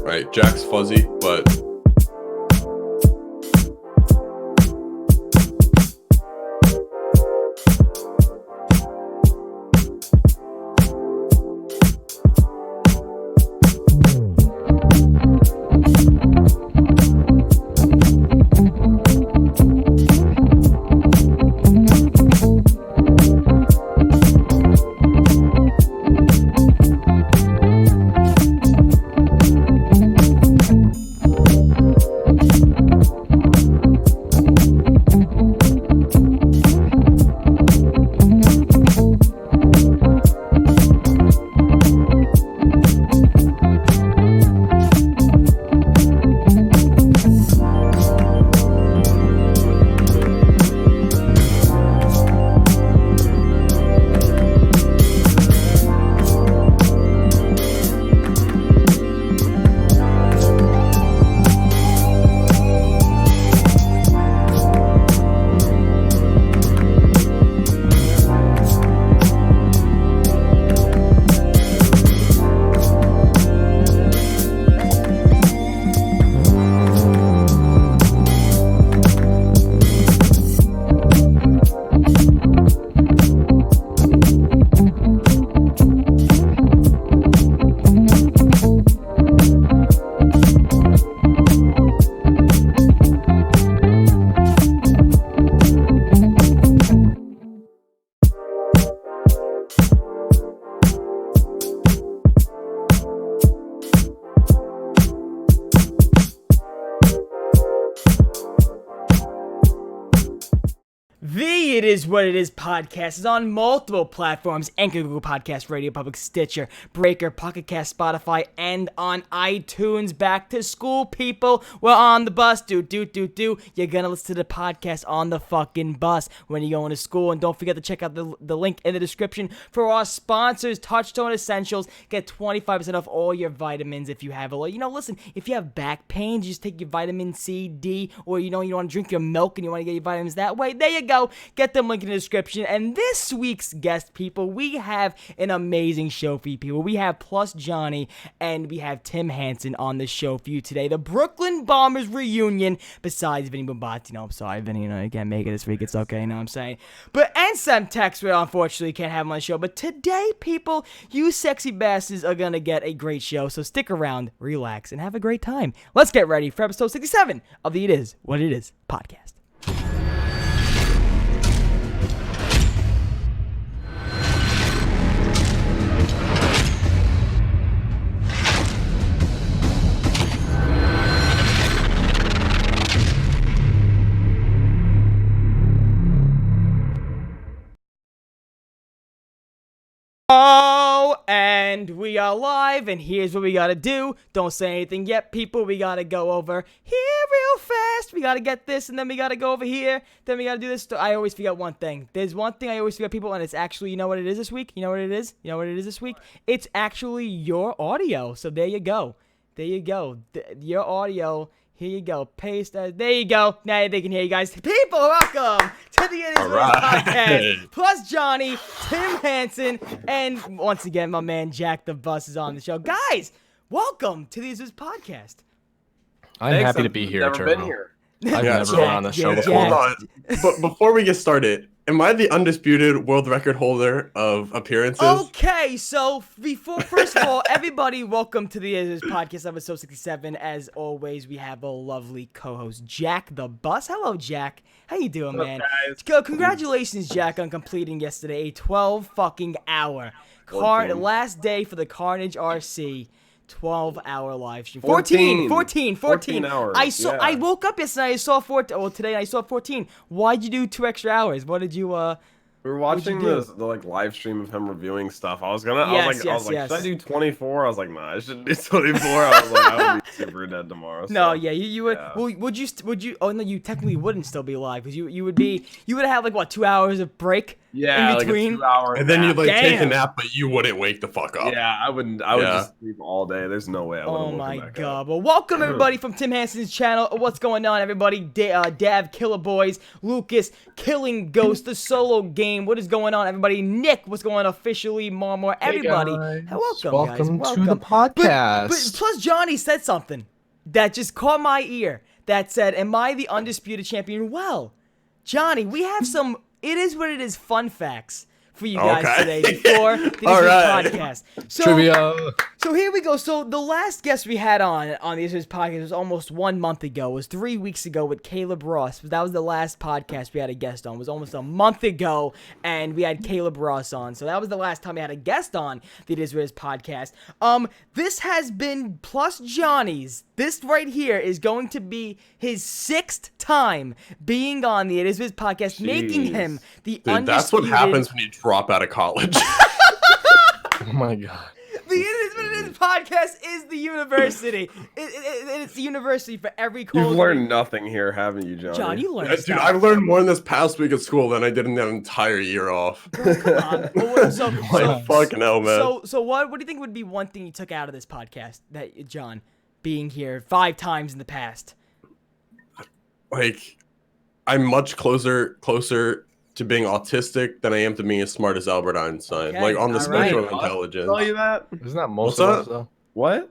Right, Jack's fuzzy, but The It Is What It Is podcast is on multiple platforms: Anchor, Google Podcast, Radio Public, Stitcher, Breaker, Pocket Cast, Spotify, and on iTunes. Back to school, people. We're on the bus. You're gonna listen to the podcast on the fucking bus when you're going to school. And don't forget to check out the link in the description for our sponsors, Touchstone Essentials. Get 25% off all your vitamins if you have listen, if you have back pain, just take your vitamin C, D, or you want to drink your milk and you want to get your vitamins that way. There you go. Get them link in the description. And this week's guest, people, we have an amazing show for you, people. We have PLUSJOHNNY and we have Tim Hansen on the show for you today. The Brooklyn Bombers reunion. Besides Vinny Bumbati, I'm sorry, Vinny, you can't make it this week. It's okay, you know what I'm saying? And some text we unfortunately can't have him on the show. But today, people, you sexy bastards are gonna get a great show. So stick around, relax, and have a great time. Let's get ready for episode 67 of the It Is What It Is podcast. Oh, and we are live, and here's what we gotta do. Don't say anything yet, people. We gotta go over here real fast. We gotta get this, and then we gotta go over here. Then we gotta do this. I always forget one thing. There's one thing I always forget, people, and it's actually, you know what it is this week? You know what it is? You know what it is this week? It's actually your audio. So there you go. There you go. Your audio. Here you go. Paste that. There you go. Now they can hear you guys. People, welcome to the It Is What It Is podcast. PLUSJOHNNY, Tim Hansen, and once again, my man Jack the Bus is on the show. Guys, welcome to the It Is What It Is podcast. I'm happy to be here, Never Turbo. been here. I've never been on the show before. hold on. But before we get started, am I the undisputed world record holder of appearances? Okay, so first of all, everybody, welcome to the It Is podcast episode 67. As always, we have a lovely co-host, Jack the Bus. Hello, Jack. How you doing, man? Congratulations, Jack, on completing yesterday a 12 fucking hour last day for the Carnage RC. 12-hour live stream. 14 hours. I woke up yesterday. I saw 14. Well, today I saw 14. Why'd you do 2 extra hours? What did you? We were watching the live stream of him reviewing stuff. I was like, should I do 24? I was like, nah, I shouldn't do 24. I was like, I would be super dead tomorrow. No, so, yeah, you would. Yeah. Well, would you? Oh no, you technically wouldn't still be alive because you would have like what 2 hours of break. Yeah, in between. Like a 2-hour and then you'd like take a Damn. nap, but you wouldn't wake the fuck up. Yeah, I wouldn't. I would just sleep all day. There's no way I would have woken my back god! up. Well, welcome everybody from Tim Hansens' channel. What's going on, everybody? Dav Killer Boys, Lucas Killing Ghost, the solo game. What is going on, everybody? Nick, what's going on officially? More, everybody. Hey guys. Welcome, guys. Welcome to the podcast. But plus, Johnny said something that just caught my ear. That said, "Am I the undisputed champion?" Well, Johnny, we have some. It is what it is. Fun facts for you guys today before the podcast. So, Trivia. So here we go. So the last guest we had on this podcast was almost 1 month ago. It was 3 weeks ago with Caleb Ross. That was the last podcast we had a guest on. It was almost a month ago, and we had Caleb Ross on. So that was the last time we had a guest on the It Is What It Is podcast. This has been Plus Johnny's. This right here is going to be his 6th time being on the It Is What It Is podcast, making him the undisputed. That's what happens when you drop out of college. Oh my god. The It Is What It Is podcast is the university. It's the university for every college. You've learned nothing here, haven't you, John? John, you learned Dude, stuff. I've learned more in this past week at school than I did in that entire year off. Bro, come on. So Fucking hell, man. So what do you think would be one thing you took out of this podcast, that John, being here 5 times in the past? Like, I'm much closer to being autistic than I am to being as smart as Albert Einstein. Okay, Like on the all spectrum right. of intelligence. Tell you that? Isn't that most What's of that? us though? What?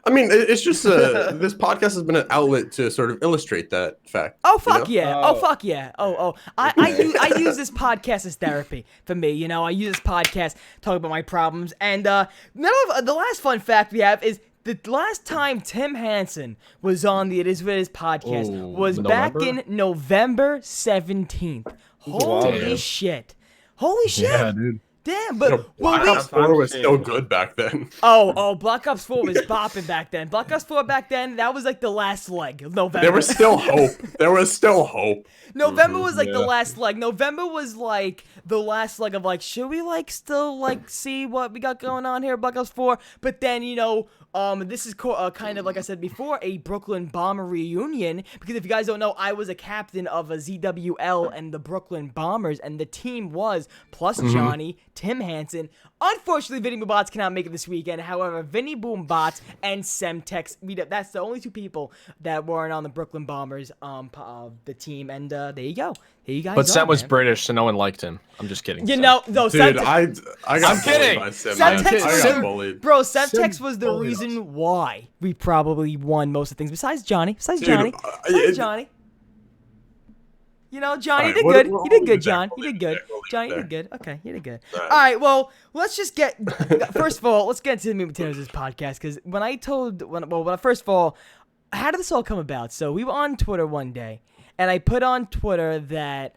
I mean, it's just this podcast has been an outlet to sort of illustrate that fact. Oh fuck you know? yeah! Oh fuck yeah! I use this podcast as therapy for me. You know, I use this podcast to talk about my problems. And the last fun fact we have is the last time Tim Hansen was on the It Is What It Is podcast was back in November 17th. Holy shit! Holy shit! Yeah, dude. Damn, but Black Ops 4 was still good back then. Oh, Black Ops 4 was bopping back then. Black Ops 4 back then, that was like the last leg of November. There was still hope. There was still hope. November was like the last leg. November was like the last leg of like, should we like still like see what we got going on here, Black Ops 4? But then, you know, this is kind of, like I said before, a Brooklyn Bomber reunion. Because if you guys don't know, I was a captain of a ZWL and the Brooklyn Bombers, and the team was Plus Johnny, Tim Hansen. Unfortunately, Vinny Boombots cannot make it this weekend. However, Vinny Boombots and Semtex, that's the only 2 people that weren't on the Brooklyn Bombers the team. And there you go. Here you guys But Sem was man. British, so no one liked him. I'm just kidding. You Sem. know, no, Dude, Semtex, I got I'm kidding. bullied by Sim. Semtex I was got bullied. Bro, Semtex was the bullied reason why we probably won most of the things. Besides Johnny. Besides Dude, Johnny. You know, Johnny, you Alright, did we'll- good. we'll You did leave good, it there. John. We'll You leave did it good. there. We'll leave it Johnny, you there. did good. Okay, you did good. Alright. All right, well, let's just get. First of all, let's get into the meat and potatoes of this podcast. Because first of all, how did this all come about? So we were on Twitter one day, and I put on Twitter that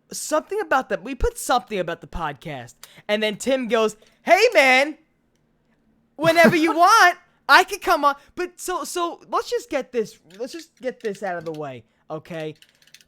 we put something about the podcast, and then Tim goes, "Hey man, whenever you want, I could come on." But so let's just get this out of the way, okay?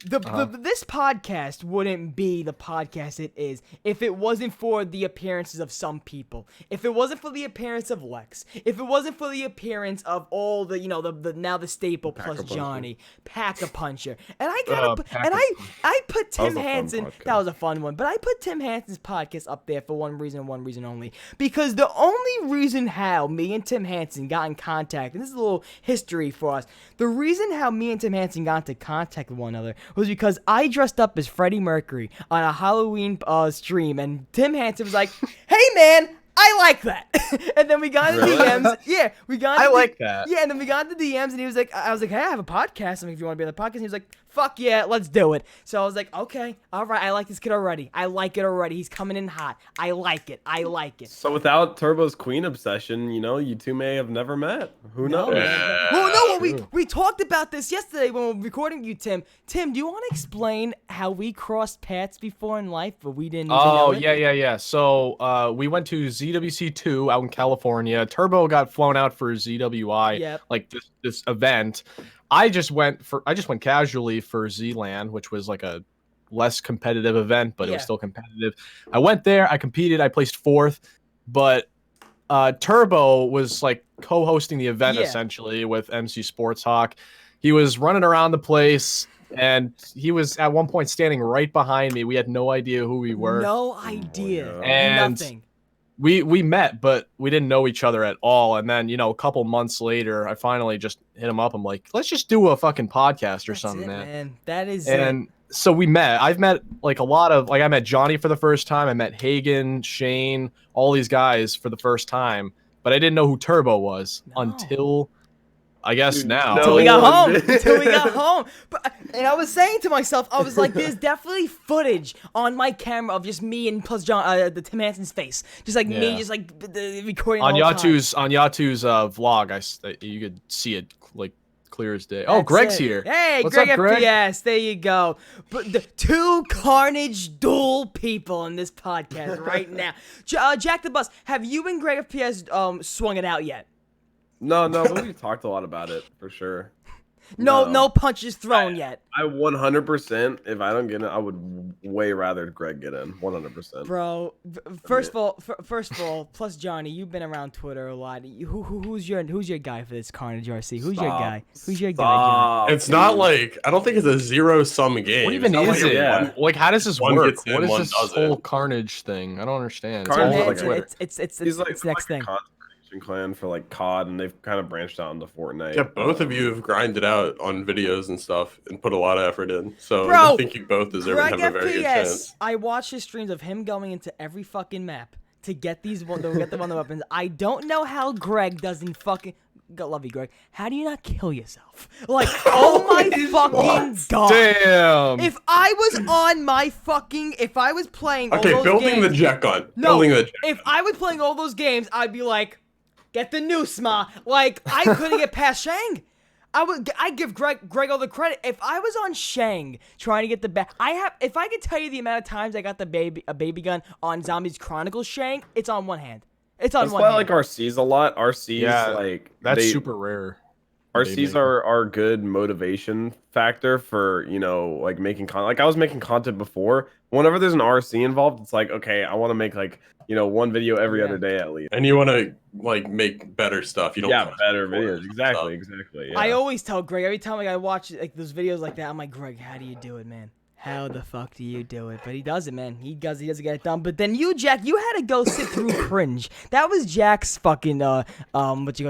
This podcast wouldn't be the podcast it is if it wasn't for the appearances of some people. If it wasn't for the appearance of Lex. If it wasn't for the appearance of all the, you know, the now the staple Plus Johnny, Pack-a-Puncher. And I put Tim Hansen. That was a fun one. But I put Tim Hansen's podcast up there for one reason only. Because the only reason how me and Tim Hansen got in contact, and this is a little history for us, the reason how me and Tim Hansen got into contact with one another was because I dressed up as Freddie Mercury on a Halloween stream, and Tim Hansen was like, "Hey man, I like that." And then we got in the DMs. Yeah, we got. I like that. Yeah, and then we got in the DMs, and he was like, "I was like, hey, I have a podcast. I mean, if you want to be on the podcast," and he was like, "Fuck yeah, let's do it." So I was like, "Okay, all right, I like this kid already. I like it already. He's coming in hot. I like it. I like it." So without Turbo's Queen obsession, you know, you 2 may have never met. Who knows? Well, no, we talked about this yesterday when we were recording you, Tim. Tim, do you want to explain how we crossed paths before in life, but we didn't? Oh, yeah. So we went to ZWC2 out in California. Turbo got flown out for ZWI, like this event. I just went casually for ZLAN, which was like a less competitive event, but it was still competitive. I went there, I competed, I placed 4th, but Turbo was like co-hosting the event essentially with MC Sports Hawk. He was running around the place, And he was at one point standing right behind me. We had no idea who we were. No idea. And nothing. We met, but we didn't know each other at all. And then, a couple months later, I finally just hit him up. I'm like, let's just do a fucking podcast or something, man. That is and so we met. I've met like a lot of, I met Johnny for the first time. I met Hagen, Shane, all these guys for the first time. But I didn't know who Turbo was until, I guess, now. Until we got home. And I was saying to myself, I was like, there's definitely footage on my camera of just me and the Tim Hansens face. Just like me, just like recording on Yatu's vlog. You could see it like clear as day. Oh, Greg's here. Hey, What's Greg up, Greg? FPS. There you go. But the two Carnage dual people in this podcast right now. Jack the Bus, have you and Greg FPS swung it out yet? No, but we've talked a lot about it for sure. No punches thrown yet. I 100%. If I don't get it, I would way rather Greg get in. 100%. Bro, first of all, PLUSJOHNNY, you've been around Twitter a lot. Who's your guy for this Carnage RC? Who's your guy? Who's your guy, John? It's not like, I don't think it's a zero-sum game. What even is it? Yeah. Like, how does this work? In, what is this whole it. Carnage thing? I don't understand. It's next thing. Clan for like COD, and they've kind of branched out into Fortnite. Yeah, both of you have grinded out on videos and stuff and put a lot of effort in. So Bro, I think you both deserve to have a very good chance. I watched his streams of him going into every fucking map to get the weapons. I don't know how Greg doesn't fucking. God love you, Greg. How do you not kill yourself? Like, oh my fucking god! Damn. If I was playing all those building games, the jet gun. No, building the jet if I was playing all those games, I'd be like, get the noose, ma. Like, I couldn't get past Shang. I give Greg all the credit. If I was on Shang trying to get the if I could tell you the amount of times I got a baby gun on Zombies Chronicles Shang, it's on one hand. It's on one hand. I like RCs a lot. RCs, like, that's super rare. RCs are good motivation factor for, like making content. Like I was making content before. Whenever there's an RC involved, it's like, okay, I want to make like, one video every other day at least. And you want to like make better stuff. You don't better videos. Exactly. Yeah. I always tell Greg every time I watch like those videos like that, I'm like, Greg, how do you do it, man? How the fuck do you do it? But he does it, man. He doesn't get it done. But then you, Jack, you had to go sit through cringe. That was Jack's fucking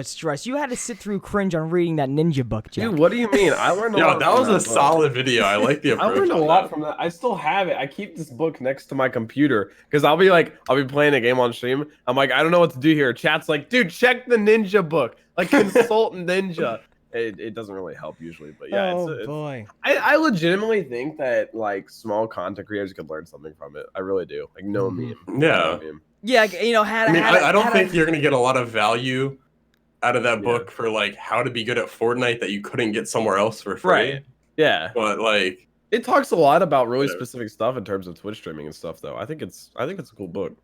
stress. You had to sit through cringe on reading that ninja book, Jack. Dude, what do you mean? I learned a lot. That was a solid video. I like the approach. I learned a lot from that. I still have it. I keep this book next to my computer because I'll be playing a game on stream. I'm like, I don't know what to do here. Chat's like, dude, check the ninja book. Like, consult ninja. It doesn't really help usually, but yeah. Boy. I legitimately think that like small content creators could learn something from it. I really do. Like no meme. Yeah. No meme. Yeah, I don't think you're gonna get a lot of value out of that book for like how to be good at Fortnite that you couldn't get somewhere else for free. Right. Yeah. But like it talks a lot about really specific stuff in terms of Twitch streaming and stuff though. I think it's a cool book.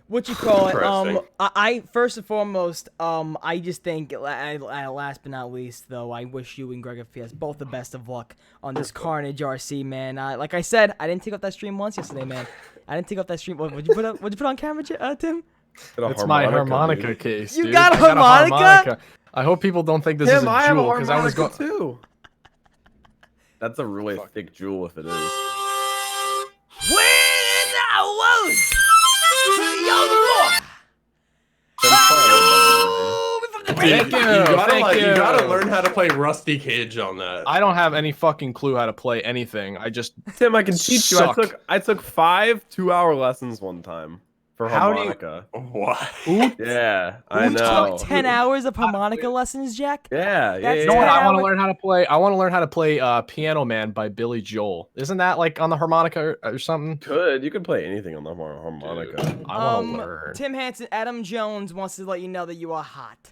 What you call it? I first and foremost, I just think, last but not least, though, I wish you and Greg FPS both the best of luck on this Carnage RC, man. Like I said, I didn't take off that stream once yesterday, man. I didn't take off that stream. What'd you put on camera, Tim? It's my harmonica case. You dude. got a harmonica? I hope people don't think this is a jewel because I was going too. That's a really thick jewel if it is. You gotta learn how to play Rusty Cage on that. I don't have any fucking clue how to play anything. Tim, I can teach you. I took 5 2-hour lessons one time for harmonica. What? Yeah, I know. Took 10 hours of harmonica lessons, Jack? Yeah. You know what I want to learn how to play? I want to learn how to play Piano Man by Billy Joel. Isn't that like on the harmonica or something? You could play anything on the harmonica. Dude, I want to learn. Tim Hansen, Adam Jones wants to let you know that you are hot.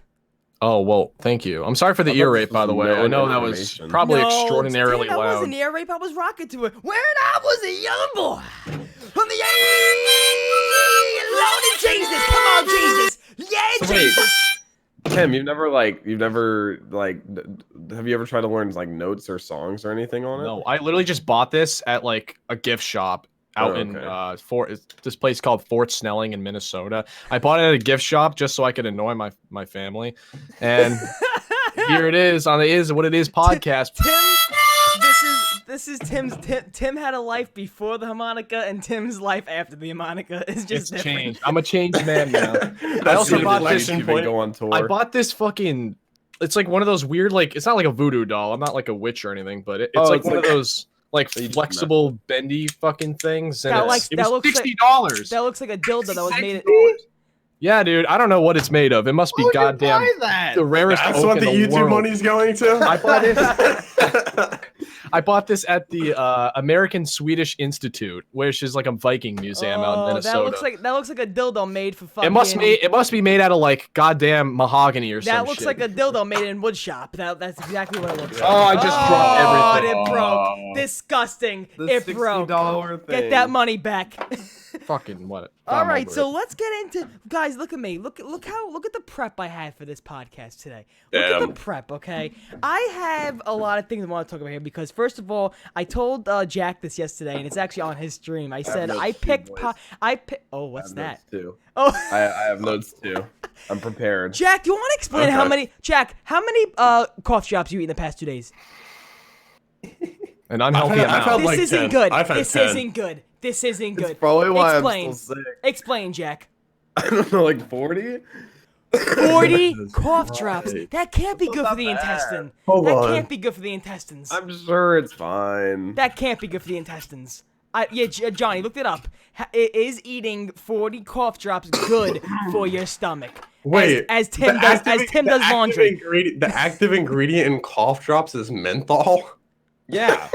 Oh, well, thank you. I'm sorry for the ear rape, by the way. I know that was probably extraordinarily loud. That wasn't ear rape. I was rocking to it. When I was a young boy, from the Lord Jesus, come on, Jesus, yeah, Jesus. Tim, have you ever tried to learn like notes or songs or anything on it? No, I literally just bought this at like a gift shop out in this place called Fort Snelling in Minnesota. I bought it at a gift shop just so I could annoy my family. And here it is on the Is What It Is podcast. Tim, This is Tim's. Tim had a life before the harmonica, and Tim's life after the harmonica is just different. Changed. I'm a changed man now. I also bought this. I bought this fucking. It's like one of those weird, like it's not like a voodoo doll. I'm not like a witch or anything, but it's like one of those like flexible, bendy fucking things. And it was $60. That looks like a dildo that was made. Yeah, dude. I don't know what it's made of. It must be goddamn the rarest. That's what the YouTube money's going to. I bought this at the American Swedish Institute, which is like a Viking museum out in Minnesota. That looks like a dildo made for fucking. It must be made out of like goddamn mahogany or something. That looks like a dildo made in wood shop. That's exactly what it looks like. Oh, I just dropped everything. Oh, it broke. Disgusting. It broke. $60 thing. Get that money back. Fucking what? All right, so let's get into guys. Look at me. Look at the prep I had for this podcast today. Look at the prep, okay? I have a lot of things I want to talk about here because first of all, I told Jack this yesterday, and it's actually on his stream. I said I picked. Oh, what's that? Too. Oh, I have notes too. I'm prepared. Jack, you want to explain how many cough drops you eat in the past 2 days? An unhealthy amount. This isn't good. This isn't good. This isn't good. That's probably why I'm still sick. Explain, Jack. I don't know, like 40? 40 cough drops. That can't be good for the intestine. That can't be good for the intestines. I'm sure it's fine. That can't be good for the intestines. Johnny, looked it up. Is eating 40 cough drops good for your stomach? Wait, as Tim does laundry. The active ingredient in cough drops is menthol. Yeah.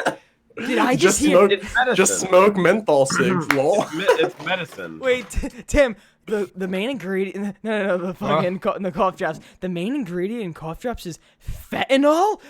Did I just hear? Just smoke menthol cigs, lol. It's medicine. Wait, Tim. The main ingredient. No. The fucking the cough drops. The main ingredient in cough drops is fentanyl.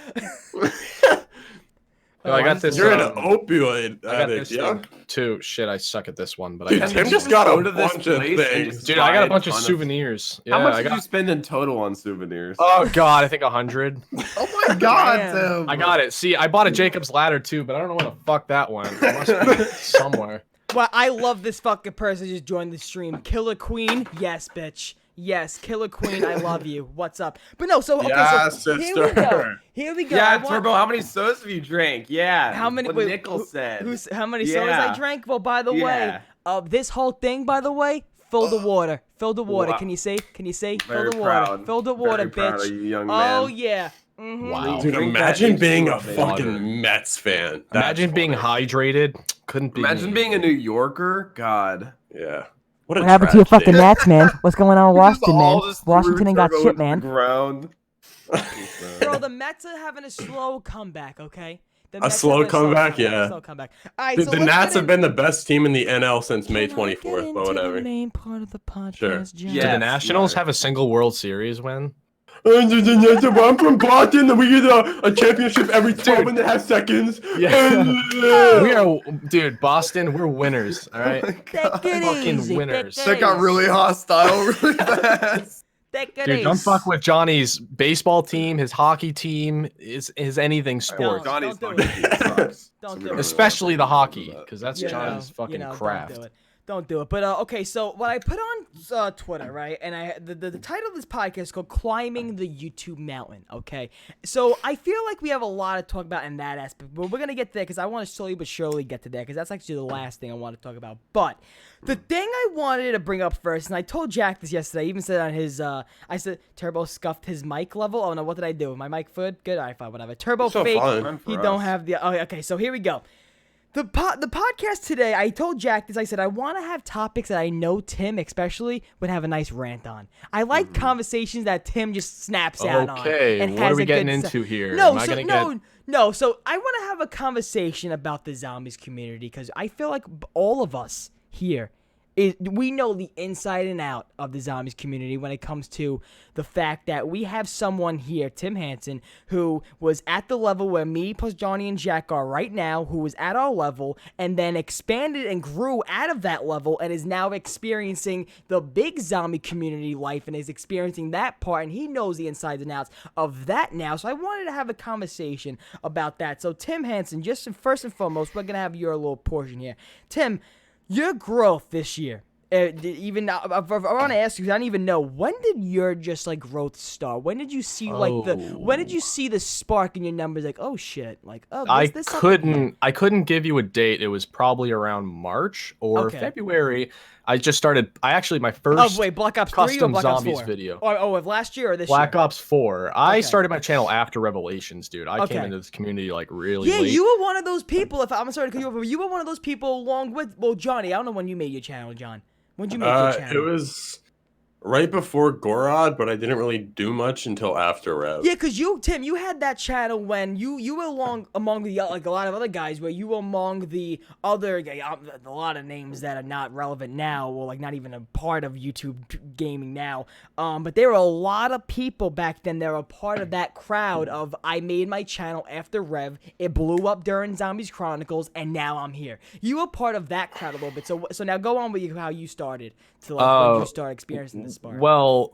I got this. You're an opioid addict, yeah. Too. Shit, I suck at this one, but dude, Tim just got a bunch of things. Dude, I got a bunch of souvenirs. How much did you spend in total on souvenirs? Oh god, I think 100. Oh my god, Tim. I got it. See, I bought a Jacob's Ladder too, but I don't know where the fuck that went. It must be somewhere. Well, I love this fucking person just joined the stream. Killer Queen, yes, bitch. Yes, Killer Queen, I love you. What's up? But no, so okay, so here we go. Here we go. Yeah, Turbo, how many sodas have you drank? Yeah. How many? What Nickel said. How many sodas I drank? Well, by the way, this whole thing, by the way, fill the water. Fill the water. Wow. Can you see? Fill the water. Fill the water, bitch. Of you, young man. Oh yeah. Mm-hmm. Wow. Dude, imagine being a fucking Mets fan. Imagine being hydrated. Couldn't be. Imagine being a New Yorker. God. Yeah. What happened to your fucking Nats, man? What's going on with Washington, man? Washington ain't got shit, man. Bro, the Mets are having a slow comeback, okay? A slow comeback, yeah. Slow comeback. All right, the Nats have been the best team in the NL since May 24th, but whatever. The main part of the podcast, sure. Did the Nationals have a single World Series win? I'm from Boston. We get a championship every 12.5 seconds. Yeah. We are, dude. Boston, we're winners. All right, fucking winners. That got really hostile really fast. Dude, don't fuck with Johnny's baseball team, his hockey team, his anything sport. Johnny's don't do it. Don't do it. Especially the hockey, because that's Johnny's fucking craft. Don't do it. But okay, so what I put on Twitter, right? And the title of this podcast is called "Climbing the YouTube Mountain." Okay, so I feel like we have a lot to talk about in that aspect, but we're gonna get there because I want to slowly but surely get to there because that's actually the last thing I want to talk about. But the thing I wanted to bring up first, and I told Jack this yesterday, I even said on his, I said Turbo scuffed his mic level. Oh no, what did I do? My mic foot? Good, all right, fine, whatever. Turbo so fake. He don't have the. Oh, okay, so here we go. The podcast today, I told Jack this. I said I want to have topics that I know Tim, especially, would have a nice rant on. I like conversations that Tim just snaps out on. Okay, and what has are we a getting good into here? No, so I want to have a conversation about the zombies community because I feel like all of us here, we know the inside and out of the zombies community when it comes to the fact that we have someone here, Tim Hansen, who was at the level where me plus Johnny and Jack are right now, who was at our level, and then expanded and grew out of that level and is now experiencing the big zombie community life and is experiencing that part, and he knows the insides and outs of that now. So I wanted to have a conversation about that. So Tim Hansen, just first and foremost, we're going to have your little portion here. Tim, your growth this year Even I want to ask you, 'cause I don't even know, when did your just like growth start? When did you see when did you see the spark in your numbers? Like, oh shit, like, oh, this I couldn't give you a date. It was probably around March or February. I actually my first Black Ops 3 custom or Black Ops Zombies 4? video. Of last year or this Black year? Ops 4. I started my channel after Revelations, dude. I came into this community like really late. You were one of those people. If I'm sorry to cut you off, but you were one of those people along with Johnny. I don't know when you made your channel, John. When did you make your channel? It was right before Gorod, but I didn't really do much until after Rev. Yeah, because Tim, you had that channel when you were among the like a lot of other guys, where you were among the other a lot of names that are not relevant now, or like not even a part of YouTube gaming now. But there were a lot of people back then that were a part of that crowd of I made my channel after Rev, it blew up during Zombies Chronicles, and now I'm here. You were part of that crowd a little bit. So now go on with how you started to like when you started experiencing this spark. Well,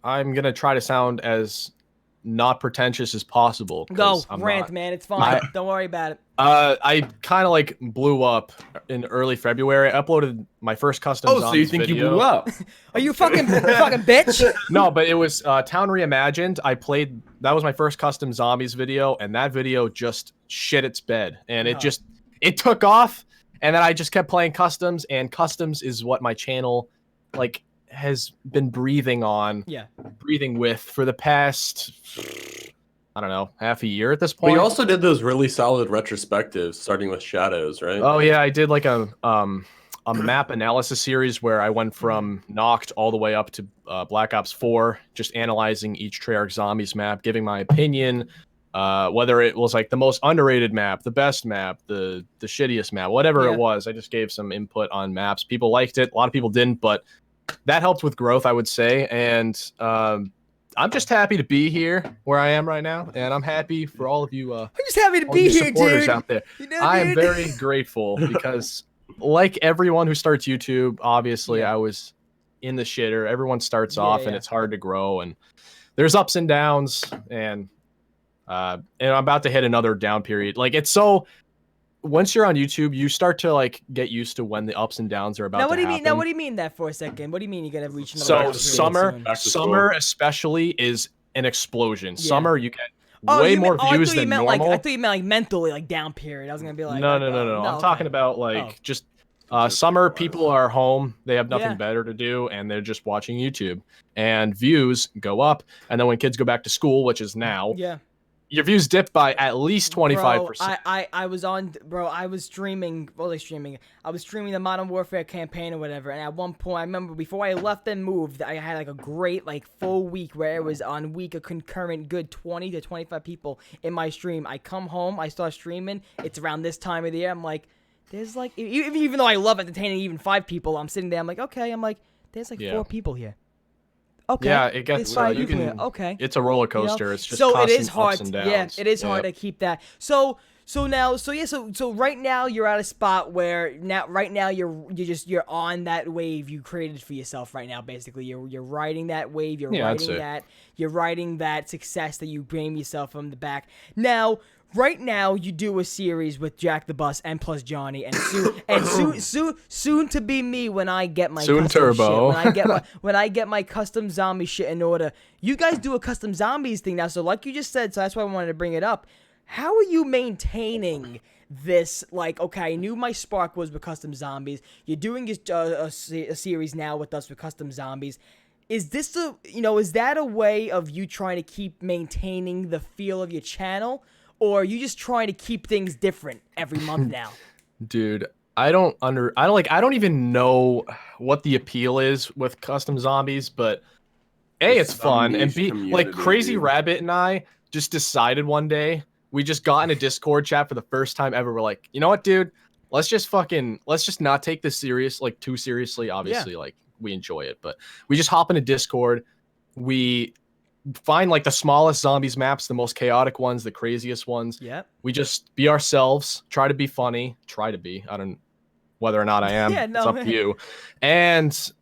I'm gonna try to sound as not pretentious as possible. Go rant, man. It's fine. Don't worry about it. I kind of like blew up in early February. I uploaded my first custom Zombies so you think video. you blew up? Are you fucking bitch? No, but it was Town Reimagined. That was my first custom Zombies video, and that video just shit its bed, and it took off. And then I just kept playing customs, and customs is what my channel like has been breathing with for the past, I don't know, half a year at this point. But you also did those really solid retrospectives, starting with Shadows, right? Oh yeah, I did like a map analysis series where I went from Noct all the way up to Black Ops 4, just analyzing each Treyarch Zombies map, giving my opinion. Whether it was like the most underrated map, the best map, the shittiest map, whatever it was, I just gave some input on maps. People liked it. A lot of people didn't, but that helped with growth, I would say. And I'm just happy to be here where I am right now, and I'm happy for all of you. I'm just happy to be here, dude. Out there. I am very grateful because, like everyone who starts YouTube, obviously I was in the shitter. Everyone starts off, and it's hard to grow, and there's ups and downs, and I'm about to hit another down period. Like once you're on YouTube, you start to like get used to when the ups and downs are about to happen. Now what do you mean that for a second? What do you mean you're gonna reach another summer especially is an explosion. Summer you get way more views than normal. I thought you meant like mentally like down period. I was gonna be like no. I'm talking about like just summer, people are home, they have nothing better to do, and they're just watching YouTube, and views go up. And then when kids go back to school, which is now, your views dip by at least 25%. I was streaming the Modern Warfare campaign or whatever, and at one point I remember before I left and moved, I had like a great like full week where it was on week a concurrent good 20 to 25 people in my stream. I come home, I start streaming, it's around this time of the year, I'm like, there's like, even though I love entertaining even 5 people, I'm sitting there, I'm like, okay, there's like 4 people here. Okay. Yeah, it gets it's a roller coaster. It's just so it is hard. Ups and downs. Yeah, it is hard to keep that. So right now you're at a spot where you're on that wave you created for yourself right now. Basically, you're riding that wave. You're riding that success that you blame yourself on the back. Now, right now, you do a series with Jack the Bus and PLUSJOHNNY, and soon to be me when I get my custom Turbo shit, when I get my custom zombie shit in order. You guys do a custom zombies thing now, so like you just said, so that's why I wanted to bring it up. How are you maintaining this? Like, okay, I knew my spark was with custom zombies. You're doing a series now with us with custom zombies. Is this is that a way of you trying to keep maintaining the feel of your channel? Or are you just trying to keep things different every month now? Dude, I don't even know what the appeal is with custom zombies, but it's fun, and like Crazy Rabbit and I just decided one day, we just got in a Discord chat for the first time ever. We're like, you know what, dude? Let's just not take this too seriously. Obviously, like we enjoy it, but we just hop into Discord. We find like the smallest zombies maps, the most chaotic ones, the craziest ones. We just be ourselves, try to be funny, I don't whether or not I am. It's up to you. And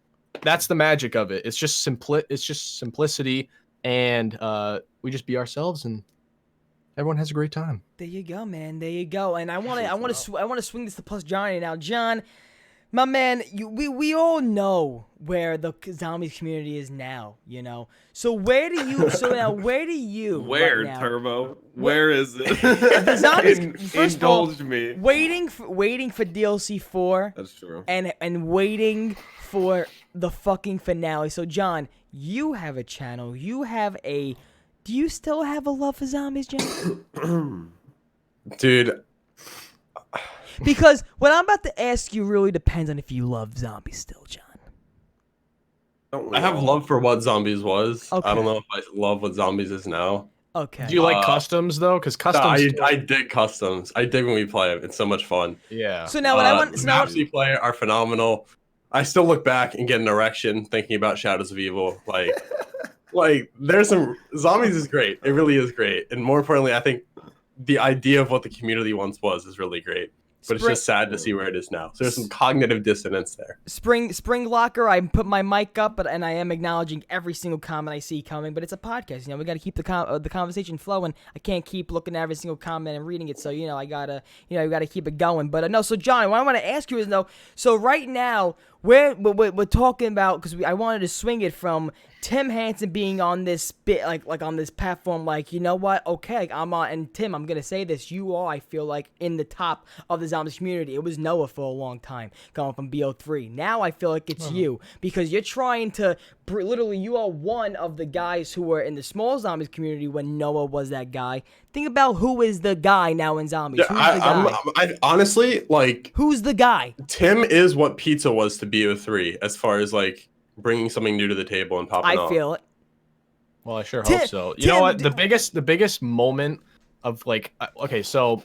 that's the magic of it. It's just simplicity, and we just be ourselves, and Everyone has a great time. There you go, man. There you go. And I want to swing this to Plus Johnny now. John, my man, we all know where the zombies community is now, you know. So where do you Where, right now, Turbo? Where is it? the zombies first of all, Indulge me. waiting for DLC 4. That's true. And waiting for the fucking finale. So John, you have a channel. Do you still have a love for zombies, John? Dude, Because what I'm about to ask you really depends on if you love zombies still, John. I have love for what zombies was. Okay. I don't know if I love what zombies is now. Okay. Do you like customs though? Because customs. I dig customs. I dig when we play it. It's so much fun. Yeah. So now what I want. The So now, maps we play are phenomenal. I still look back and get an erection thinking about Shadows of Evil. Like there's some zombies is great. It really is great. And more importantly, I think the idea of what the community once was is really great. But it's just sad to see where it is now. So there's some cognitive dissonance there. Spring Locker, I put my mic up, and I am acknowledging every single comment I see coming. But it's a podcast, you know. We got to keep the conversation flowing. I can't keep looking at every single comment and reading it. So you know, we gotta keep it going. But no, so John, what I want to ask you is so right now we're talking about, because I wanted to swing it from Tim Hansen being on this bit, like on this platform, like, you know what, okay, like, I'm on, and Tim, I'm gonna say this, you are, I feel like, in the top of the zombies community. It was Noah for a long time, going from BO3. Now I feel like it's you, because you're trying to, literally, you are one of the guys who were in the small zombies community when Noah was that guy. Think about who is the guy now in zombies. Yeah, Who's the guy? I honestly, like, Who's the guy? Tim is what pizza was to BO3 as far as, like, bringing something new to the table and popping off. I feel it. Well, I sure hope so. You know what? The biggest moment of, like, okay, so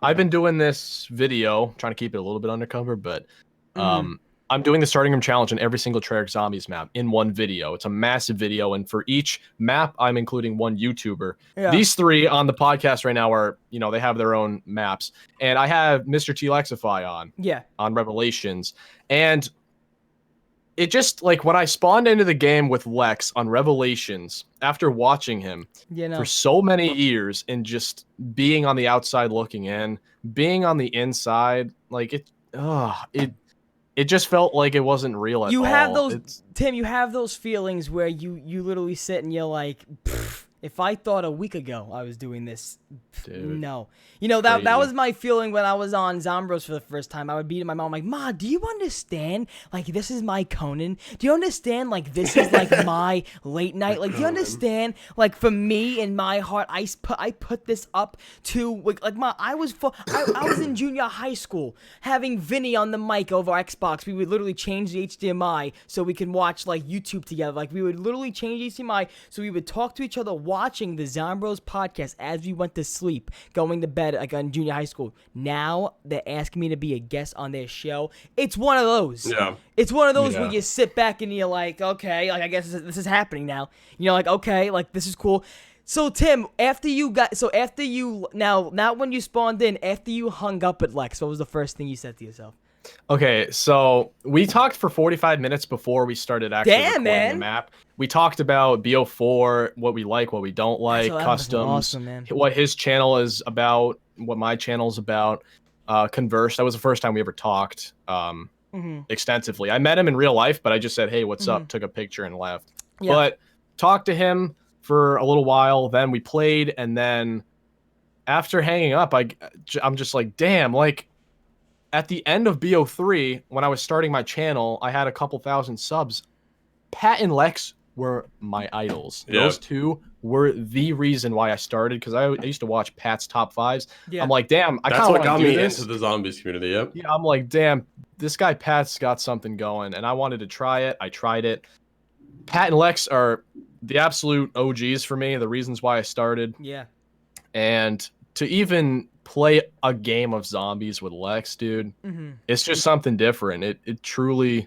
I've been doing this video, trying to keep it a little bit undercover, but I'm doing the starting room challenge on every single Treyarch Zombies map in one video. It's a massive video, and for each map, I'm including one YouTuber. Yeah. These three on the podcast right now are, you know, they have their own maps, and I have Mr. T Lexify on Revelations, and it just, like, when I spawned into the game with Lex on Revelations, after watching him for so many years and just being on the outside looking in, being on the inside, like, it just felt like it wasn't real at all. You have those, Tim, you have those feelings where you literally sit and you're like, if I thought a week ago I was doing this, no. You know, that was my feeling when I was on Zombros for the first time. I would be to my mom like, Ma, do you understand? Like, this is my Conan. Do you understand? Like, this is like my late night. Like, do you understand? Like, for me in my heart, I put this up to like Ma. I was in junior high school having Vinny on the mic over Xbox. We would literally change the HDMI so we can watch like YouTube together. Like, we would literally change HDMI so we would talk to each other watching the Zombros podcast as we went to sleep, going to bed, like, in junior high school. Now they're asking me to be a guest on their show. It's one of those. Yeah. It's one of those where you sit back and you're like, okay, like, I guess this is happening now. You're like, okay, like, this is cool. So Tim, not when you spawned in, after you hung up at Lex, what was the first thing you said to yourself? Okay, so we talked for 45 minutes before we started actually recording the map. We talked about BO4, what we like, what we don't like, customs, awesome, what his channel is about, what my channel is about. Converse, that was the first time we ever talked extensively. I met him in real life, but I just said, hey, what's up? Took a picture and left. Yeah. But talked to him for a little while, then we played, and then after hanging up, I'm just like, damn, like, at the end of BO3, when I was starting my channel, I had a couple thousand subs. Pat and Lex were my idols. Yeah. Those two were the reason why I started, because I used to watch Pat's top fives. Yeah. I'm like, damn, I kind of want to do this. That's what got me into the zombies community, yep. Yeah, I'm like, damn, this guy Pat's got something going, and I wanted to try it. I tried it. Pat and Lex are the absolute OGs for me, the reasons why I started. Yeah. And to even play a game of zombies with Lex, dude, it's just something different. It truly,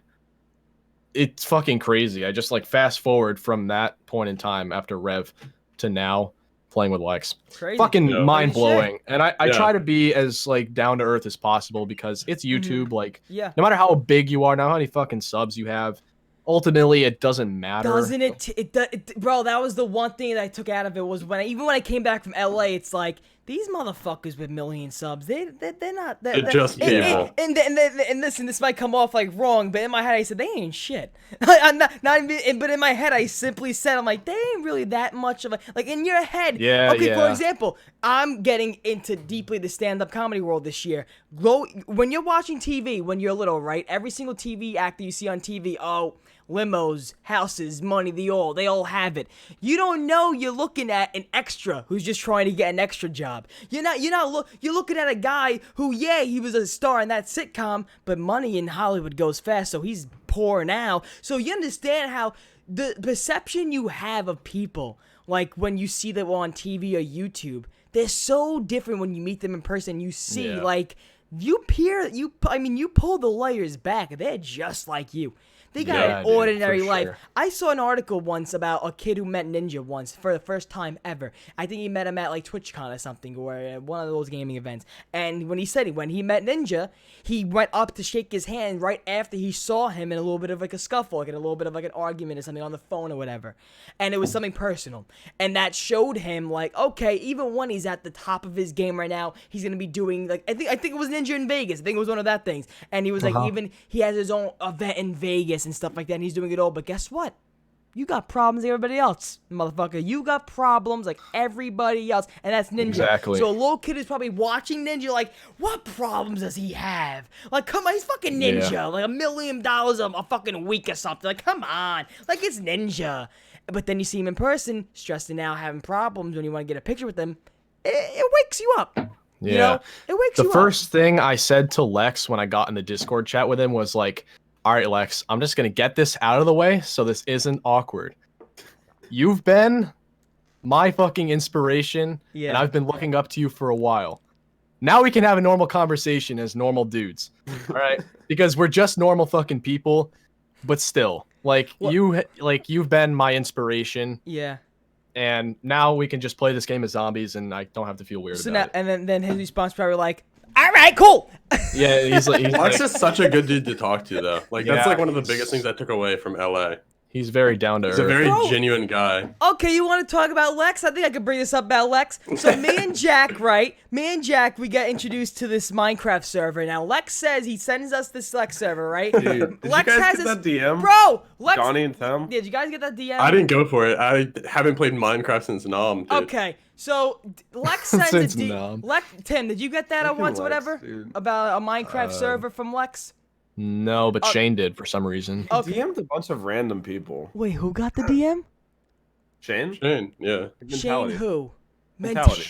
it's fucking crazy. I just, like, fast forward from that point in time after Rev to now playing with Lex. Crazy. Fucking mind blowing. And I try to be as, like, down to earth as possible, because it's YouTube. Like, no matter how big you are, now how many fucking subs you have, ultimately it doesn't matter. Doesn't it? Bro, that was the one thing that I took out of it was even when I came back from LA, it's like these motherfuckers with million subs, they're not. They're just people. And listen, this might come off like wrong, but in my head I said they ain't shit. I'm not even, but in my head I simply said I'm like they ain't really that much of a like in your head. Yeah. Okay, for example, I'm getting into deeply the stand-up comedy world this year. When you're watching TV, when you're little, right? Every single TV actor you see on TV, limos, houses, money, they all have it. You don't know you're looking at an extra who's just trying to get an extra job. You're looking at a guy who, he was a star in that sitcom, but money in Hollywood goes fast, so he's poor now. So you understand how the perception you have of people, like when you see them on TV or YouTube, they're so different when you meet them in person. You see, like, you pull the layers back, they're just like you. They got an ordinary life. Sure. I saw an article once about a kid who met Ninja once for the first time ever. I think he met him at like TwitchCon or something, or one of those gaming events. And when he met Ninja, he went up to shake his hand right after he saw him in a little bit of like a scuffle, like in a little bit of like an argument or something on the phone or whatever. And it was something personal. And that showed him like, okay, even when he's at the top of his game right now, he's gonna be doing like I think it was Ninja in Vegas. I think it was one of that things. And he was like, even he has his own event in Vegas and stuff like that, and he's doing it all. But guess what? You got problems like everybody else, motherfucker. You got problems like everybody else, and that's Ninja. Exactly. So a little kid is probably watching Ninja like, what problems does he have? Like, come on, he's fucking Ninja. Like $1 million a fucking week or something. Like, come on. Like, it's Ninja. But then you see him in person, stressing out, having problems when you want to get a picture with them. It wakes you up. You know? It wakes you up. The first thing I said to Lex when I got in the Discord chat with him was like, all right, Lex, I'm just going to get this out of the way so this isn't awkward. You've been my fucking inspiration, and I've been looking up to you for a while. Now we can have a normal conversation as normal dudes, all right? Because we're just normal fucking people, but still, you've been my inspiration. Yeah. And now we can just play this game of zombies, and I don't have to feel weird about it. And then his response probably like, all right, cool. Yeah, he's Mark's just such a good dude to talk to, though. Like that's like one of the biggest things I took away from LA. He's very down to earth. He's a very genuine guy. Okay, you want to talk about Lex? I think I could bring this up about Lex. So me and Jack, we got introduced to this Minecraft server. Now Lex says he sends us this Lex server, right? Dude, did Lex you guys has get that DM? Bro, Lex. Johnny and Tim? Did you guys get that DM? I didn't go for it. I haven't played Minecraft since Nom, dude. Okay, so Lex sends Since a DM. Tim, did you get that once, whatever? Dude. About a Minecraft server from Lex? No, but Shane did for some reason. He DM'd a bunch of random people. Wait, who got the DM? Shane? Shane, yeah. Shane who? Mentality.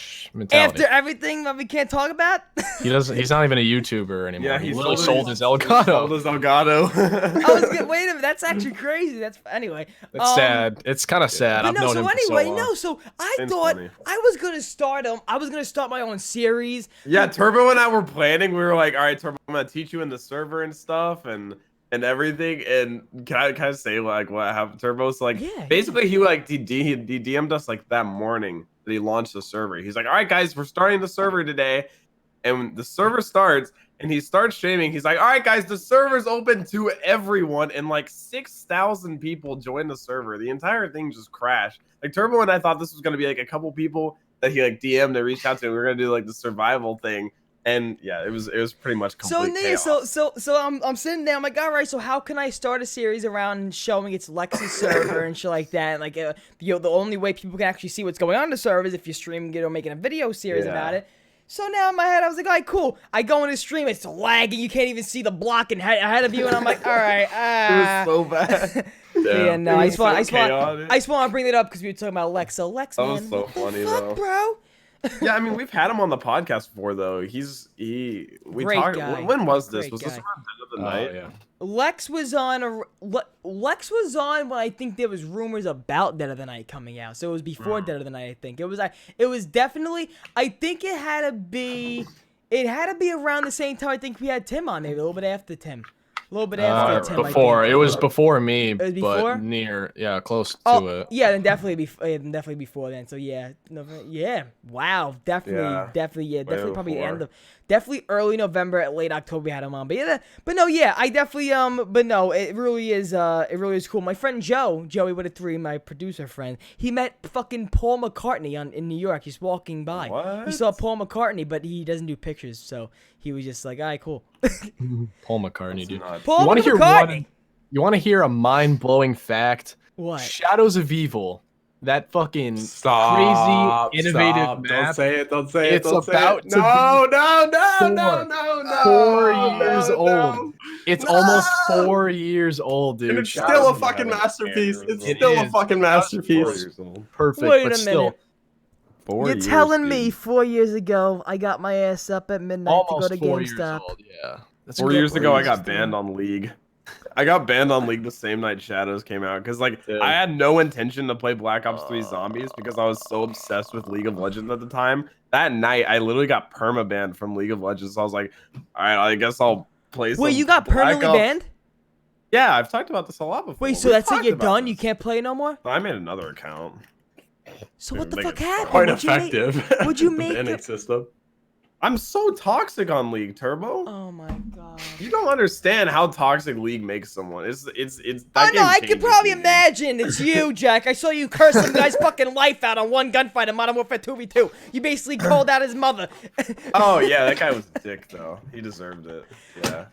After everything that we can't talk about? He's not even a YouTuber anymore. Yeah, he literally sold his Elgato. Sold his Elgato. Wait a minute, that's actually crazy. Anyway. It's sad. It's kind of sad. I've known him for so long. So I thought I was gonna start I was gonna start my own series. Yeah, Turbo and I were planning. We were like, all right, Turbo, I'm gonna teach you in the server and stuff and everything. And can I say like what happened? Turbo's like, basically he DM'd us like that morning that he launched the server. He's like, all right, guys, we're starting the server today. And when the server starts and he starts streaming, he's like, all right, guys, the server's open to everyone. And like 6,000 people joined the server. The entire thing just crashed. Like Turbo and I thought this was going to be like a couple people that he like DM'd and reached out to. We were going to do like the survival thing. And yeah, it was pretty much complete chaos. So I'm sitting there. I'm like, all right. So how can I start a series around showing it's Lex's server and shit like that? Like, the only way people can actually see what's going on in the server is if you're streaming it or making a video series about it. So now in my head, I was like, all right, cool. I go into stream, it's lagging. You can't even see the block ahead of you, and I'm like, all right. It was so bad. Yeah, no, I just want to bring it up because we were talking about Lex. So Lex, man, was so funny, though, bro. Yeah, I mean, we've had him on the podcast before, though. Great guy. When was this? Great was this guy. around the end of the night? Yeah. Lex was on when I think there was rumors about Dead of the Night coming out. So it was before Dead of the Night, I think. It was definitely, I think it had to be around the same time I think we had Tim on, maybe a little bit after Tim. little bit after Tim. Before it was before me, it was before? but near, close oh, to it. Yeah, then definitely before then. So yeah, wow, definitely probably the end of. Definitely early November, late October we had him on. But I definitely but no, it really is cool. My friend Joey with a 3, my producer friend, he met fucking Paul McCartney in New York. He's walking by. What? He saw Paul McCartney, but he doesn't do pictures, so he was just like, all right, cool. Paul McCartney, dude. Paul McCartney. You want to hear a mind-blowing fact? What? Shadows of Evil. That fucking crazy, innovative map. Don't say it. Don't say it. It's don't about say it. to be No. 4 years old. It's almost 4 years old, dude. And it's still a fucking masterpiece. It's still a fucking masterpiece. Perfect, Wait but a still. minute. You're telling me 4 years ago I got my ass up at midnight to go to GameStop? Yeah. That's 4 years ago, I got banned on League. I got banned on League the same night Shadows came out because I had no intention to play Black Ops 3 Zombies because I was so obsessed with League of Legends at the time. That night, I literally got perma-banned from League of Legends. So I was like, all right, I guess I'll play some. Wait, you got permanently banned? Yeah, I've talked about this a lot before. Wait, so that's it? You're done? You can't play no more? I made another account. So what the fuck happened? Quite effective. Would you make it? System. I'm so toxic on League, Turbo. Oh my god. You don't understand how toxic League makes someone. It's I know, I can probably imagine. It's you, Jack. I saw you curse some guy's fucking life out on one gunfight in Modern Warfare 2v2. You basically called out his mother. Oh yeah, that guy was a dick though. He deserved it. Yeah.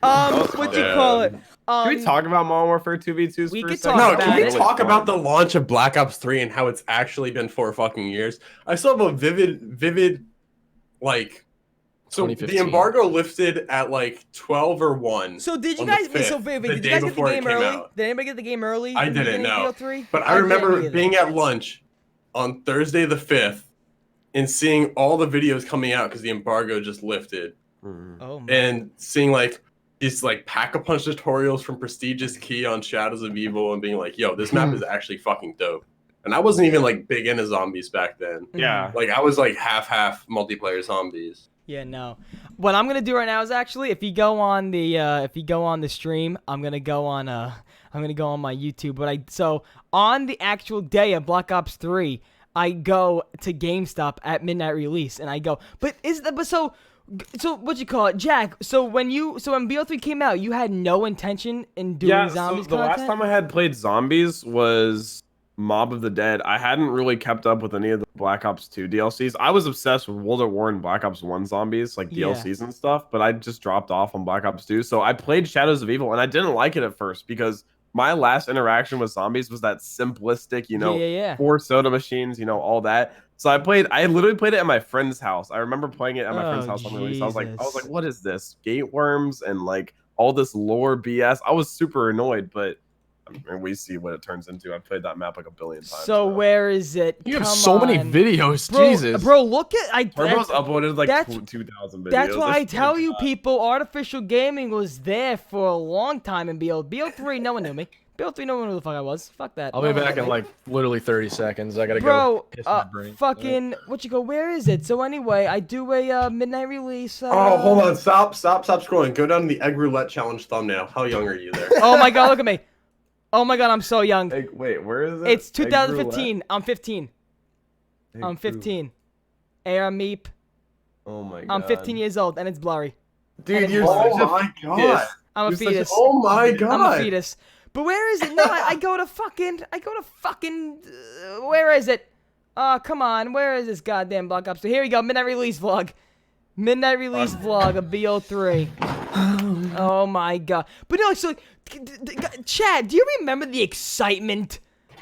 What'd you call it? Can we talk about Modern Warfare 2v2s we for a could second? talk No, about can we it. talk about the launch of Black Ops 3 and how it's actually been 4 fucking years? I still have a vivid, like. So the embargo lifted at like 12 or 1. So did you guys? Did you guys get the game early? Did anybody get the game early? I didn't know. But I remember being at lunch on Thursday the 5th and seeing all the videos coming out because the embargo just lifted. Oh man. And seeing like these like pack-a-punch tutorials from Prestigious Key on Shadows of Evil and being like, yo, this map is actually fucking dope. And I wasn't even like big into zombies back then. Yeah. Like I was like half multiplayer zombies. Yeah, no. What I'm gonna do right now is actually, if you go on the stream, I'm gonna go on my YouTube. So on the actual day of Black Ops 3, I go to GameStop at midnight release, and I go. So what you call it, Jack? So when BO3 came out, you had no intention in doing zombies. So the last time I had played zombies was Mob of the Dead. I hadn't really kept up with any of the Black Ops 2 DLCs. I was obsessed with World at War and Black Ops 1 zombies, like DLCs and stuff, but I just dropped off on Black Ops 2. So I played Shadows of Evil, and I didn't like it at first because my last interaction with zombies was that simplistic, 4 soda machines, all that. So I literally played it at my friend's house. I remember playing it at my friend's house on release. I was like, what is this? Gate worms and like all this lore BS. I was super annoyed, but and we see what it turns into. I've played that map like a billion times. So where is it? You have so many videos, Jesus. Bro, look at Turbo's uploaded like 2,000 videos. That's why I tell you people, artificial gaming was there for a long time in BO3. No one knew me. BO3, no one knew who the fuck I was. Fuck that. I'll be back in like literally 30 seconds. I gotta go. Kiss my brain. Fucking where is it? So anyway, I do a midnight release. Oh, hold on. Stop scrolling. Go down to the Egg Roulette Challenge thumbnail. How young are you there? Oh my god, look at me. Oh my god, I'm so young. Wait, where is it? It's 2015. I'm 15. I'm 15. AR Meep. Oh my god. I'm 15 years old and it's blurry. Dude, you're oh my god. I'm a fetus. Oh my god. I'm a fetus. But where is it? No, I go to fucking. Where is it? Oh, come on. Where is this goddamn Black Ops? So here we go. Midnight release vlog. Midnight release vlog of BO3. Oh my god. But no, so Chad, do you remember the excitement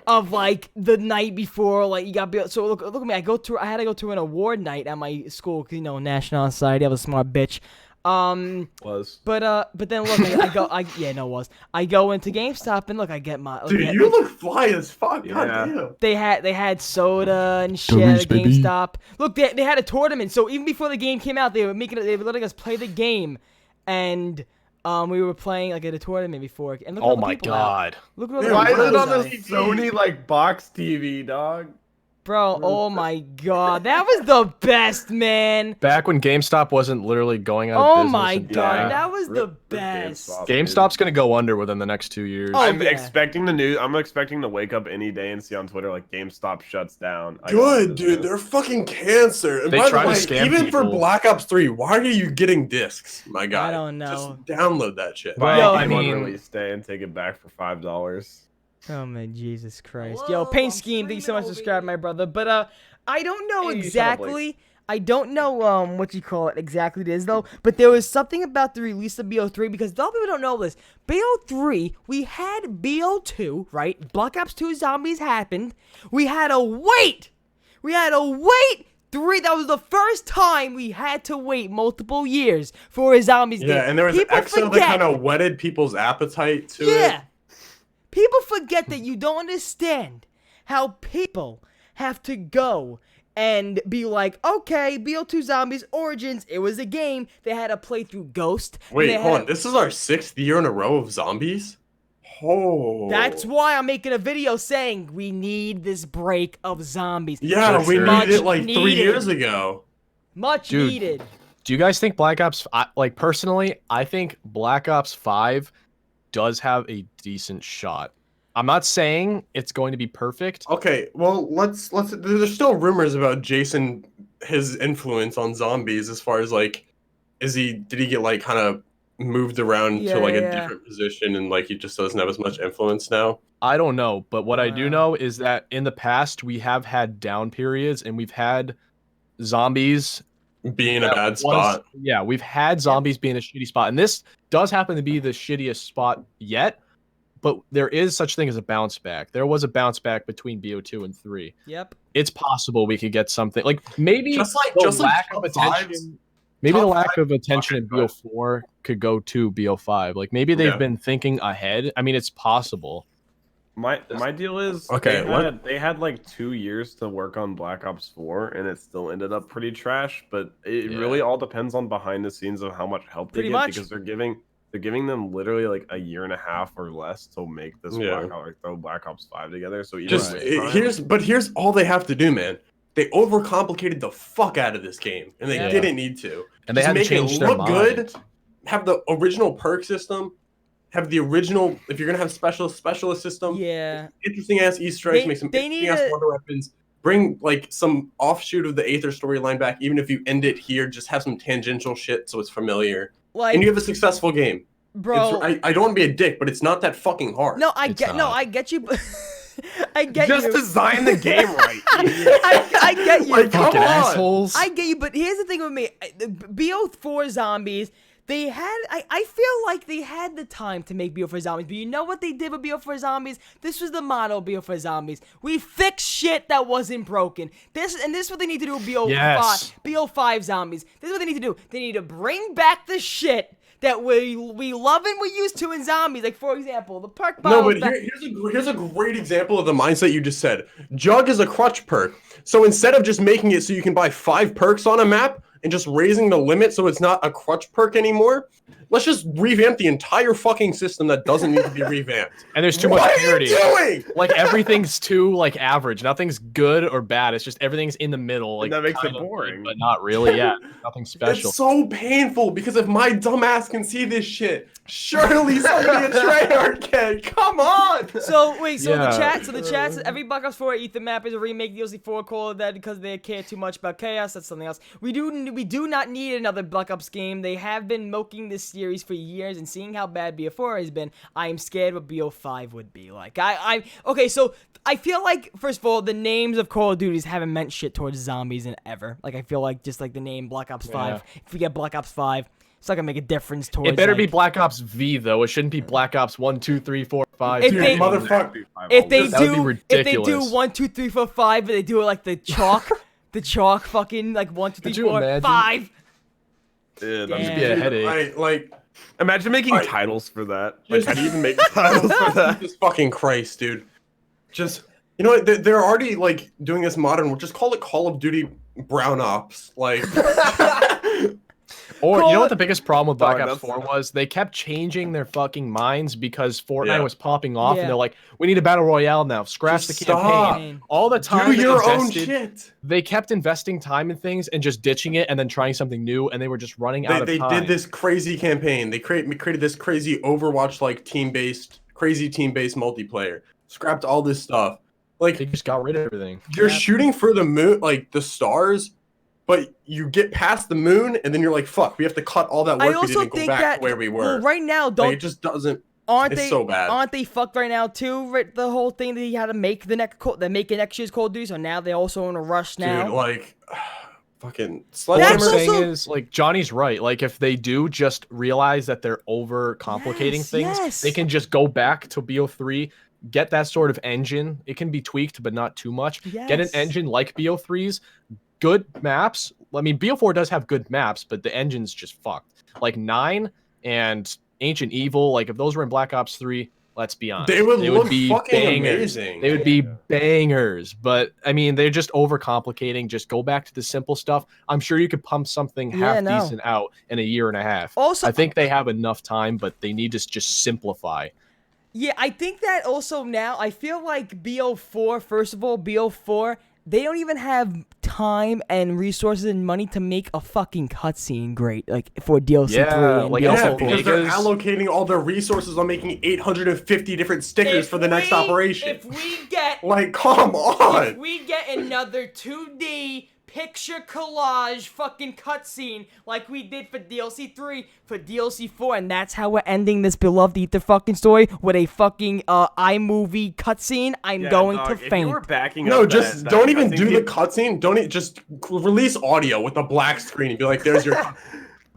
of like the night before, like you got BO? So look at me. I had to go to an award night at my school, National Society. I was a smart bitch. But then look, I go into GameStop and look, I get my. Dude, you look fly as fuck. God damn. They had soda and shit at GameStop. Look, they had a tournament. So even before the game came out, they were letting us play the game, and we were playing like at a tournament before. And look at all the people out. Look at all the Why is it on out. the Sony like box TV, dog? Bro, oh my god, that was the best, man. Back when GameStop wasn't literally going out of Oh business. my and god, dying. that was the Rip best. GameStop's gonna go under within the next 2 years. Oh, I'm yeah. expecting the news. I'm expecting to wake up any day and see on Twitter like GameStop shuts down. Good, dude. They're fucking cancer. And They by the try to way, scam even for people. Black Ops 3, why are you getting discs, my guy? I don't know. Just download that shit. Buy Yo, a I game on mean- release day and take it back for $5. Oh my Jesus Christ. Hello, Yo, Paint I'm Scheme, thank you so much for screaming subscribing, my brother. But I don't know Hey, shut up, Blake. exactly. I don't know what you call it exactly it is though, but there was something about the release of BO3 because a lot of people don't know this. BO3, we had BO2, right? Black Ops 2 Zombies happened. We had to wait. That was the first time we had to wait multiple years for a Zombies game. Yeah, and there was People EXO that forget. kind of whetted people's appetite to Yeah. it. People forget that you don't understand how people have to go and be like, okay, BO2 Zombies Origins, it was a game. They had to play through Ghost. and Wait, they hold had on. This is our 6th year in a row of zombies? Oh. That's why I'm making a video saying we need this break of zombies. Yeah, For we sure. needed it like 3 needed. years ago. Much Dude. needed. Do you guys think Black Ops? Like personally, I think Black Ops 5 does have a decent shot. I'm not saying it's going to be perfect. Okay, well, let's there's still rumors about Jason, his influence on zombies as far as like did he get like kind of moved around Yeah, to like yeah. a different position and like he just doesn't have as much influence now? I don't know, but what I do Wow. know is that in the past we have had down periods and we've had zombies Be in a that bad was- spot. Yeah, we've had zombies be in a shitty spot, and this does happen to be the shittiest spot yet. But there is such thing as a bounce back. There was a bounce back between BO2 and 3. Yep. It's possible we could get something like maybe Just like the lack of top fives. attention. Maybe the Top lack of attention in Okay, go ahead. BO4 could go to BO5. Like maybe they've Yeah. been thinking ahead. I mean, it's possible. My deal is Okay, they had like 2 years to work on Black Ops 4 and it still ended up pretty trash, but it Yeah. really all depends on behind the scenes of how much help they Pretty get much. because they're giving them literally like a year and a half or less to make this Yeah. throw Black Ops 5 together. So even Just with time- here's all they have to do, man. They overcomplicated the fuck out of this game, and they Yeah. didn't need to. And they Just had to make change it their look good. mind. Have the original perk system. Have the original. If you're gonna have specialist system, Yeah. interesting ass Easter eggs. They- Make some they interesting need ass a- wonder weapons. Bring like some offshoot of the Aether storyline back. Even if you end it here, just have some tangential shit so it's familiar, Like, and you have a successful game. bro. I don't want to be a dick, but it's not that fucking hard. No, It's not. I get you. but- I get just you. design the game right. I get you. Like, come Fucking on. assholes. I get you, but here's the thing with me. The BO4 Zombies, they had, I feel like they had the time to make BO4 Zombies, but you know what they did with BO4 Zombies? This was the motto of BO4 Zombies. We fix shit that wasn't broken. This is what they need to do with BO5, Yes. BO5 Zombies. This is what they need to do. They need to bring back the shit that we love and we used to in Zombies. Like, for example, the perk No, bottles but here's a great example of the mindset you just said. Jug is a crutch perk. So instead of just making it so you can buy 5 perks on a map and just raising the limit so it's not a crutch perk anymore, let's just revamp the entire fucking system that doesn't need to be revamped. And there's too What much are parity. you doing? Like everything's too like average. Nothing's good or bad. It's just everything's in the middle. Like that makes it kind of boring. good, but not really. Yeah, nothing special. It's so painful because if my dumbass can see this shit, surely somebody a tryhard can. Come on. So wait, so Yeah. the chat says every Black Ops 4 Ether map is a remake. DLC 4 call it that because they care too much about chaos. That's something else. We do not need another Black Ops game. They have been milking this series for years, and seeing how bad BO4 has been, I am scared what BO5 would be like. Okay, so I feel like first of all, the names of Call of Duties haven't meant shit towards zombies in ever. Like I feel like just like the name Black Ops 5. If we get Black Ops 5. It's not gonna make a difference towards. It better be like, Black Ops V though. It shouldn't be Black Ops 1, 2, 3, 4, 5. If Dude, they- motherfucker. If they That would be do, if they do ridiculous. 1, 2, 3, 4, 5, but they do it like the chalk, the chalk fucking like 1, 2, 3, Could you 4, imagine? 5. Yeah, Damn. That'd be a headache. Like imagine making Alright. titles for that. Like, how do you even make titles for that? Jesus fucking Christ, dude. Just, you know what? They're already, like, doing this modern. We'll just call it Call of Duty Brown Ops. Like, Or you know what the biggest problem with Black Dog, Ops that's- 4 was? They kept changing their fucking minds because Fortnite Yeah. was popping off, Yeah. and they're like, "We need a battle royale now. Scratch Just the campaign." stop. All the time Do they your own invested, shit. they kept investing time in things and just ditching it, and then trying something new, and they were just running out of They time. did this crazy campaign. They created this crazy Overwatch like team-based multiplayer. Scrapped all this stuff. They Like just got rid of everything. you're Yeah. shooting for the moon, like the stars, but you get past the moon and then you're like, "Fuck, we have to cut all that I work. We also didn't go think back that to where we were." well, right now, Like, don't it just doesn't. aren't It's they so bad. Aren't they fucked right now too? Right, the whole thing that he had to make the next year's Call of Duty, so now they're also in a rush now. Dude, like, fucking What I'm Sledgehammer. That's saying also- is, like, Johnny's right. Like, if they do just realize that they're over complicating Yes, things, yes. they can just go back to BO3, get that sort of engine. It can be tweaked, but not too much. Get an Yes. engine like BO3's, good maps. I mean, BO4 does have good maps, but the engine's just fucked. Like 9 and Ancient Evil, like, if those were in Black Ops 3, let's be honest, They would look fucking bangers. amazing. They would be bangers, but I mean, they're just overcomplicating. Just go back to the simple stuff. I'm sure you could pump something half decent out in a year and a half. Also, I think they have enough time, but they need to just simplify. yeah, I think that also now I feel like BO4. First of all, BO4. They don't even have time and resources and money to make a fucking cutscene great, like for DLC 3 Yeah, and like, DLC also Yeah, 4. because they're because- allocating all their resources on making 850 different stickers for the next operation. If we get Like, come if on. we get another 2D picture collage fucking cutscene like we did for DLC 3 for DLC 4, and that's how we're ending this beloved Ether fucking story with a fucking iMovie cutscene, I'm going to If you faint. were backing No, up just that don't even cutscene, do the people- cutscene. Don't just release audio with a black screen and be like, "There's your."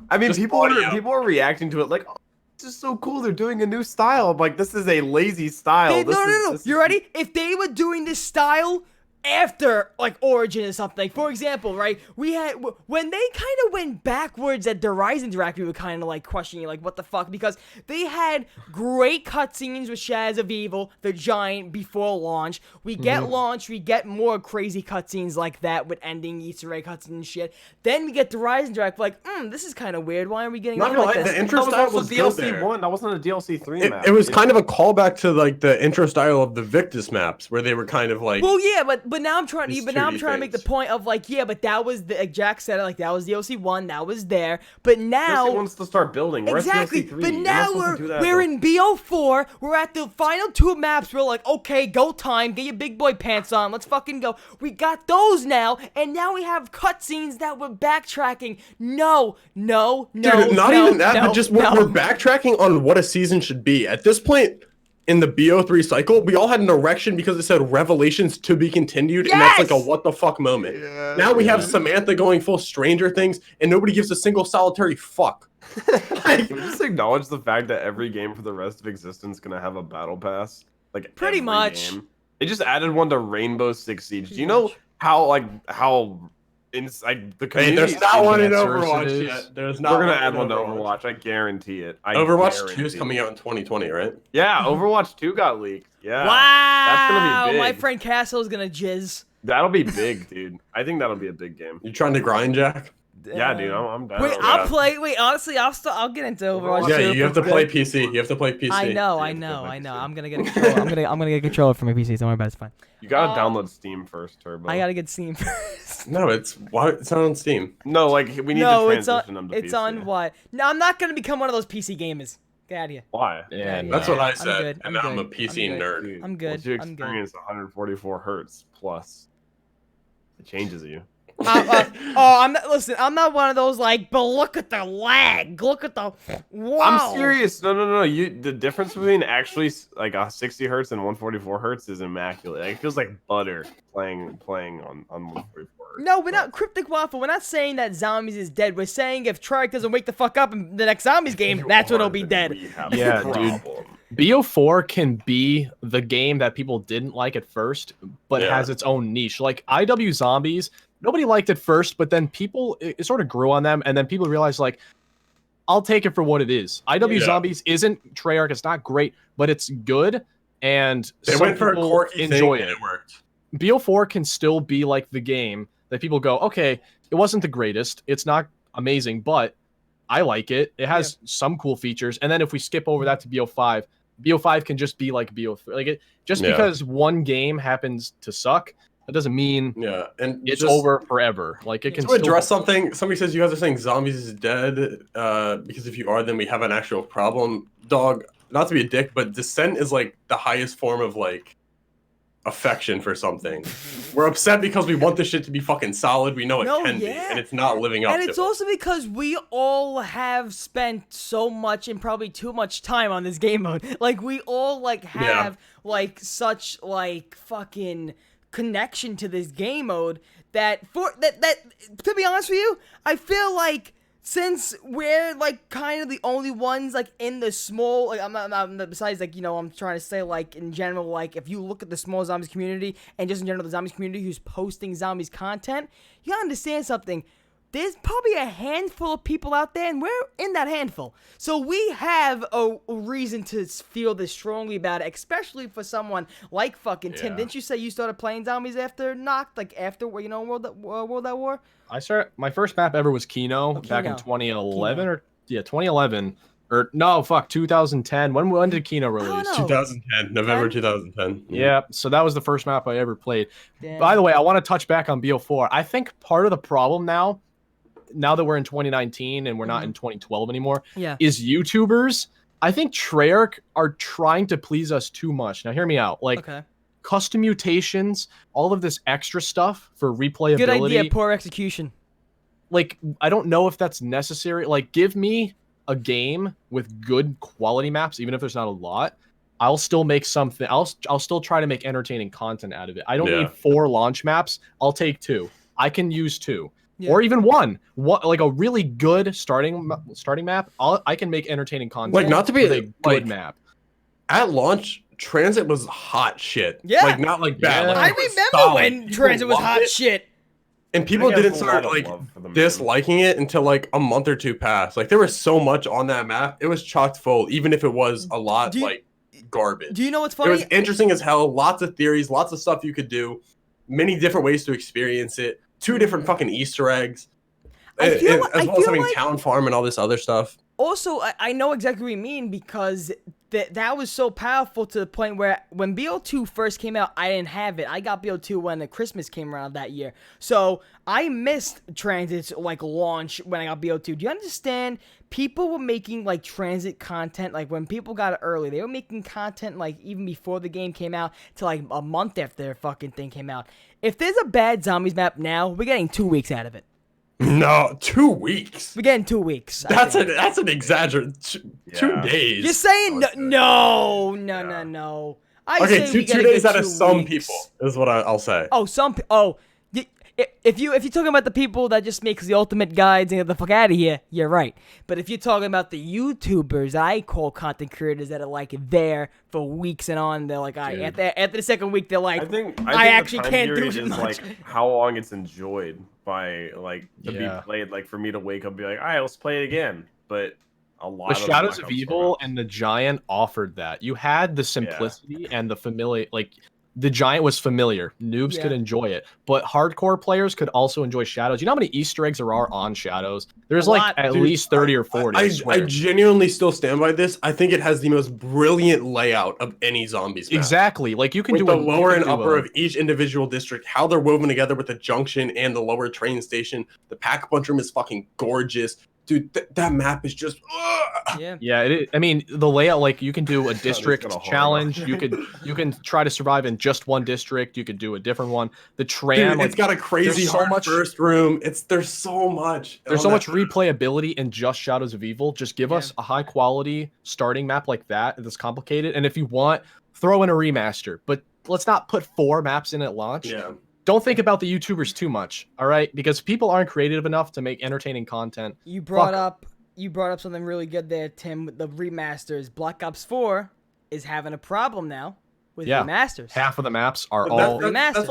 I mean, just people audio. are reacting to it like, "Oh, this is so cool. They're doing a new style." I'm like, this is a lazy style. They- This no, is- no, no. this You is- ready? If they were doing this style after like Origin or something, for example, right? We had when they kind of went backwards at the Rise Interact, we were kind of like questioning like what the fuck, because they had great cutscenes with Shadows of Evil, the Giant before launch. We get launch, we get more crazy cutscenes like that with ending Easter egg cutscenes and shit. Then we get the Rise Interact, like, this is kind of weird. Why are we getting Not something gonna like lie, this? the intro That was style also was good DLC there. 1. That wasn't a DLC 3 map. It was dude. kind of a callback to like the intro style of the Victus maps, where they were kind of like. Well, yeah, but now I'm trying. These But now I'm 2D trying to make the things. point of like, yeah, but that was the like Jack said it, like that was DLC 1, that was there. But now DLC wants to start building. Where's exactly. DLC 3? But You're now not supposed to do that, we're though. in BO4. We're at the final 2 maps. We're like, okay, go time. Get your big boy pants on. Let's fucking go. We got those now, and now we have cutscenes that we're backtracking. No, no, no. Dude, not no, even that, no, but just no. we're backtracking on what a season should be. At this point in the BO3 cycle, we all had an erection because it said Revelations to be continued, and that's like a Yes! what the fuck moment. Now we have Samantha going full Stranger Things, and nobody gives a single solitary fuck. Can we just acknowledge the fact that every game for the rest of existence is gonna have a battle pass? Like Pretty every much. Game. They just added one to Rainbow Six Siege. Do Pretty you know much. how the Hey, community? there's not one in answers it Overwatch is. yet. There's not. We're gonna one add in one to Overwatch. I guarantee it. Overwatch 2 is coming out in 2020, right? Yeah, Overwatch 2 got leaked. Yeah. Wow, That's gonna be my big. friend Castle's gonna jizz. That'll be big, dude. I think that'll be a big game. You trying to grind, Jack? Yeah, dude. I'm down. Wait, with I'll that. play. Wait, honestly, I'll get into Overwatch. Yeah, 2. you have to play PC. You have to play PC. I know. You have to play PC. I'm gonna get a controller. I'm gonna get a controller for my PC. Don't worry about it. It's fine. You gotta download Steam first, Turbo. I gotta get Steam first. No, it's not on Steam. No, like we need No, to it's transition on. them to It's PC. on what? No, I'm not gonna become one of those PC gamers. Get out of here. Why? Yeah, That's Yeah, what I I'm said, good, and I'm I'm a good, PC I'm good. nerd. Dude, I'm good, Once you I'm good. experience 144 hertz plus, it changes you. I'm not. Listen, I'm not one of those like. But look at the lag. Look at the. Wow. I'm serious. No. The difference between actually like a 60 hertz and 144 hertz is immaculate. Like, it feels like butter playing on 144 hertz. No, we're not cryptic waffle. We're not saying that zombies is dead. We're saying if Treyarch doesn't wake the fuck up in the next zombies game, that's when it'll be dead. Yeah, dude. BO4 can be the game that people didn't like at first, but Yeah. has its own niche. Like IW Zombies, nobody liked it first, but then people, it sort of grew on them, and then people realized, like, I'll take it for what it is. IW Yeah. Zombies isn't Treyarch, it's not great, but it's good, and They some went for a people quirky enjoy thing, it. and it worked. BO4 can still be like the game that people go, okay, it wasn't the greatest, it's not amazing, but I like it. It has some cool features. And then if we skip over that to BO5, BO5 can just be like BO3. Like just because one game happens to suck, that doesn't mean and it's over forever. Like it can to address something. Somebody says you guys are saying Zombies is dead because if you are, then we have an actual problem. Dog, not to be a dick, but dissent is like the highest form of like affection for something. We're upset because we want this shit to be fucking solid. We know it can be, and it's not living up to it. And it's also because we all have spent so much and probably too much time on this game mode. Like we all like have like such like fucking connection to this game mode that to be honest with you, I feel like since we're like kind of the only ones like in the small, like I'm not besides like, you know, I'm trying to say like in general, like if you look at the small zombies community and just in general the zombies community who's posting zombies content, you gotta understand something. There's probably a handful of people out there, and we're in that handful. So we have a reason to feel this strongly about it, especially for someone like fucking Tim. Didn't you say you started playing zombies after Knocked, like after, you know, World at War? My first map ever was Kino back in 2011 2011. Or no, fuck, 2010. When did Kino release? 2010, November 2010. Yeah, so that was the first map I ever played. Damn. By the way, I want to touch back on BO4. I think part of the problem now that we're in 2019 and we're not in 2012 anymore, is YouTubers. I think Treyarch are trying to please us too much. Now, hear me out. Like, custom mutations, all of this extra stuff for replayability. Good idea, poor execution. Like, I don't know if that's necessary. Like, give me a game with good quality maps, even if there's not a lot. I'll still make something. I'll still try to make entertaining content out of it. I don't need 4 launch maps. I'll take 2. I can use 2. Or even one, like a really good starting map. I can make entertaining content. Like, not to be a good map. At launch, Transit was hot shit. Yeah, like not like bad. Like, I remember when Transit was hot shit. And people didn't start like disliking it until like a month or 2 passed. Like there was so much on that map, it was chocked full, even if it was a lot like garbage. Do you know what's funny? It was interesting as hell. Lots of theories, lots of stuff you could do, many different ways to experience it. 2 different fucking Easter eggs, as well as having Town Farm and all this other stuff. Also, I know exactly what you mean because that was so powerful to the point where when BO2 first came out, I didn't have it. I got BO2 when the Christmas came around that year. So I missed Transit's like launch when I got BO2. Do you understand? People were making like Transit content, like when people got it early, they were making content like even before the game came out to like a month after their fucking thing came out. If there's a bad Zombies map now, we're getting 2 weeks out of it. No, 2 weeks. We're getting 2 weeks. That's an exaggeration. 2 days. You're saying no. Okay, two days out of some people is what I'll say. Oh, if you're talking about the people that just makes the ultimate guides and get the fuck out of here, you're right. But if you're talking about the YouTubers I call content creators that are like there for weeks and on, they're like, all right, after the second week, they're like, I think actually can't do it much. Like how long it's enjoyed by like to be played. Like for me to wake up and be like, all right, let's play it again. But a lot the Shadows of Evil and the Giant offered that. You had the simplicity and the familiar, like. The Giant was familiar. Noobs could enjoy it, but hardcore players could also enjoy Shadows. You know how many Easter eggs there are on Shadows? There's like at least 30 or 40. I genuinely still stand by this. I think it has the most brilliant layout of any Zombies map. Exactly. Like you can do the lower and upper of each individual district, how they're woven together with the junction and the lower train station. The pack-a-punch room is fucking gorgeous. Dude, that map is just I mean, the layout, like you can do a district challenge. You can try to survive in just one district. You could do a different one. The tram, dude, it's got a crazy hard first room. There's so much. There's so much replayability in just Shadows of Evil. Just give us a high quality starting map like that. That's complicated, and if you want, throw in a remaster. But let's not put 4 maps in at launch. Yeah. Don't think about the YouTubers too much, all right? Because people aren't creative enough to make entertaining content. You brought up something really good there, Tim. The remasters. Black Ops 4 is having a problem now with remasters. Half of the maps are all remasters.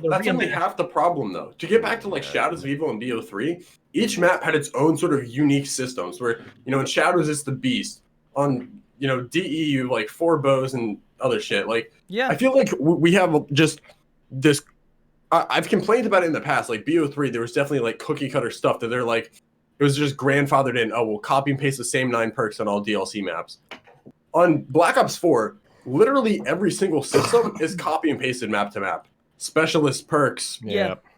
That's only half the problem, though. To get back to like Shadows of Evil and BO3, each map had its own sort of unique systems. Where in Shadows it's the Beast. On DE like 4 bows and other shit. Like I feel like we have just this. I've complained about it in the past, like BO3, there was definitely like cookie cutter stuff that they're like, It was just grandfathered in. Oh, we'll copy and paste the same 9 perks on all DLC maps. On Black Ops 4, literally every single system is copy and pasted map to map. Specialist perks,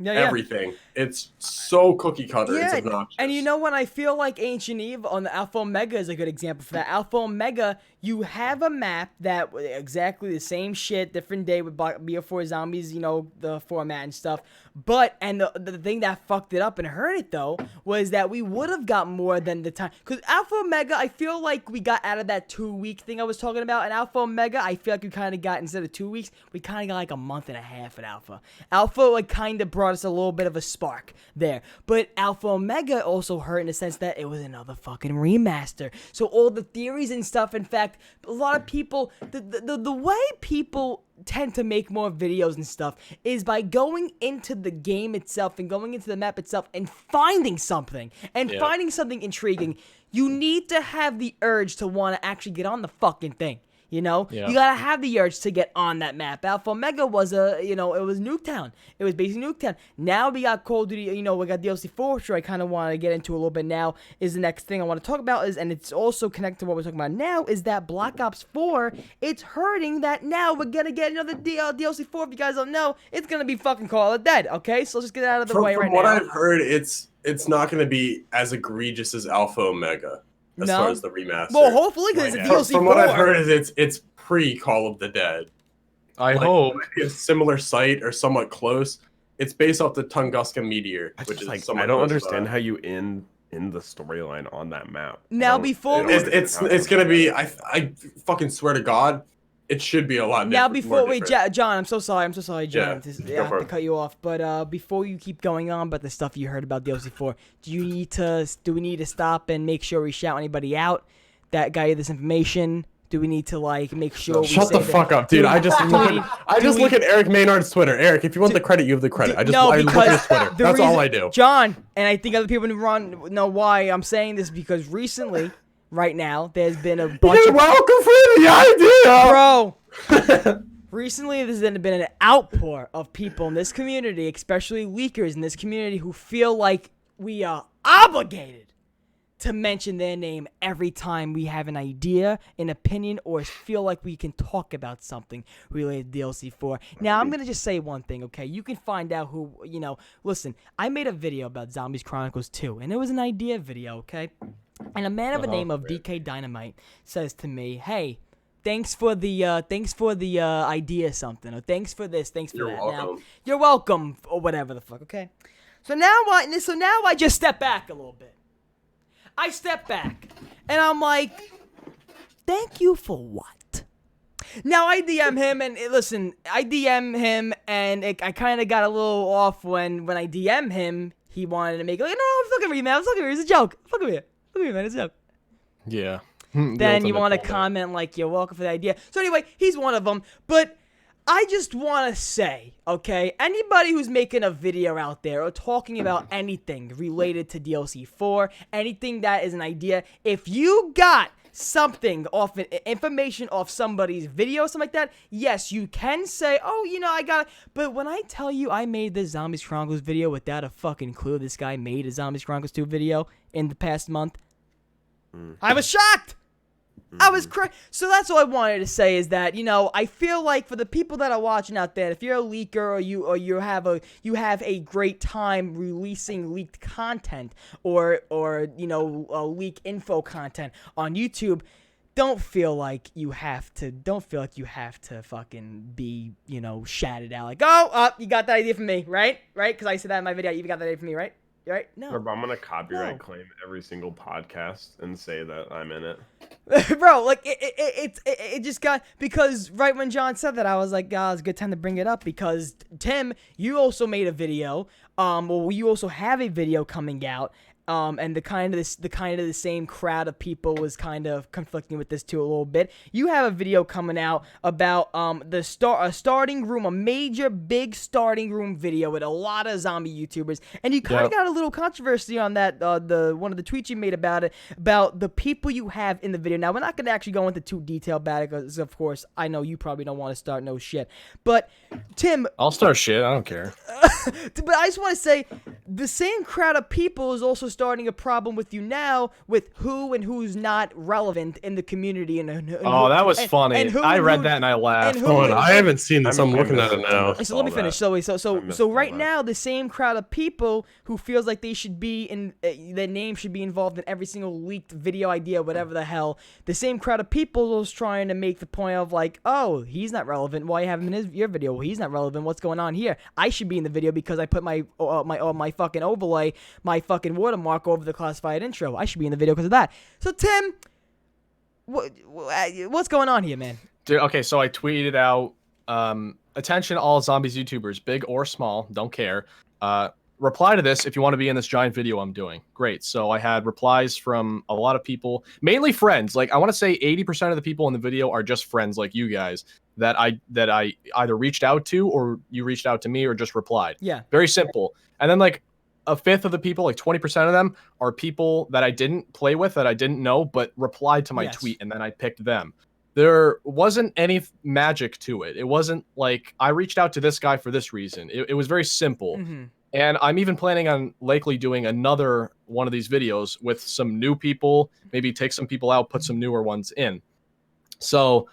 everything. It's so cookie cutter. It's obnoxious. And you know what? I feel like Ancient Eve on the Alpha Omega is a good example for that. Alpha Omega, you have a map that exactly the same shit, different day with BO4 Zombies, you know, the format and stuff. But, and the thing that fucked it up and hurt it, though, was that we would have got more than the time. Because Alpha Omega, I feel like we got out of that 2-week thing I was talking about. And Alpha Omega, I feel like we kind of got, instead of 2 weeks, we kind of got like a month and a half at Alpha. Alpha, like, kind of brought us a little bit of a spark there. But Alpha Omega also hurt in the sense that it was another fucking remaster. So all the theories and stuff, in fact, a lot of people, the way people tend to make more videos and stuff is by going into the game itself and going into the map itself and finding something intriguing. You need to have the urge to want to actually get on the fucking thing. You know, you gotta have the urge to get on that map. Alpha Omega was it was Nuketown. It was basically Nuketown. Now we got Call of Duty, you know, we got DLC 4, which I kind of want to get into a little bit now, is the next thing I want to talk about, and it's also connected to what we're talking about now, is that Black Ops 4, it's hurting that now we're gonna get another DLC 4. If you guys don't know, it's gonna be fucking Call of Dead, okay? So let's just get it out of the way right now. From what I've heard, it's not gonna be as egregious as Alpha Omega. As far as the remaster. Well, hopefully, because it's a DLC 4. From what I've heard, is it's pre-Call of the Dead. I hope. It's a similar site or somewhat close. It's based off the Tunguska Meteor, which is like, I don't understand how you end the storyline on that map. Now, before it's gonna be, I fucking swear to God, it should be a lot. Now, John, I'm so sorry, John, to cut you off. But before you keep going on about the stuff you heard about DLC 4, do we need to stop and make sure we shout anybody out that got you this information? Do we need to like make sure? Shut the fuck up, dude! I just look at Eric Maynard's Twitter. Eric, if you want the credit, you have the credit. I look at his Twitter. That's all I do. John, and I think other people know why I'm saying this, because recently, right now, there's been a bunch You're welcome for the idea, bro. Recently, there's been an outpour of people in this community, especially leakers in this community, who feel like we are obligated to mention their name every time we have an idea, an opinion, or feel like we can talk about something related to DLC 4. Now, I'm going to just say one thing, okay? You can find out who, you know, listen, I made a video about Zombies Chronicles 2, and it was an idea video, okay? And a man of the name of DK Dynamite says to me, hey, thanks for the idea something, or thanks for this, thanks for that. Welcome. Now, you're welcome, or whatever the fuck, okay? So now I just step back a little bit. I step back, and I'm like, thank you for what? Now, I DM him, and listen, I kind of got a little off when I DM him. He wanted to make it like, no, fucking me, man. Fucking me. It's a joke. Fucking me, man. It's a joke. Yeah. Then you want to comment like, you're welcome for the idea. So anyway, he's one of them, but I just want to say, okay, anybody who's making a video out there or talking about anything related to DLC 4, anything that is an idea, if you got something off information off somebody's video, something like that, yes, you can say, oh, you know, I got it. But when I tell you I made this Zombies Chronicles video without a fucking clue this guy made a Zombies Chronicles 2 video in the past month, I was shocked. I was crazy. So that's all I wanted to say, is that, you know, I feel like for the people that are watching out there, if you're a leaker or you have a great time releasing leaked content or you know, leak info content on YouTube, don't feel like you have to fucking be, you know, shouted out like, oh, you got that idea from me, right? Because I said that in my video. You got that idea from me, right? Right? No. I'm gonna copyright claim every single podcast and say that I'm in it. Bro, like it just got, because right when John said that, I was like, it's a good time to bring it up, because Tim, you also made a video. Well, you also have a video coming out. And the kind of the same crowd of people was kind of conflicting with this too a little bit. You have a video coming out about a starting room, a major big starting room video with a lot of zombie YouTubers, and you kind of got a little controversy on that. One of the tweets you made about it, about the people you have in the video. Now, we're not gonna actually go into too detail about it, because of course I know you probably don't want to start no shit. But Tim, I'll start shit. I don't care. But I just want to say, the same crowd of people is also starting a problem with you now with who and who's not relevant in the community. Oh, that was funny. I read that and I laughed. I haven't seen this. I'm looking at it now. So let me finish. So right now, the same crowd of people who feels like they should be in, their name should be involved in every single leaked video idea, whatever the hell. The same crowd of people is trying to make the point of like, oh, he's not relevant. Why you have him in your video? Well, he's not relevant. What's going on here? I should be in the video because I put my fucking overlay, my fucking watermark over the classified intro. I should be in the video because of that. So Tim, what's going on here, man? Dude, okay, so I tweeted out, attention all zombies YouTubers, big or small, don't care. Reply to this if you want to be in this giant video I'm doing. Great. So I had replies from a lot of people, mainly friends. Like I want to say 80% of the people in the video are just friends like you guys that I either reached out to or you reached out to me or just replied. Yeah. Very simple. And then like a fifth of the people, like 20% of them, are people that I didn't play with, that I didn't know, but replied to my tweet, and then I picked them. There wasn't any magic to it. It wasn't like I reached out to this guy for this reason. It was very simple. Mm-hmm. And I'm even planning on likely doing another one of these videos with some new people, maybe take some people out, put some newer ones in. So,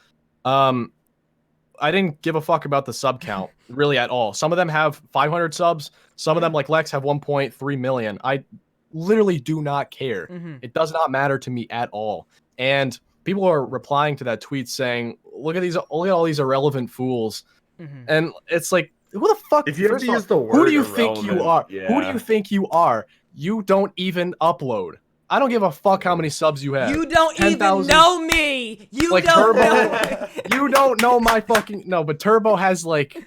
I didn't give a fuck about the sub count really at all. Some of them have 500 subs. Some of them, like Lex, have 1.3 million. I literally do not care. Mm-hmm. It does not matter to me at all. And people are replying to that tweet saying, look at all these irrelevant fools. Mm-hmm. And it's like, who the fuck? If you have to use the word who do you think you are? Yeah. Who do you think you are? You don't even upload. I don't give a fuck how many subs you have. You don't 10, even 000. know me. You like don't Turbo, know. You don't know my fucking but Turbo has like,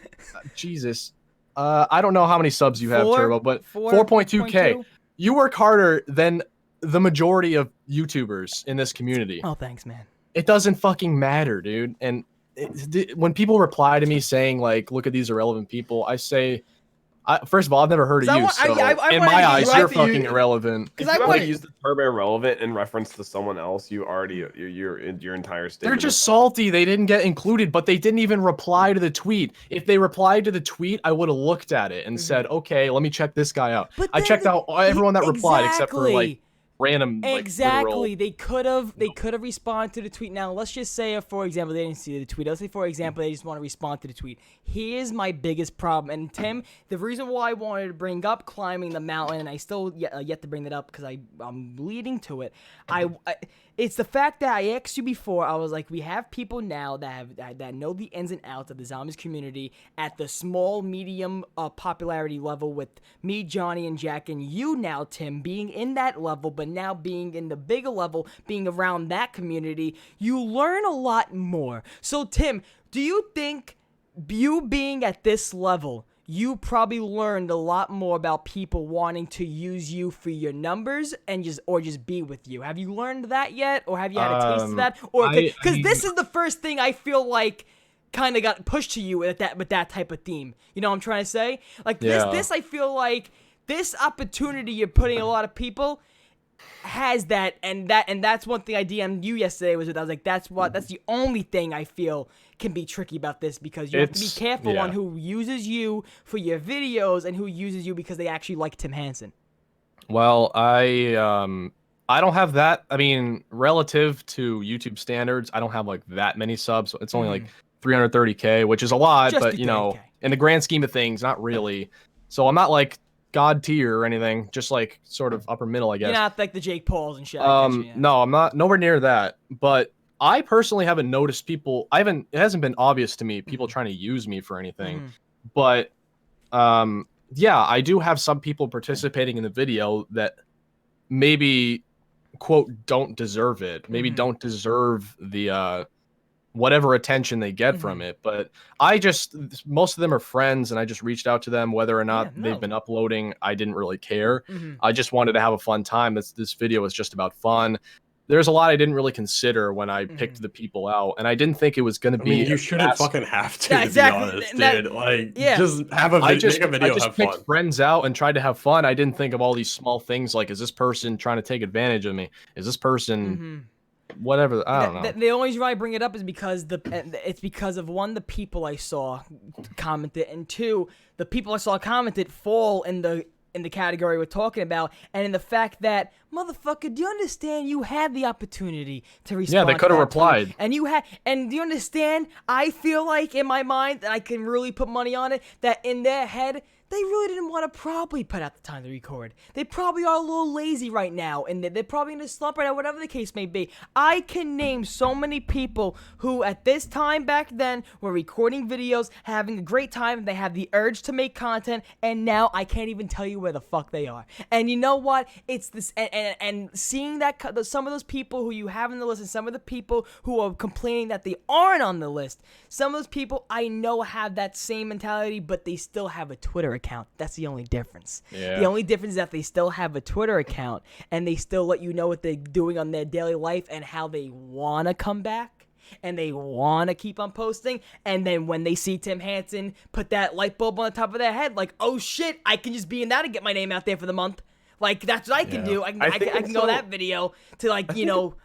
Jesus. I don't know how many subs you have, Turbo, but 4.2K. You work harder than the majority of YouTubers in this community. Oh, thanks, man. It doesn't fucking matter, dude. And when people reply to me saying like, "Look at these irrelevant people," I say, first of all, I've never heard of you. So in my eyes, you're fucking irrelevant. Because I want to use the term irrelevant in reference to someone else. You're in your entire statement. They're just salty. They didn't get included, but they didn't even reply to the tweet. If they replied to the tweet, I would have looked at it and said, "Okay, let me check this guy out." But I checked out everyone that replied except for like random. Exactly. They could have responded to the tweet. Now let's just say, for example, they didn't see the tweet. Let's say, for example, they just want to respond to the tweet. Here's my biggest problem. And Tim, the reason why I wanted to bring up climbing the mountain, and I still yet to bring that up because I'm leading to it. It's the fact that I asked you before. I was like, we have people now that know the ins and outs of the zombies community at the small, medium popularity level, with me, Johnny, and Jack, and you now, Tim, being in that level, but now being in the bigger level, being around that community, you learn a lot more. So, Tim, do you think you being at this level, you probably learned a lot more about people wanting to use you for your numbers and just be with you? Have you learned that yet, or have you had a taste of that? Or because this is the first thing I feel like kind of got pushed to you with that type of theme. You know what I'm trying to say? Like this I feel like this opportunity you're putting a lot of people has that, and that's one thing I DM'd you yesterday. I was like, that's the only thing I feel can be tricky about this, because you have to be careful on who uses you for your videos and who uses you because they actually like Tim Hansen. Well, I don't have that. I mean, relative to YouTube standards, I don't have like that many subs. It's only like 330K, which is a lot, Just but you know, in the grand scheme of things, not really. So I'm not like God tier or anything, just like sort of upper middle, I guess. You're not like the Jake Pauls and shit. No, I'm not nowhere near that. But I personally haven't noticed people. It hasn't been obvious to me people trying to use me for anything. But yeah, I do have some people participating in the video that maybe quote don't deserve it. Maybe don't deserve the whatever attention they get from it. But most of them are friends, and I just reached out to them. Whether or not they've been uploading, I didn't really care. I just wanted to have a fun time. This video is just about fun. There's a lot I didn't really consider when I picked the people out, and I didn't think it was going to be. You shouldn't fucking have to, be honest, dude. Just have a make a video, I just have picked fun. friends out and tried to have fun. I didn't think of all these small things like, is this person trying to take advantage of me? Is this person whatever? I don't know. The only reason why I bring it up is because it's because of, one, the people I saw commented, and two, the people I saw commented fall in the in the category we're talking about, and in the fact that, motherfucker, do you understand you had the opportunity to respond? Yeah, they could have replied. And do you understand? I feel like in my mind that I can really put money on it, that in their head, they really didn't want to probably put out the time to record. They probably are a little lazy right now, and they're probably in a slump right now, whatever the case may be. I can name so many people who, at this time back then, were recording videos, having a great time, they have the urge to make content, and now I can't even tell you where the fuck they are. And you know what? It's this, and seeing that some of those people who you have on the list, and some of the people who are complaining that they aren't on the list, some of those people I know have that same mentality, but they still have a Twitter account. That's the only difference. Yeah. The only difference is that they still have a Twitter account and they still let you know what they're doing on their daily life and how they want to come back and they want to keep on posting. And then when they see Tim Hansen put that light bulb on the top of their head, like, oh shit, I can just be in that and get my name out there for the month. Like, that's what I can do. I can go that video to, like, you know.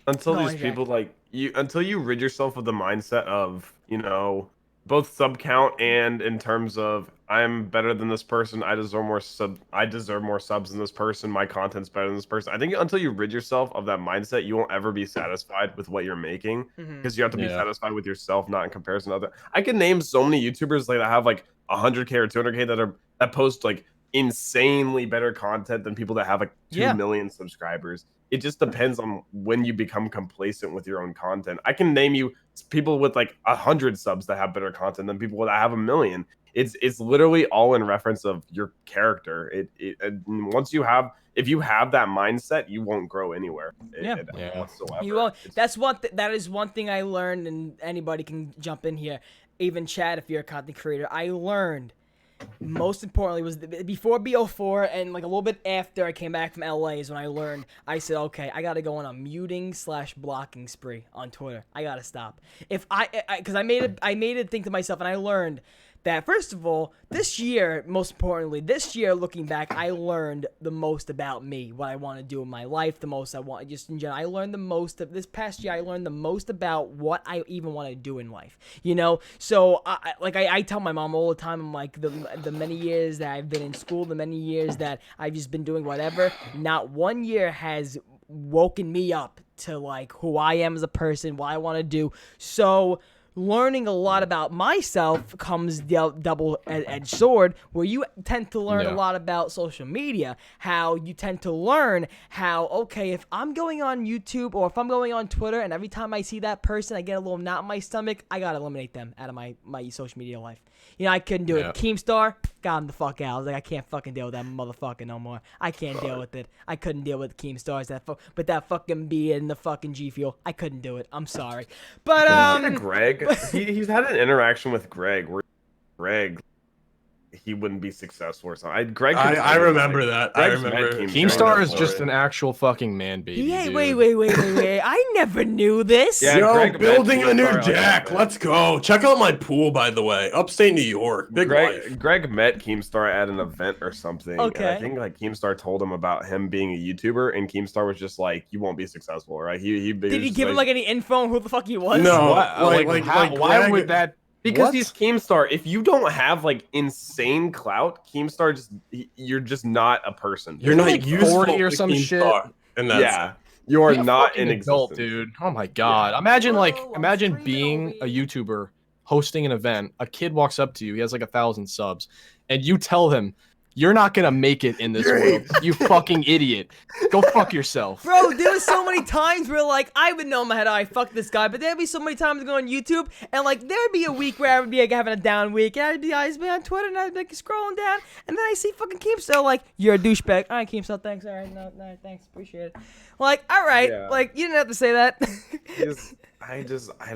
Until these people, like, until you rid yourself of the mindset of, you know, both sub count and in terms of I'm better than this person, I deserve more subs than this person, my content's better than this person. I think until you rid yourself of that mindset, you won't ever be satisfied with what you're making, because you have to be satisfied with yourself, not in comparison to other. I can name so many YouTubers like that have like 100K or 200K that post like insanely better content than people that have like 2 million subscribers. It just depends on when you become complacent with your own content. I can name you people with like 100 subs that have better content than people that have 1 million. It's literally all in reference of your character. Once you have, if you have that mindset, you won't grow anywhere. Whatsoever. You won't. That is one thing I learned, and anybody can jump in here. Even Chad, if you're a content creator, I learned. Most importantly was before BO4 and like a little bit after I came back from LA is when I learned. I said, okay, I gotta go on a muting/blocking spree on Twitter. I gotta stop. Because I made it think to myself, and I learned that, first of all, this year, most importantly, looking back, I learned the most about me, what I want to do in my life, the most I want, just in general. I learned the most of this past year. I learned the most about what I even want to do in life, you know? So, I tell my mom all the time, I'm like, the many years that I've been in school, the many years that I've just been doing whatever, not one year has woken me up to, like, who I am as a person, what I want to do. So, learning a lot about myself comes double-edged sword, where you tend to learn a lot about social media, how you tend to learn how, okay, if I'm going on YouTube or if I'm going on Twitter and every time I see that person, I get a little knot in my stomach, I gotta eliminate them out of my social media life. You know, I couldn't do it. Keemstar, got him the fuck out. I was like, I can't fucking deal with that motherfucker no more. I can't deal with it. I couldn't deal with Keemstars, but that fucking B in the fucking G Fuel. I couldn't do it. I'm sorry. But, Greg, he's had an interaction with Greg where Greg, he wouldn't be successful or something. I remember that. I remember. Keemstar is just an actual fucking man baby. Yeah, wait. I never knew this. Yeah, yo, building a new deck. Let's go. Check out my pool, by the way. Upstate New York. Big life. Greg met Keemstar at an event or something. Okay. And I think like Keemstar told him about him being a YouTuber, and Keemstar was just like, "You won't be successful, right?" Did he give him like any info on who the fuck he was? No. Why would that? Because he's Keemstar. If you don't have like insane clout, Keemstar you're just not a person. You're not like 40 or some shit. And that's, you are not an adult, dude. Oh my god! Imagine being a YouTuber hosting an event. A kid walks up to you. He has like 1,000 subs, and you tell him, "You're not gonna make it in this world. You fucking idiot. Go fuck yourself." Bro, there was so many times where, like, I would know in my head, I fuck this guy, but there'd be so many times to go on YouTube, and, like, there'd be a week where I would be, like, having a down week, and I'd be on Twitter, and I'd be, like, scrolling down, and then I see fucking Keemstar, like, "You're a douchebag." "All right, Keemstar, thanks. All right, no, thanks. Appreciate it." Like, all right, like, you didn't have to say that. I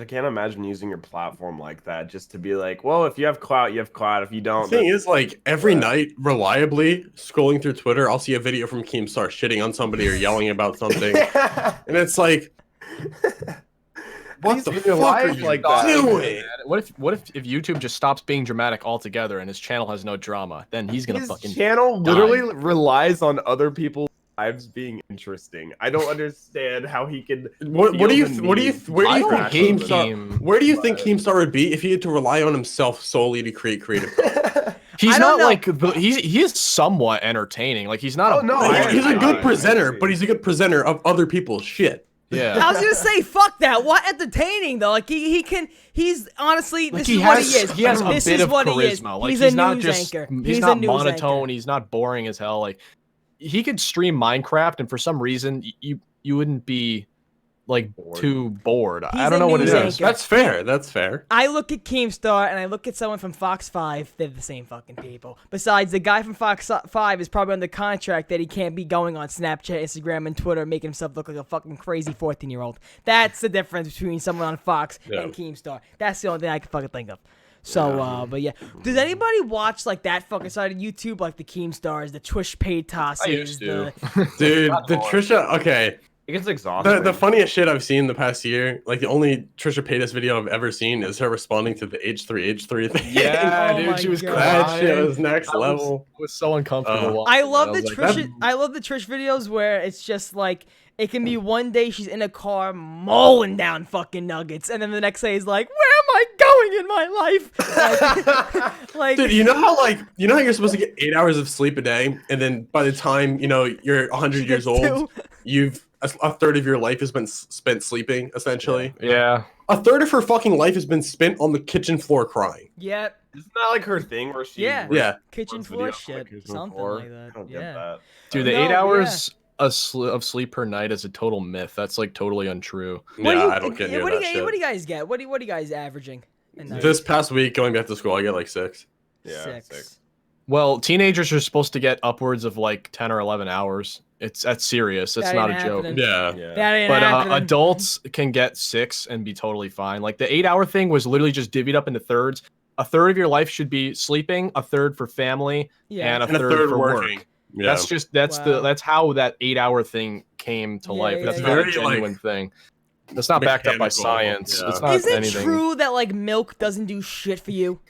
can't imagine using your platform like that just to be like, well, if you have clout, you have clout. If you don't, the thing is, like, every night, reliably scrolling through Twitter, I'll see a video from Keemstar shitting on somebody or yelling about something, and it's like, what the fuck are you like doing? What if YouTube just stops being dramatic altogether and his channel has no drama? Then he's gonna fucking channel literally relies on other people's lives being interesting. I don't understand how he can. Where do you think Keemstar would be if he had to rely on himself solely to create creative content? He's I don't not know. like he is somewhat entertaining. Like he's not. Oh, no, He's a good I presenter, see. but he's a good presenter of other people's shit. Yeah. I was gonna say, fuck that. What entertaining though? Like he's honestly, Like this is what he is. He has a This bit is of what he is. charisma. Like He's he's a not news just anchor. he's a not news monotone. anchor. He's not boring as hell. Like he could stream Minecraft, and for some reason you wouldn't be like too bored. I don't know what it news is. anchor. That's fair. That's fair. I look at Keemstar and I look at someone from Fox 5. They're the same fucking people. Besides, the guy from Fox 5 is probably under contract that he can't be going on Snapchat, Instagram, and Twitter making himself look like a fucking crazy 14-year-old. That's the difference between someone on Fox and Keemstar. That's the only thing I can fucking think of. So, but yeah. Does anybody watch like that fucking side of YouTube, like the Keemstars, the Twish paid tosses? I used to. Dude, the Trisha, okay. It gets exhausting. The funniest shit I've seen the past year, like the only Trisha Paytas video I've ever seen is her responding to the H3 thing. Yeah, Oh dude, my she was God. crying. That shit was next level. It was so uncomfortable. I love the was like, Trish. I love the Trish videos where it's just like it can be one day she's in a car mowing down fucking nuggets, and then the next day is like, "Where am I going in my life?" Like, Dude, you know how you're supposed to get 8 hours of sleep a day, and then by the time you're 100 years old, you've a third of your life has been spent sleeping, essentially. Yeah. A third of her fucking life has been spent on the kitchen floor crying. yeah, Isn't that like her thing where she Yeah. Yeah. kitchen records floor videos on the shit, kitchen something floor? like that. I don't get Yeah. that. Dude, the No, 8 hours of sleep per night is a total myth. That's like totally untrue. Yeah, I don't get near what that do you, shit. What do you guys get? What are you guys averaging? This past week, going back to school, I get like 6. Yeah, Six. Well, teenagers are supposed to get upwards of like 10 or 11 hours. That's serious. It's That not a ain't joke. happening. Yeah. That ain't But happening. adults can get 6 and be totally fine. Like the 8 hour thing was literally just divvied up into thirds. A third of your life should be sleeping, a third for family, and a third for working. work. Yeah. That's how that 8 hour thing came to life. That's not a Very, genuine thing. That's not backed up by mechanical. science. Yeah. It's not Is it anything. true that like milk doesn't do shit for you?